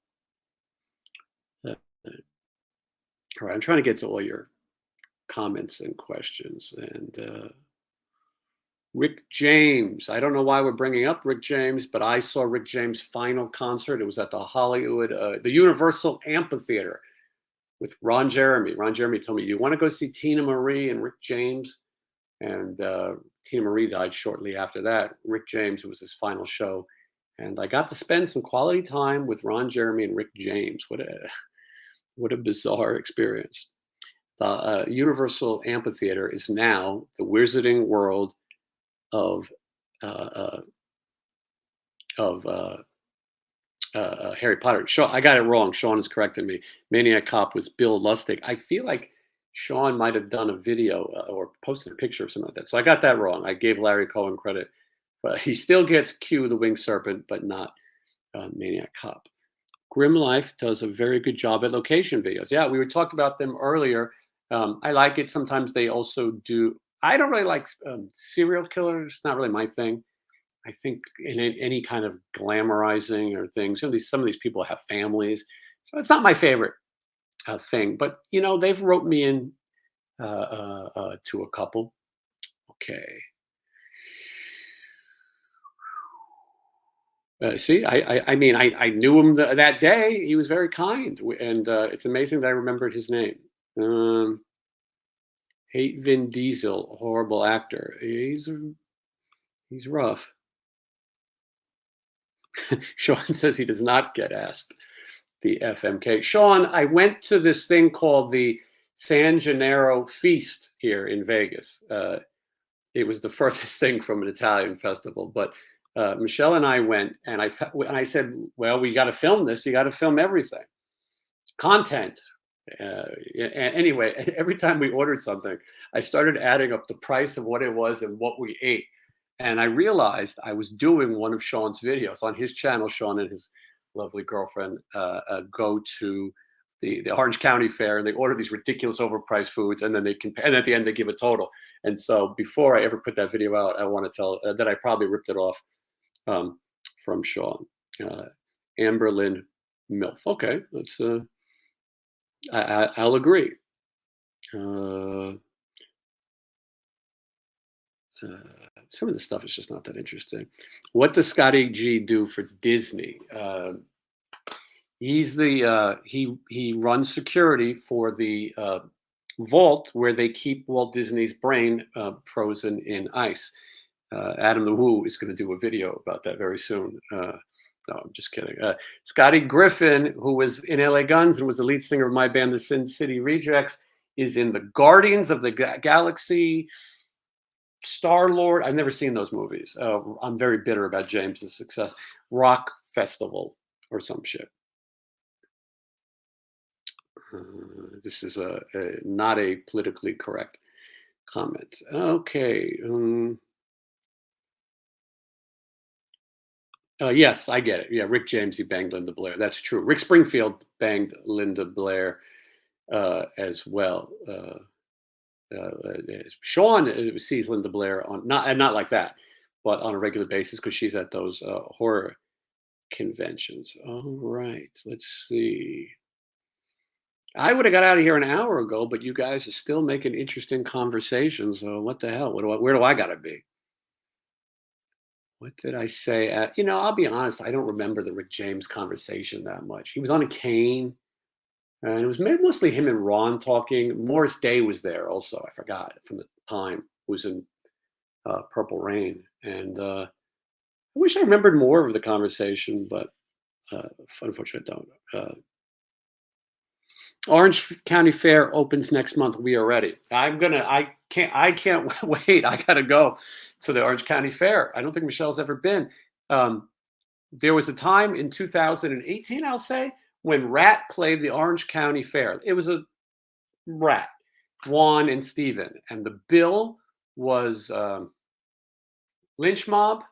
All right, I'm trying to get to all your comments and questions. And Rick James. I don't know why we're bringing up Rick James, but I saw Rick James' final concert. It was at the Universal Amphitheater with Ron Jeremy. Ron Jeremy told me, "You want to go see Tina Marie and Rick James?" And Tina Marie died shortly after that. Rick James, it was his final show. And I got to spend some quality time with Ron Jeremy and Rick James. What a bizarre experience. The Universal Amphitheater is now the Wizarding World of Harry Potter. Sean, I got it wrong. Sean has corrected me. Maniac Cop was Bill Lustig. I feel like Sean might have done a video or posted a picture or something like that. So I got that wrong. I gave Larry Cohen credit, but he still gets Q the Winged Serpent, but not Maniac Cop. Grim Life does a very good job at location videos. Yeah, we talked about them earlier. I like it. Sometimes they also do. I don't really like serial killers. Not really my thing. I think in any kind of glamorizing or things, some of these people have families, so it's not my favorite thing. But they've wrote me in to a couple. Okay. See, I mean, I knew him that day. He was very kind, and it's amazing that I remembered his name. Hate Vin Diesel, horrible actor. He's rough. Sean says he does not get asked the FMK. Sean, I went to this thing called the San Gennaro Feast here in Vegas. It was the furthest thing from an Italian festival, but Michelle and I went, and I said, well, we got to film this. You got to film everything. Content. Anyway, every time we ordered something, I started adding up the price of what it was and what we ate. And I realized I was doing one of Sean's videos on his channel. Sean and his lovely girlfriend go to the Orange County Fair, and they order these ridiculous overpriced foods, and then they compare, and at the end they give a total. And so before I ever put that video out, I want to tell that I probably ripped it off from Sean. Amberlyn MILF. Okay, let's. I'll agree. Some of the stuff is just not that interesting. What does Scotty G do for Disney? He's the he runs security for the vault where they keep Walt Disney's brain frozen in ice. Adam the Woo is going to do a video about that very soon. No, I'm just kidding. Scotty Griffin, who was in LA Guns and was the lead singer of my band, the Sin City Rejects, is in the Guardians of the Galaxy, Star-Lord. I've never seen those movies. I'm very bitter about James's success. Rock Festival or some shit. This is not a politically correct comment. Okay. Yes, I get it. Yeah, Rick James, he banged Linda Blair. That's true. Rick Springfield banged Linda Blair as well. Sean sees Linda Blair on not like that, but on a regular basis because she's at those horror conventions. All right, let's see. I would have got out of here an hour ago, but you guys are still making interesting conversations. So what the hell? Where do I got to be? What did I say? I'll be honest. I don't remember the Rick James conversation that much. He was on a cane, and it was mostly him and Ron talking. Morris Day was there also. I forgot from the time. It was in Purple Rain, and I wish I remembered more of the conversation, but unfortunately, I don't. Orange County Fair opens next month. We are ready. I can't wait. I gotta go to the Orange County Fair. I don't think Michelle's ever been. There was a time in 2018, I'll say, when RATT played the Orange County Fair. It was a RATT, Juan and Steven, and the bill was Lynch Mob,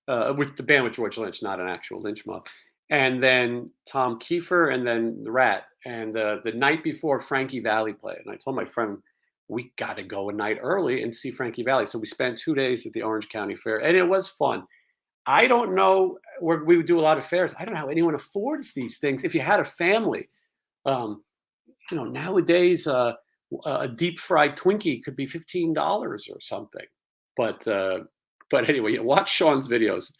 with the band with George Lynch, not an actual lynch mob. And then Tom Kiefer, and then the RATT. And the night before, Frankie Valli played. And I told my friend, we got to go a night early and see Frankie Valli. So we spent 2 days at the Orange County Fair, and it was fun. I don't know, we would do a lot of fairs. I don't know how anyone affords these things. If you had a family, nowadays, a deep fried Twinkie could be $15 or something. But anyway, watch Sean's videos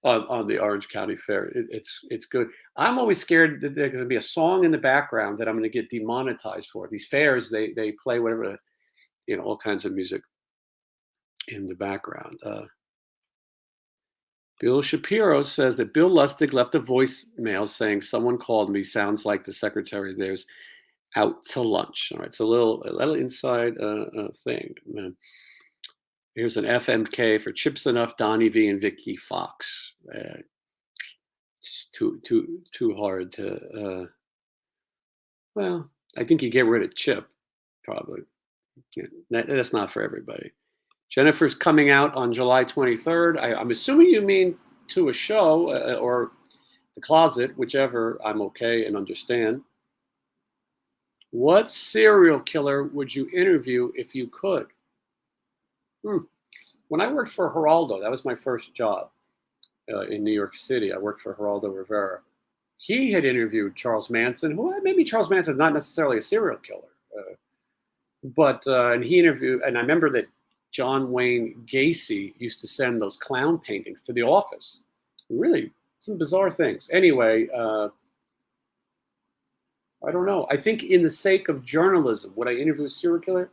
on the Orange County Fair. It's good. I'm always scared that there's going to be a song in the background that I'm going to get demonetized for. These fairs, they play whatever, all kinds of music in the background. Bill Shapiro says that Bill Lustig left a voicemail saying someone called me. Sounds like the secretary there's out to lunch. All right, it's a little inside thing. Here's an FMK for Chips Enough, Donnie V, and Vicky Fox. It's too hard to. Well, I think you get rid of Chip, probably. Yeah, that's not for everybody. Jennifer's coming out on July 23rd. I'm assuming you mean to a show or the closet, whichever. I'm okay and understand. What serial killer would you interview if you could? When I worked for Geraldo, that was my first job in New York City. I worked for Geraldo Rivera. He had interviewed Charles Manson, who maybe Charles Manson is not necessarily a serial killer, and he interviewed, and I remember that John Wayne Gacy used to send those clown paintings to the office. Really, some bizarre things. Anyway, I don't know. I think in the sake of journalism, would I interview a serial killer?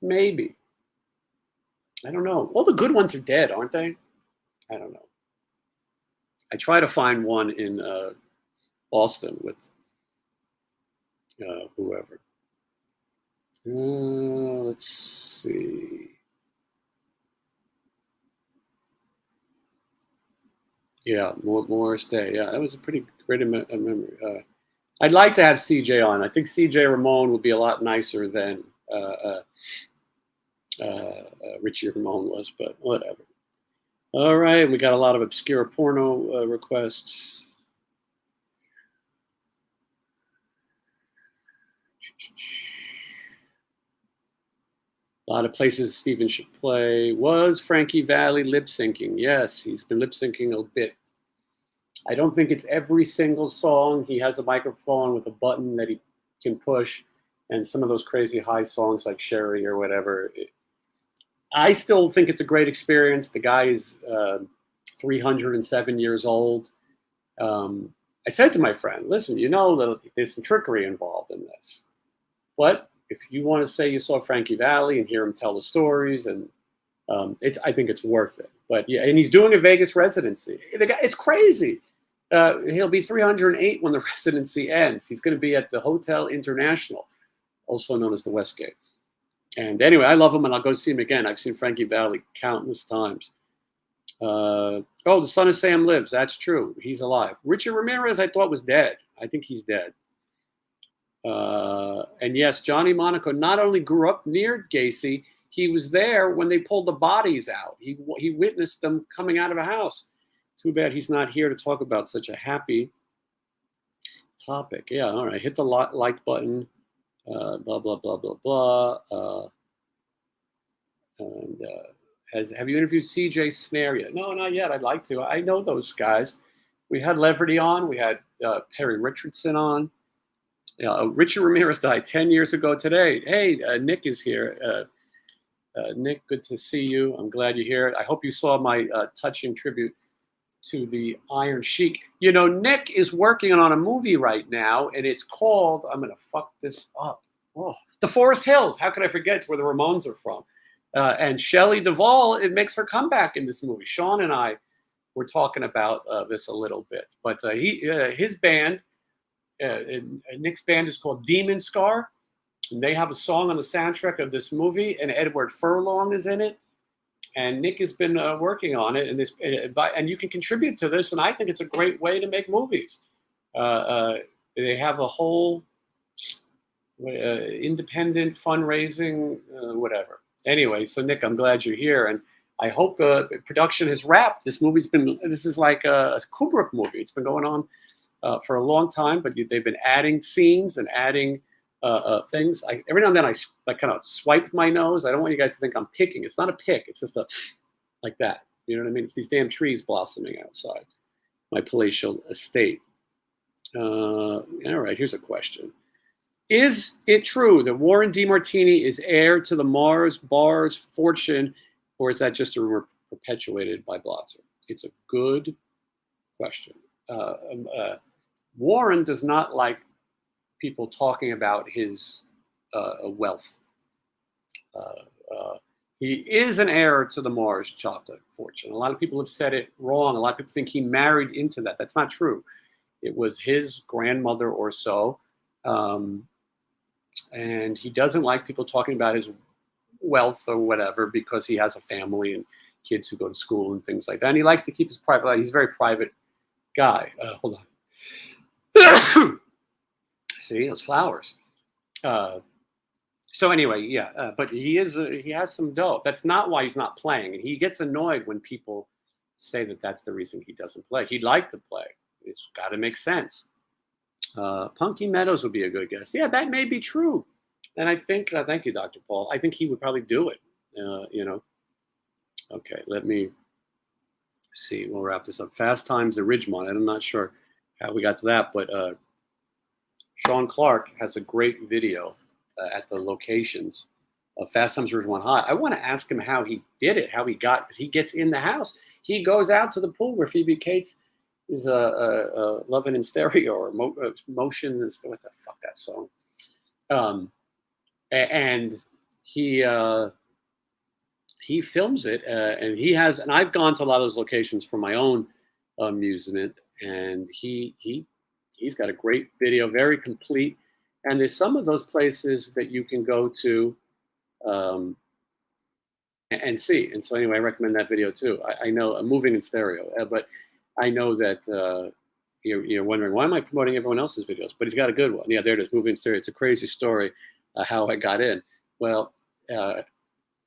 Maybe. I don't know. All the good ones are dead, aren't they? I don't know. I try to find one in Austin with whoever. Let's see. Yeah, Morris Day. Yeah, that was a pretty great memory. I'd like to have CJ on. I think CJ Ramon would be a lot nicer than Richie Ramone was, but whatever. All right, we got a lot of obscure porno requests. A lot of places Steven should play. Was Frankie Valli lip syncing? Yes, he's been lip syncing a bit. I don't think it's every single song. He has a microphone with a button that he can push, and some of those crazy high songs like Sherry or whatever. I still think it's a great experience. The guy is 307 years old. I said to my friend, listen, there's some trickery involved in this. But if you want to say you saw Frankie Valli and hear him tell the stories and I think it's worth it. But yeah, and he's doing a Vegas residency. It's crazy. He'll be 308 when the residency ends. He's going to be at the Hotel International, also known as the Westgate. And anyway, I love him, and I'll go see him again. I've seen Frankie Valli countless times. Oh, the son of Sam lives. That's true. He's alive. Richard Ramirez, I thought was dead. I think he's dead. And yes, Johnny Monaco not only grew up near Gacy, he was there when they pulled the bodies out. He witnessed them coming out of a house. Too bad he's not here to talk about such a happy topic. Yeah, all right. Hit the like button. Blah, blah, blah, blah, blah. And have you interviewed CJ Snare yet? No, not yet. I'd like to. I know those guys. We had Leverty on. We had Perry Richardson on. Richard Ramirez died 10 years ago today. Hey, Nick is here. Nick, good to see you. I'm glad you're here. I hope you saw my touching tribute to the Iron Sheik. You know, Nick is working on a movie right now, and it's called, I'm going to fuck this up. Oh, The Forest Hills. How could I forget? It's where the Ramones are from. And Shelley Duvall, it makes her comeback in this movie. Sean and I were talking about this a little bit. But his band, Nick's band is called Demon Scar. And they have a song on the soundtrack of this movie, and Edward Furlong is in it. And Nick has been working on it, and you can contribute to this, and I think it's a great way to make movies. They have a whole independent fundraising, whatever. Anyway, so Nick, I'm glad you're here, and I hope production has wrapped. This is like a Kubrick movie. It's been going on for a long time, but they've been adding scenes and adding things. Every now and then I kind of swipe my nose. I don't want you guys to think I'm picking. It's not a pick. It's just like that. You know what I mean? It's these damn trees blossoming outside my palatial estate. All right, here's a question. Is it true that Warren DeMartini is heir to the Mars Bars fortune, or is that just a rumor perpetuated by Blotzer? It's a good question. Warren does not like people talking about his wealth. He is an heir to the Mars chocolate fortune. A lot of people have said it wrong. A lot of people think he married into that. That's not true. It was his grandmother or so. And he doesn't like people talking about his wealth or whatever because he has a family and kids who go to school and things like that. And he likes to keep his private life. He's a very private guy. Hold on. See, those flowers. So anyway, yeah, but he has some dough. That's not why he's not playing. And he gets annoyed when people say that that's the reason he doesn't play. He'd like to play. It's got to make sense. Punky Meadows would be a good guest. Yeah, that may be true. And I think, thank you, Dr. Paul. I think he would probably do it. Okay, let me see. We'll wrap this up. Fast Times at Ridgemont. I'm not sure how we got to that, but Sean Clark has a great video at the locations of Fast Times at Ridgemont High. I want to ask him how he did it, because he gets in the house. He goes out to the pool where Phoebe Cates is Lovin' in Stereo or Motion. What the fuck that song? And he films it, and I've gone to a lot of those locations for my own amusement, and he's got a great video, very complete. And there's some of those places that you can go to and see. And so anyway, I recommend that video too. I know Moving in Stereo, but I know that you're wondering, why am I promoting everyone else's videos? But he's got a good one. Yeah, there it is, Moving in Stereo. It's a crazy story how I got in. Well,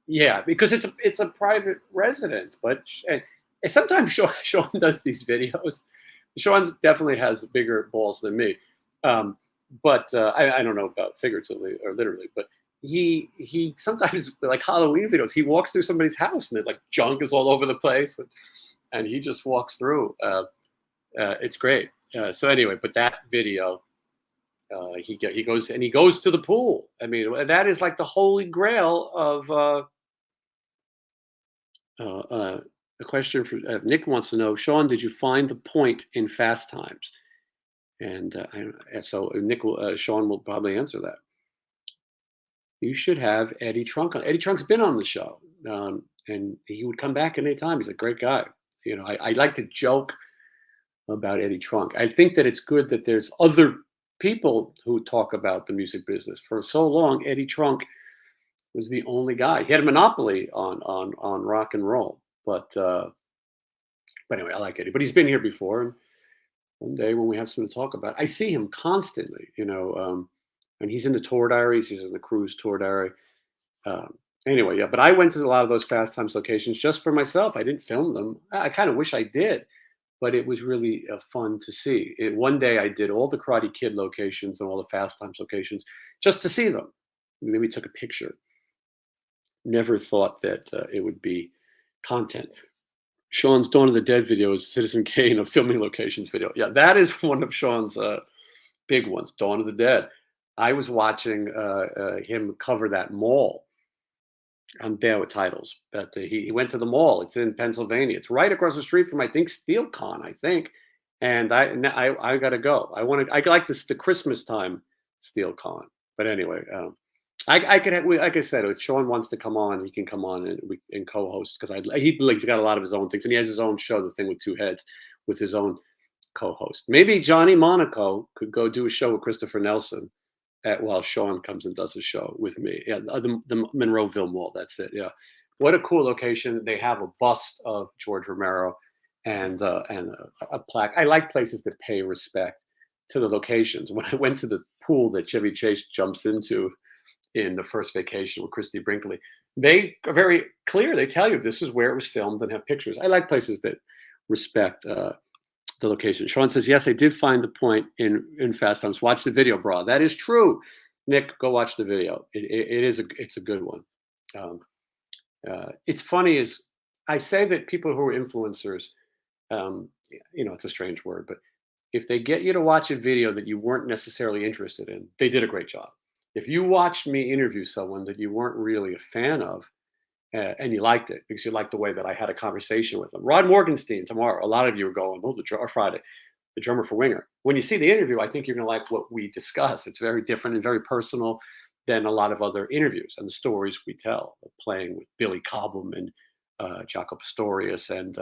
yeah, because it's a private residence. But sometimes Sean does these videos. Sean definitely has bigger balls than me. But I don't know about figuratively or literally, but he sometimes, like Halloween videos, he walks through somebody's house and like junk is all over the place, and he just walks through. It's great. So anyway, but that video, he goes to the pool. I mean, that is like the holy grail of. A question for Nick wants to know, Sean, did you find the point in Fast Times? And so Sean will probably answer that. You should have Eddie Trunk on. Eddie Trunk's been on the show. and he would come back anytime. He's a great guy. I like to joke about Eddie Trunk. I think that it's good that there's other people who talk about the music business. For so long, Eddie Trunk was the only guy. He had a monopoly on rock and roll. But anyway, I like Eddie. But he's been here before, and one day when we have something to talk about, I see him constantly. And he's in the tour diaries. He's in the cruise tour diary. Um, anyway, yeah. But I went to a lot of those Fast Times locations just for myself. I didn't film them. I kind of wish I did, but it was really fun to see. One day I did all the Karate Kid locations and all the Fast Times locations just to see them. Maybe took a picture. Never thought that it would be content. Sean's Dawn of the Dead video is Citizen Kane of filming locations video. Yeah, that is one of Sean's big ones, Dawn of the Dead. I was watching him cover that mall. I'm bad with titles, but he went to the mall. It's in Pennsylvania. It's right across the street from, I think, SteelCon, I think. And I got to go. I like this the Christmas time SteelCon. But anyway, I could like I said, if Sean wants to come on, he can come on and we and co-host because he's got a lot of his own things, and he has his own show, The Thing with Two Heads, with his own co-host. Maybe Johnny Monaco could go do a show with Christopher Nelson while Sean comes and does a show with me. Yeah, the Monroeville Mall. That's it. Yeah, what a cool location. They have a bust of George Romero and a plaque. I like places that pay respect to the locations. When I went to the pool that Chevy Chase jumps into in The First Vacation with Christy Brinkley, they are very clear. They tell you this is where it was filmed and have pictures. I like places that respect the location. Sean says, yes, I did find the point in Fast Times. Watch the video, bro. That is true. Nick, go watch the video. It's a good one. It's funny is I say that people who are influencers, it's a strange word, but if they get you to watch a video that you weren't necessarily interested in, they did a great job. If you watched me interview someone that you weren't really a fan of, and you liked it because you liked the way that I had a conversation with them. Rod Morgenstein tomorrow. A lot of you are going, or Friday, the drummer for Winger. When you see the interview, I think you're going to like what we discuss. It's very different and very personal than a lot of other interviews and the stories we tell, playing with Billy Cobham and Jaco Pastorius and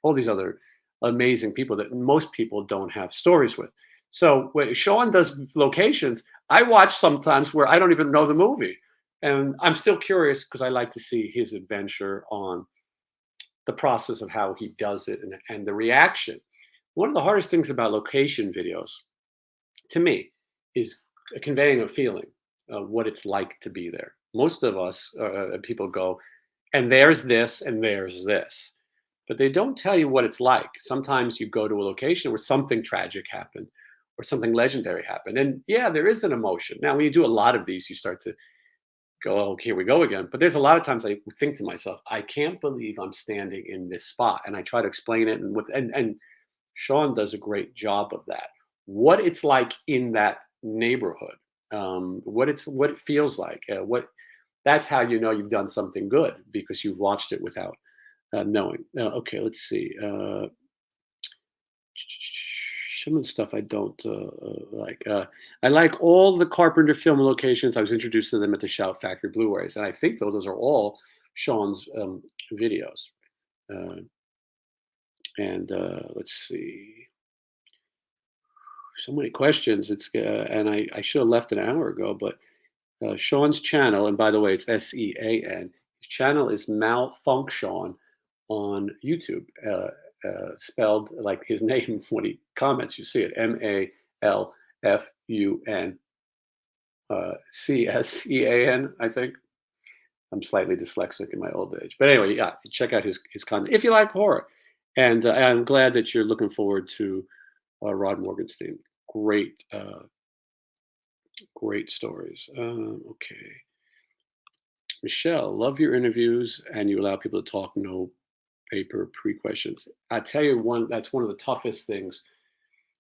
all these other amazing people that most people don't have stories with. So when Sean does locations, I watch sometimes where I don't even know the movie. And I'm still curious because I like to see his adventure on the process of how he does it and the reaction. One of the hardest things about location videos, to me, is conveying a feeling of what it's like to be there. Most of us, people go, and there's this, and there's this. But they don't tell you what it's like. Sometimes you go to a location where something tragic happened or something legendary happened. And yeah, there is an emotion. Now, when you do a lot of these, you start to go, oh, here we go again. But there's a lot of times I think to myself, I can't believe I'm standing in this spot. And I try to explain it. And Sean does a great job of that. What it's like in that neighborhood, what it feels like, that's how you know you've done something good because you've watched it without knowing. Okay, let's see. Some of the stuff I don't like. I like all the Carpenter film locations. I was introduced to them at the Shout Factory Blu-rays, and I think those are all Sean's videos. And let's see, so many questions. It's and I should have left an hour ago, but Sean's channel, and by the way, it's SEAN. His channel is Malfunction on YouTube. Spelled like his name when he comments. You see it, MALFUNCSEAN. I think I'm slightly dyslexic in my old age, but anyway, yeah, check out his content if you like horror. And I'm glad that you're looking forward to Rod Morgenstein. Great, great stories. Okay, Michelle, love your interviews, and you allow people to talk. No paper pre-questions. I tell you that's one of the toughest things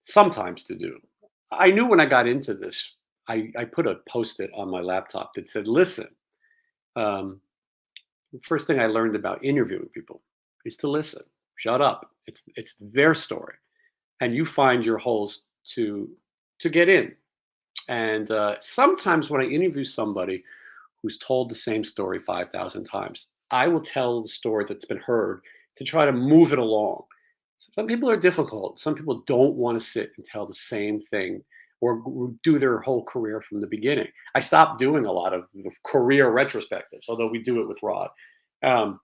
sometimes to do. I knew when I got into this, I put a post-it on my laptop that said, listen, the first thing I learned about interviewing people is to listen. Shut up. It's their story. And you find your holes to get in. And sometimes when I interview somebody who's told the same story 5,000 times, I will tell the story that's been heard to try to move it along. Some people are difficult. Some people don't want to sit and tell the same thing or do their whole career from the beginning. I stopped doing a lot of the career retrospectives, although we do it with Rod. Um,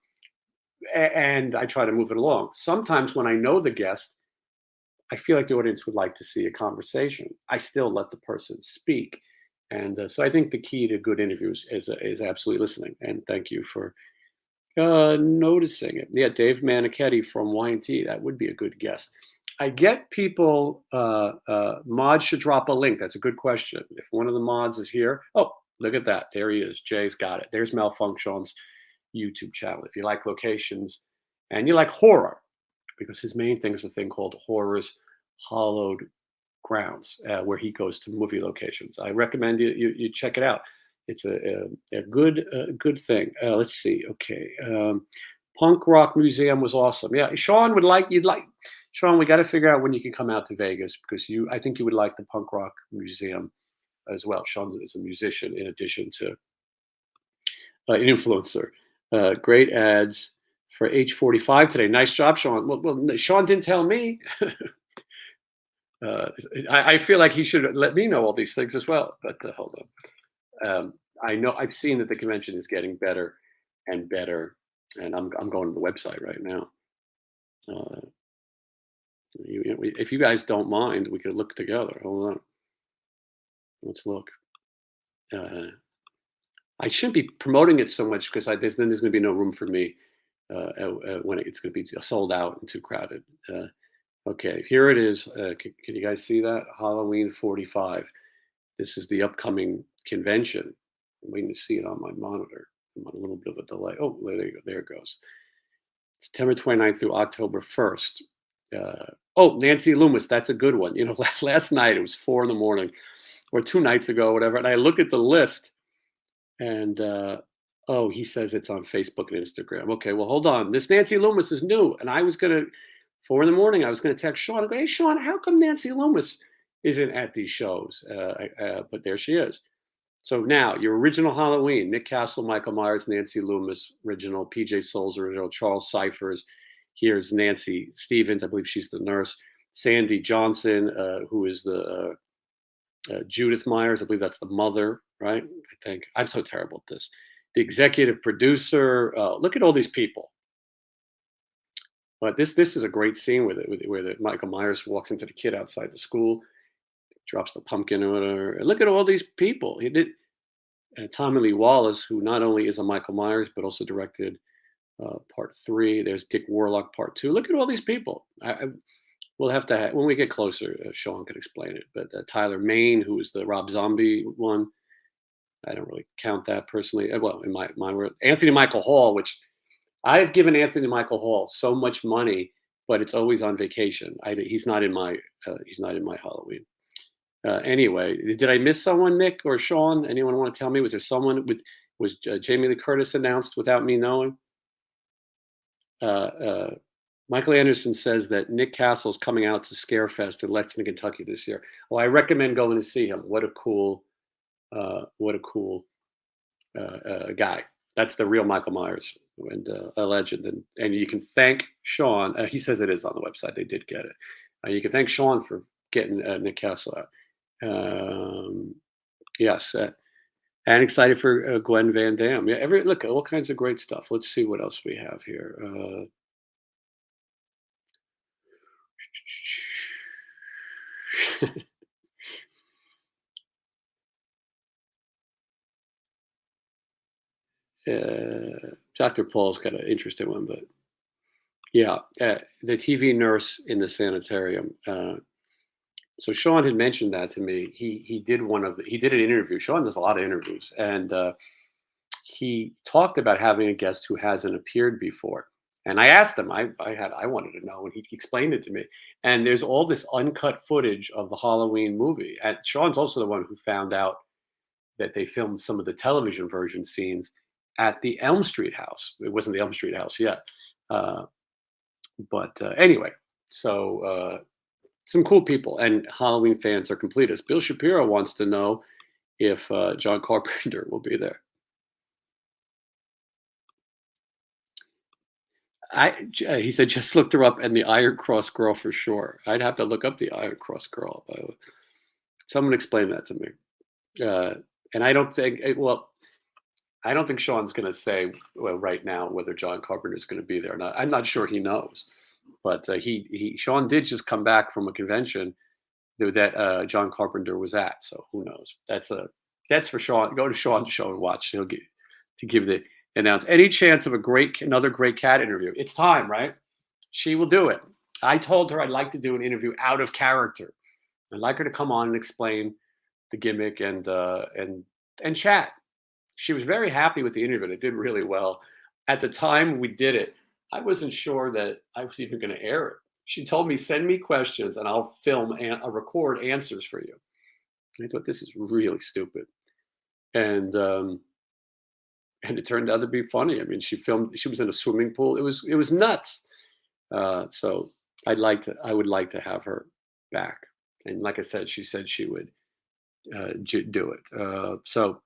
and I try to move it along. Sometimes when I know the guest, I feel like the audience would like to see a conversation. I still let the person speak. And so I think the key to good interviews is absolutely listening. And thank you for noticing it. Yeah, Dave Manichetti from Y&T. That would be a good guest. I get people, mods should drop a link. That's a good question. If one of the mods is here, oh, look at that. There he is. Jay's got it. There's Malfunction's YouTube channel. If you like locations and you like horror, because his main thing is a thing called Horror's Hollowed Grounds, where he goes to movie locations. I recommend you check it out. It's a good thing. Let's see. Okay, Punk Rock Museum was awesome. Yeah, Sean would like you'd like Sean. We got to figure out when you can come out to Vegas because I think you would like the Punk Rock Museum as well. Sean is a musician in addition to an influencer. Great ads for H45 today. Nice job, Sean. Well, Sean didn't tell me. Uh, I feel like he should let me know all these things as well. But hold on. I know I've seen that the convention is getting better and better, and I'm going to the website right now. Uh, if you guys don't mind, we could look together. Hold on. Let's look. I shouldn't be promoting it so much because then there's going to be no room for me when it's going to be sold out and too crowded. Okay, here it is. Can you guys see that? Halloween 45. This is the upcoming convention. I'm waiting to see it on my monitor. I'm on a little bit of a delay. Oh, there you go. There it goes. September 29th through October 1st. Oh, Nancy Loomis. That's a good one. You know, last night it was 4 in the morning or 2 nights ago, whatever. And I looked at the list and, oh, he says it's on Facebook and Instagram. Okay, well, hold on. This Nancy Loomis is new. And I was going to, 4 in the morning, I was going to text Sean. I go, hey, Sean, how come Nancy Loomis isn't at these shows? But there she is. So now your original Halloween: Nick Castle, Michael Myers, Nancy Loomis, original, PJ Souls, original, Charles Cyphers. Here's Nancy Stevens. I believe she's the nurse. Sandy Johnson, who is the Judith Myers. I believe that's the mother, right? I think I'm so terrible at this. The executive producer. Look at all these people. But this is a great scene where Michael Myers walks into the kid outside the school, drops the pumpkin or whatever. And look at all these people. He did. Tommy Lee Wallace, who not only is a Michael Myers but also directed Part 3. There's Dick Warlock Part 2. Look at all these people. We'll have to when we get closer. Sean can explain it. But Tyler Maine, who is the Rob Zombie one, I don't really count that personally. Well, in my world, Anthony Michael Hall, which I've given Anthony Michael Hall so much money, but it's always on vacation. He's not in my Halloween. Anyway, did I miss someone, Nick or Sean? Anyone want to tell me? Was there someone was Jamie Lee Curtis announced without me knowing? Michael Anderson says that Nick Castle's coming out to Scarefest in Lexington, Kentucky this year. Well, I recommend going to see him. What a cool guy. That's the real Michael Myers and a legend. And you can thank Sean. He says it is on the website. They did get it. You can thank Sean for getting Nick Castle out. Yes, and excited for Gwen Van Dam. Yeah, look, all kinds of great stuff. Let's see what else we have here. Dr. Paul's got an interesting one, but yeah, the TV nurse in the sanitarium. So Sean had mentioned that to me. He did an interview. Sean does a lot of interviews, and he talked about having a guest who hasn't appeared before. And I asked him. I wanted to know, and he explained it to me. And there's all this uncut footage of the Halloween movie. And Sean's also the one who found out that they filmed some of the television version scenes at the Elm Street house. It wasn't the Elm Street house yet, but anyway. So some cool people, and Halloween fans are completists. Bill Shapiro wants to know if John Carpenter will be there. He said, just looked her up and the Iron Cross girl for sure. I'd have to look up the Iron Cross girl. Someone explain that to me. And I don't think, well, I don't think Sean's going to say well, right now whether John Carpenter is going to be there or not. I'm not sure he knows, but Sean did just come back from a convention that John Carpenter was at. So who knows? That's for Sean. Go to Sean's show and watch. He'll get to give the announce any chance of another great cat interview. It's time, right? She will do it. I told her I'd like to do an interview out of character. I'd like her to come on and explain the gimmick and chat. She was very happy with the interview. It did really well. At the time we did it, I wasn't sure that I was even going to air it. She told me, send me questions and I'll film and I'll record answers for you. And I thought, this is really stupid. And it turned out to be funny. I mean, she was in a swimming pool. It was nuts. So I would like to have her back. And like I said, she said she would do it. So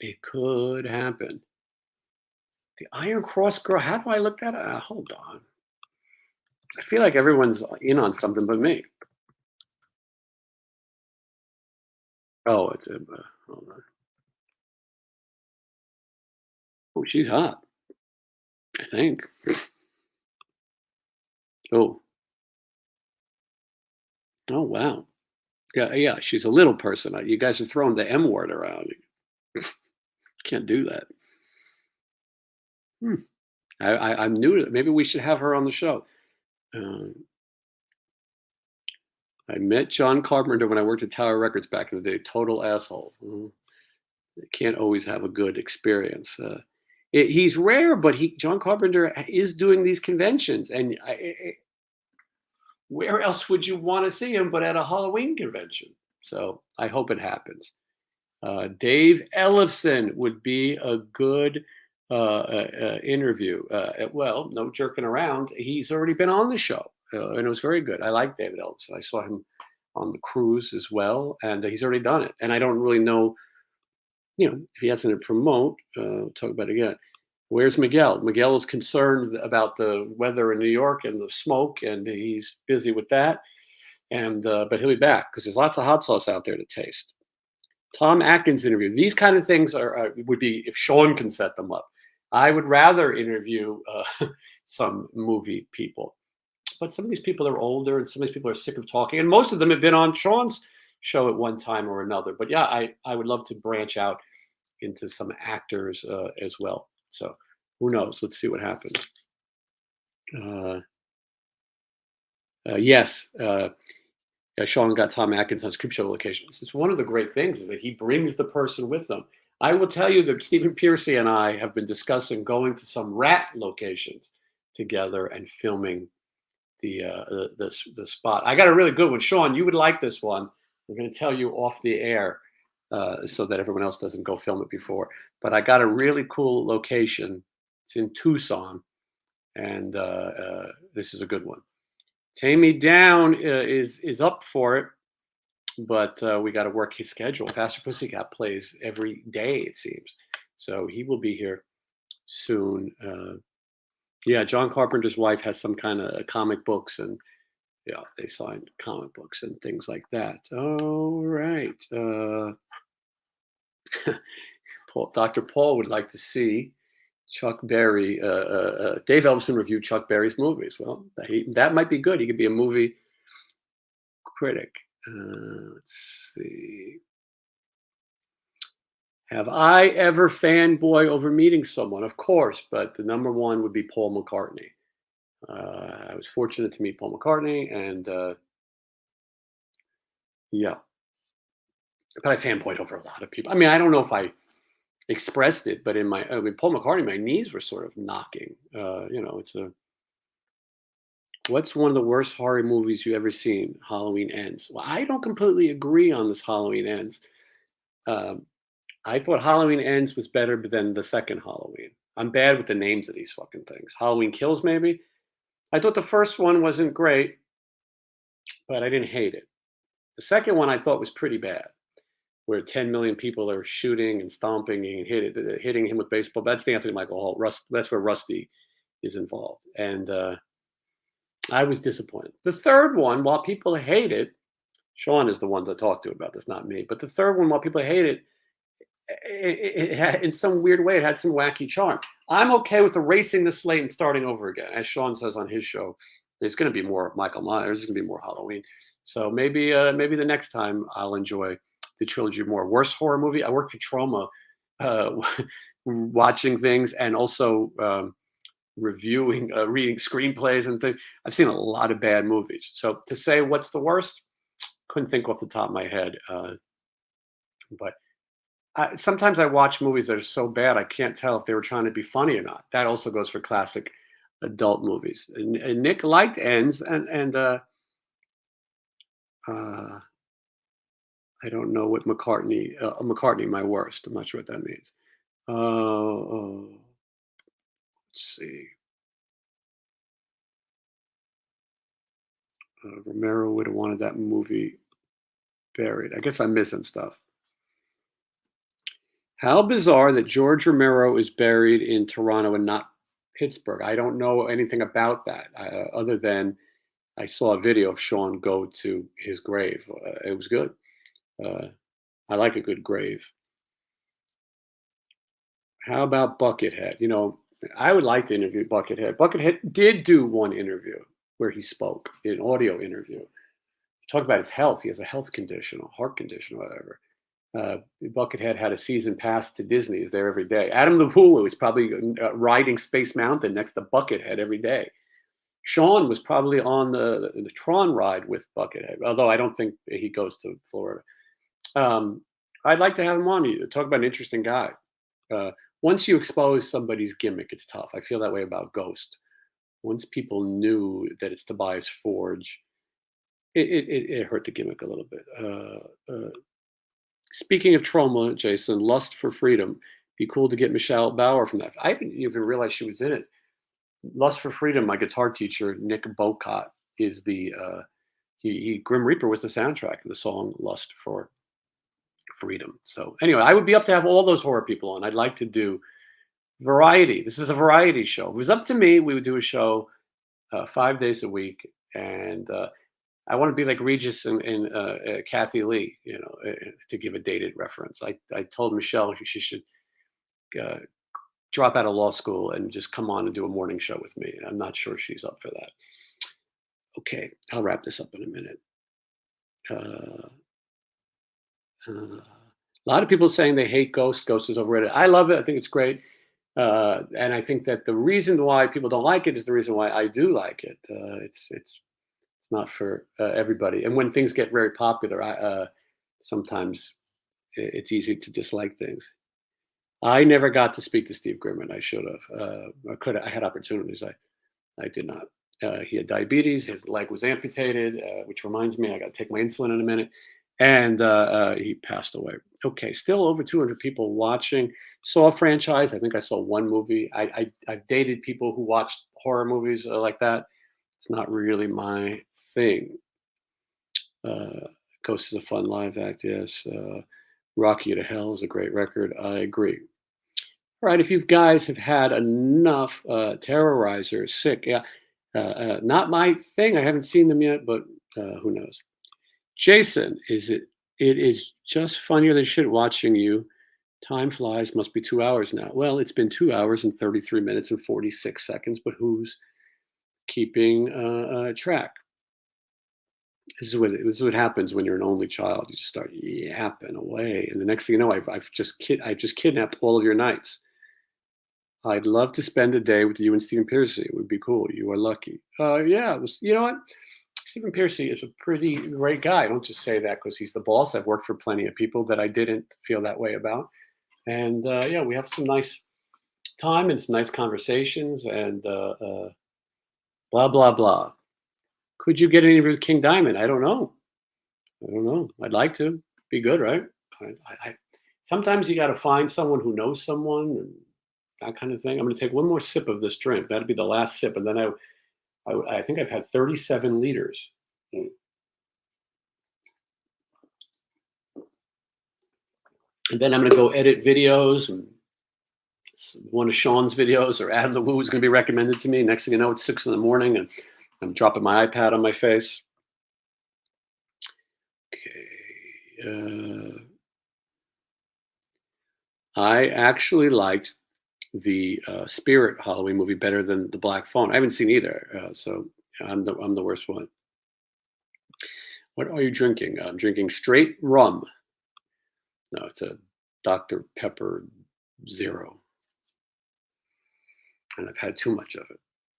it could happen. The Iron Cross girl. How do I look that up? Hold on. I feel like everyone's in on something but me. Oh, hold on. Oh, she's hot. I think. Oh. Oh wow. Yeah. She's a little person. You guys are throwing the M word around. Can't do that. Hmm. I'm new to it. Maybe we should have her on the show. Um, I met John Carpenter when I worked at Tower Records back in the day. Total asshole. Can't always have a good experience. He's rare, but John Carpenter is doing these conventions, and where else would you want to see him but at a Halloween convention? So I hope it happens. Dave Ellefson would be a good interview. Well, no jerking around. He's already been on the show, and it was very good. I like David Ellefson. I saw him on the cruise as well, and he's already done it. And I don't really know, if he has something to promote. We'll talk about it again. Where's Miguel? Miguel is concerned about the weather in New York and the smoke, and he's busy with that. And but he'll be back because there's lots of hot sauce out there to taste. Tom Atkins interview. These kind of things would be if Sean can set them up. I would rather interview some movie people, but some of these people are older, and some of these people are sick of talking, and most of them have been on Sean's show at one time or another. But yeah, I would love to branch out into some actors as well. So who knows? Let's see what happens. Yes. Sean got Tom Atkins on script show locations. It's one of the great things is that he brings the person with them. I will tell you that Stephen Piercy and I have been discussing going to some RATT locations together and filming the spot. I got a really good one, Sean. You would like this one. I'm going to tell you off the air so that everyone else doesn't go film it before. But I got a really cool location. It's in Tucson, and this is a good one. Tame Me Down is up for it, but we got to work his schedule. Faster Pussycat plays every day, it seems. So he will be here soon. Yeah, John Carpenter's wife has some kind of comic books, and yeah, they signed comic books and things like that. All right. Dr. Paul would like to see Chuck Berry, Dave Ellefson reviewed Chuck Berry's movies. Well, that might be good. He could be a movie critic. Let's see. Have I ever fanboy over meeting someone? Of course, but the number one would be Paul McCartney. I was fortunate to meet Paul McCartney, and yeah. But I fanboyed over a lot of people. I mean, I don't know if I expressed it, but Paul McCartney, my knees were sort of knocking. What's one of the worst horror movies you ever seen? Halloween Ends. Well, I don't completely agree on this Halloween Ends. I thought Halloween Ends was better than the second Halloween. I'm bad with the names of these fucking things. Halloween Kills, maybe. I thought the first one wasn't great, but I didn't hate it. The second one I thought was pretty bad, where 10 million people are shooting and stomping and hitting him with baseball. That's the Anthony Michael Hall. That's where Rusty is involved, and I was disappointed. The third one, while people hate it, Sean is the one to talk to about this, not me. But the third one, while people hate it, it had, in some weird way, it had some wacky charm. I'm okay with erasing the slate and starting over again. As Sean says on his show, there's going to be more Michael Myers. There's going to be more Halloween. So maybe the next time I'll enjoy the trilogy more. Worst horror movie. I work for Trauma, uh, watching things and also reviewing, reading screenplays and things. I've seen a lot of bad movies. So to say what's the worst, couldn't think off the top of my head. But sometimes I watch movies that are so bad I can't tell if they were trying to be funny or not. That also goes for classic adult movies. And Nick liked Ends, and uh, I don't know what McCartney, my worst. I'm not sure what that means. Let's see. Romero would have wanted that movie buried. I guess I'm missing stuff. How bizarre that George Romero is buried in Toronto and not Pittsburgh. I don't know anything about that, other than I saw a video of Sean go to his grave. It was good. Uh, I like a good grave. How about Buckethead? I would like to interview Buckethead. Buckethead did do one interview where he spoke, an audio interview. Talk about his health. He has a health condition, a heart condition, whatever. Buckethead had a season pass to Disney. He's there every day. Adam LaPulu is probably riding Space Mountain next to Buckethead every day. Sean was probably on the Tron ride with Buckethead, although I don't think he goes to Florida. I'd like to have him on. You talk about an interesting guy. Uh, Once you expose somebody's gimmick, it's tough. I feel that way about Ghost. Once people knew that it's Tobias Forge, it hurt the gimmick a little bit. Speaking of trauma, Jason, Lust for Freedom. Be cool to get Michelle Bauer from that. I didn't even realize she was in it. Lust for Freedom, my guitar teacher, Nick Bocott, is the Grim Reaper was the soundtrack of the song Lust for Freedom. So anyway, I would be up to have all those horror people on. I'd like to do variety. This is a variety show. If it was up to me, we would do a show 5 days a week, and I want to be like Regis and Kathy Lee, to give a dated reference. I told Michelle she should uh, drop out of law school and just come on and do a morning show with me. I'm not sure she's up for that. Okay, I'll wrap this up in a minute. A lot of people saying they hate Ghost. Ghost is overrated. I love it. I think it's great. And I think that the reason why people don't like it is the reason why I do like it. It's not for everybody. And when things get very popular, sometimes it's easy to dislike things. I never got to speak to Steve Grimmett. I should have. I could. I had opportunities. I did not. He had diabetes. His leg was amputated, which reminds me, I got to take my insulin in a minute. And he passed away. Okay, still over 200 people watching. Saw franchise. I think I saw one movie. I've dated people who watched horror movies like that. It's not really my thing. Ghost is a fun live act. Yes. Rocky to Hell is a great record. I agree. All right, if you guys have had enough, Terrorizer, Sick, yeah, not my thing. I haven't seen them yet, but who knows? Jason, it is just funnier than shit watching you. Time flies, must be 2 hours now. Well, it's been 2 hours and 33 minutes and 46 seconds, but who's keeping track? This is what happens when you're an only child. You just start yapping away, and the next thing you know, I've just kidnapped all of your nights. I'd love to spend a day with you and Stephen Piercy. It would be cool. You are lucky. Yeah, you know what? Stephen Piercy is a pretty great guy. I don't just say that because he's the boss. I've worked for plenty of people that I didn't feel that way about. And yeah, we have some nice time and some nice conversations and blah, blah, blah. Could you get an interview with King Diamond? I don't know. I'd like to. Be good, right? Sometimes you got to find someone who knows someone and that kind of thing. I'm going to take one more sip of this drink. That'll be the last sip. And then I think I've had 37 liters. And then I'm going to go edit videos and One of Sean's videos or Adam the Woo is going to be recommended to me. Next thing you know, it's 6 in the morning and I'm dropping my iPad on my face. Okay. I actually liked the Spirit Halloween movie better than the Black Phone. I haven't seen either, so I'm the worst one. What are you drinking? I'm drinking straight rum. No, it's a Dr. Pepper Zero, and I've had too much of it.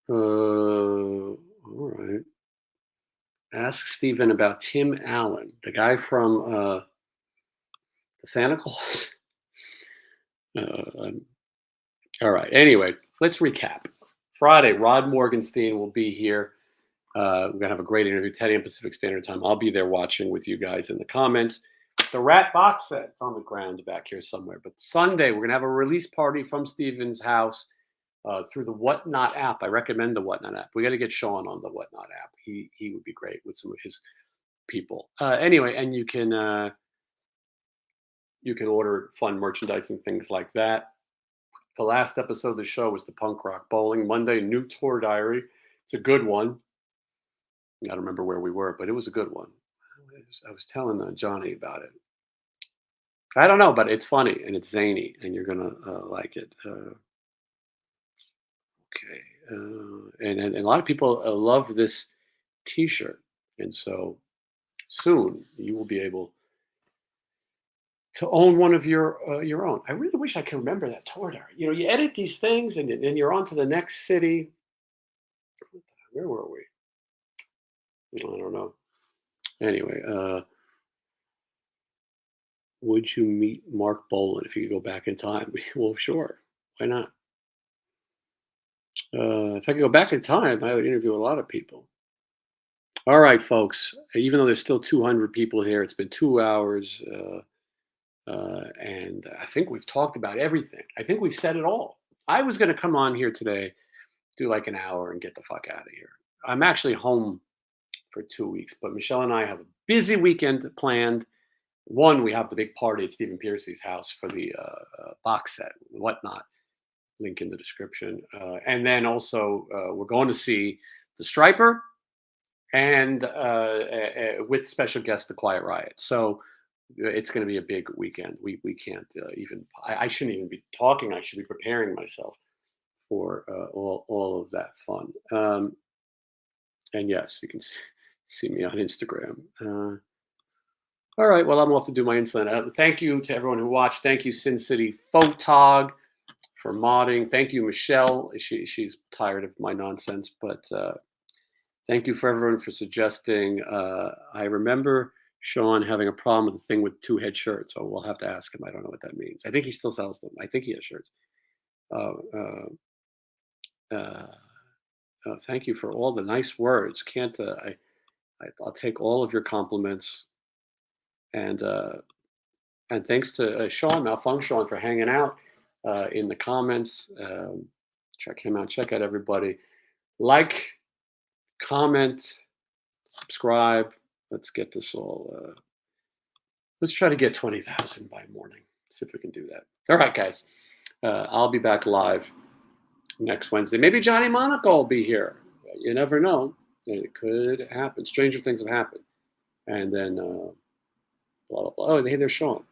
All right. Ask Stephen about Tim Allen, the guy from the Santa Claus. Um, all right. Anyway, let's recap. Friday, Rod Morgenstein will be here. We're going to have a great interview, 10 a.m. Pacific Standard Time. I'll be there watching with you guys in the comments. The RATT box set on the ground back here somewhere. But Sunday, we're going to have a release party from Stephen's house through the Whatnot app. I recommend the Whatnot app. We got to get Sean on the Whatnot app. He would be great with some of his people. Anyway, and you can order fun merchandise and things like that. The last episode of the show was the Punk Rock Bowling. Monday, new tour diary. It's a good one. I don't remember where we were, but it was a good one. I was telling Johnny about it. I don't know, but it's funny and it's zany, and you're gonna like it. Okay, and a lot of people love this T-shirt, and so soon you will be able to own one of your own. I really wish I could remember that tour diary. You know, you edit these things, and then you're on to the next city. Where were we? I don't know. Anyway, would you meet Mark Bolan if you could go back in time? Well, sure. Why not? If I could go back in time, I would interview a lot of people. All right, folks. Even though there's still 200 people here, it's been 2 hours, and I think we've talked about everything. I think we've said it all. I was going to come on here today, do like an hour, and get the fuck out of here. I'm actually home for 2 weeks, but Michelle and I have a busy weekend planned. One, we have the big party at Stephen Piercy's house for the box set, Whatnot. Link in the description. And then also, we're going to see the Striper and with special guest, the Quiet Riot. So it's going to be a big weekend. We can't even, I shouldn't even be talking. I should be preparing myself for all of that fun. And yes, you can see me on Instagram. All right, well, I'm off to do my insulin. Thank you to everyone who watched. Thank you, Sin City Photog, for modding. Thank you, Michelle. She's tired of my nonsense, but thank you for everyone for suggesting. I remember Sean having a problem with the thing with 2 head shirts. So we'll have to ask him. I don't know what that means. I think he still sells them. I think he has shirts. Thank you for all the nice words. I'll take all of your compliments. And thanks to Sean Malfunction for hanging out in the comments. Check him out. Check out everybody. Like, comment, subscribe. Let's get this all. Let's try to get 20,000 by morning. See if we can do that. All right, guys. I'll be back live next Wednesday. Maybe Johnny Monaco will be here. You never know. It could happen. Stranger things have happened. And then blah, blah, blah. Oh, hey, there's Sean.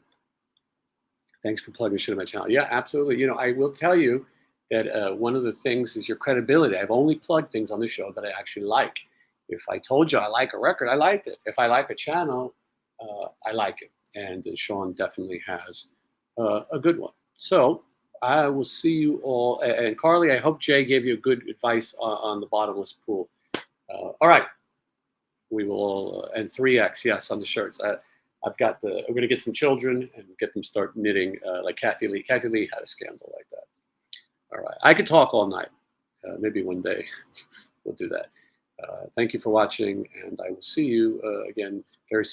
Thanks for plugging shit in my channel. Yeah, absolutely. You know, I will tell you that one of the things is your credibility. I've only plugged things on the show that I actually like. If I told you I like a record, I liked it. If I like a channel, I like it. And Sean definitely has a good one. So I will see you all. And Carly, I hope Jay gave you good advice on the bottomless pool. All right. We will all, and 3X, yes, on the shirts. I've got we're going to get some children and get them start knitting like Kathy Lee. Kathy Lee had a scandal like that. All right. I could talk all night. Maybe one day we'll do that. Thank you for watching, and I will see you again very soon.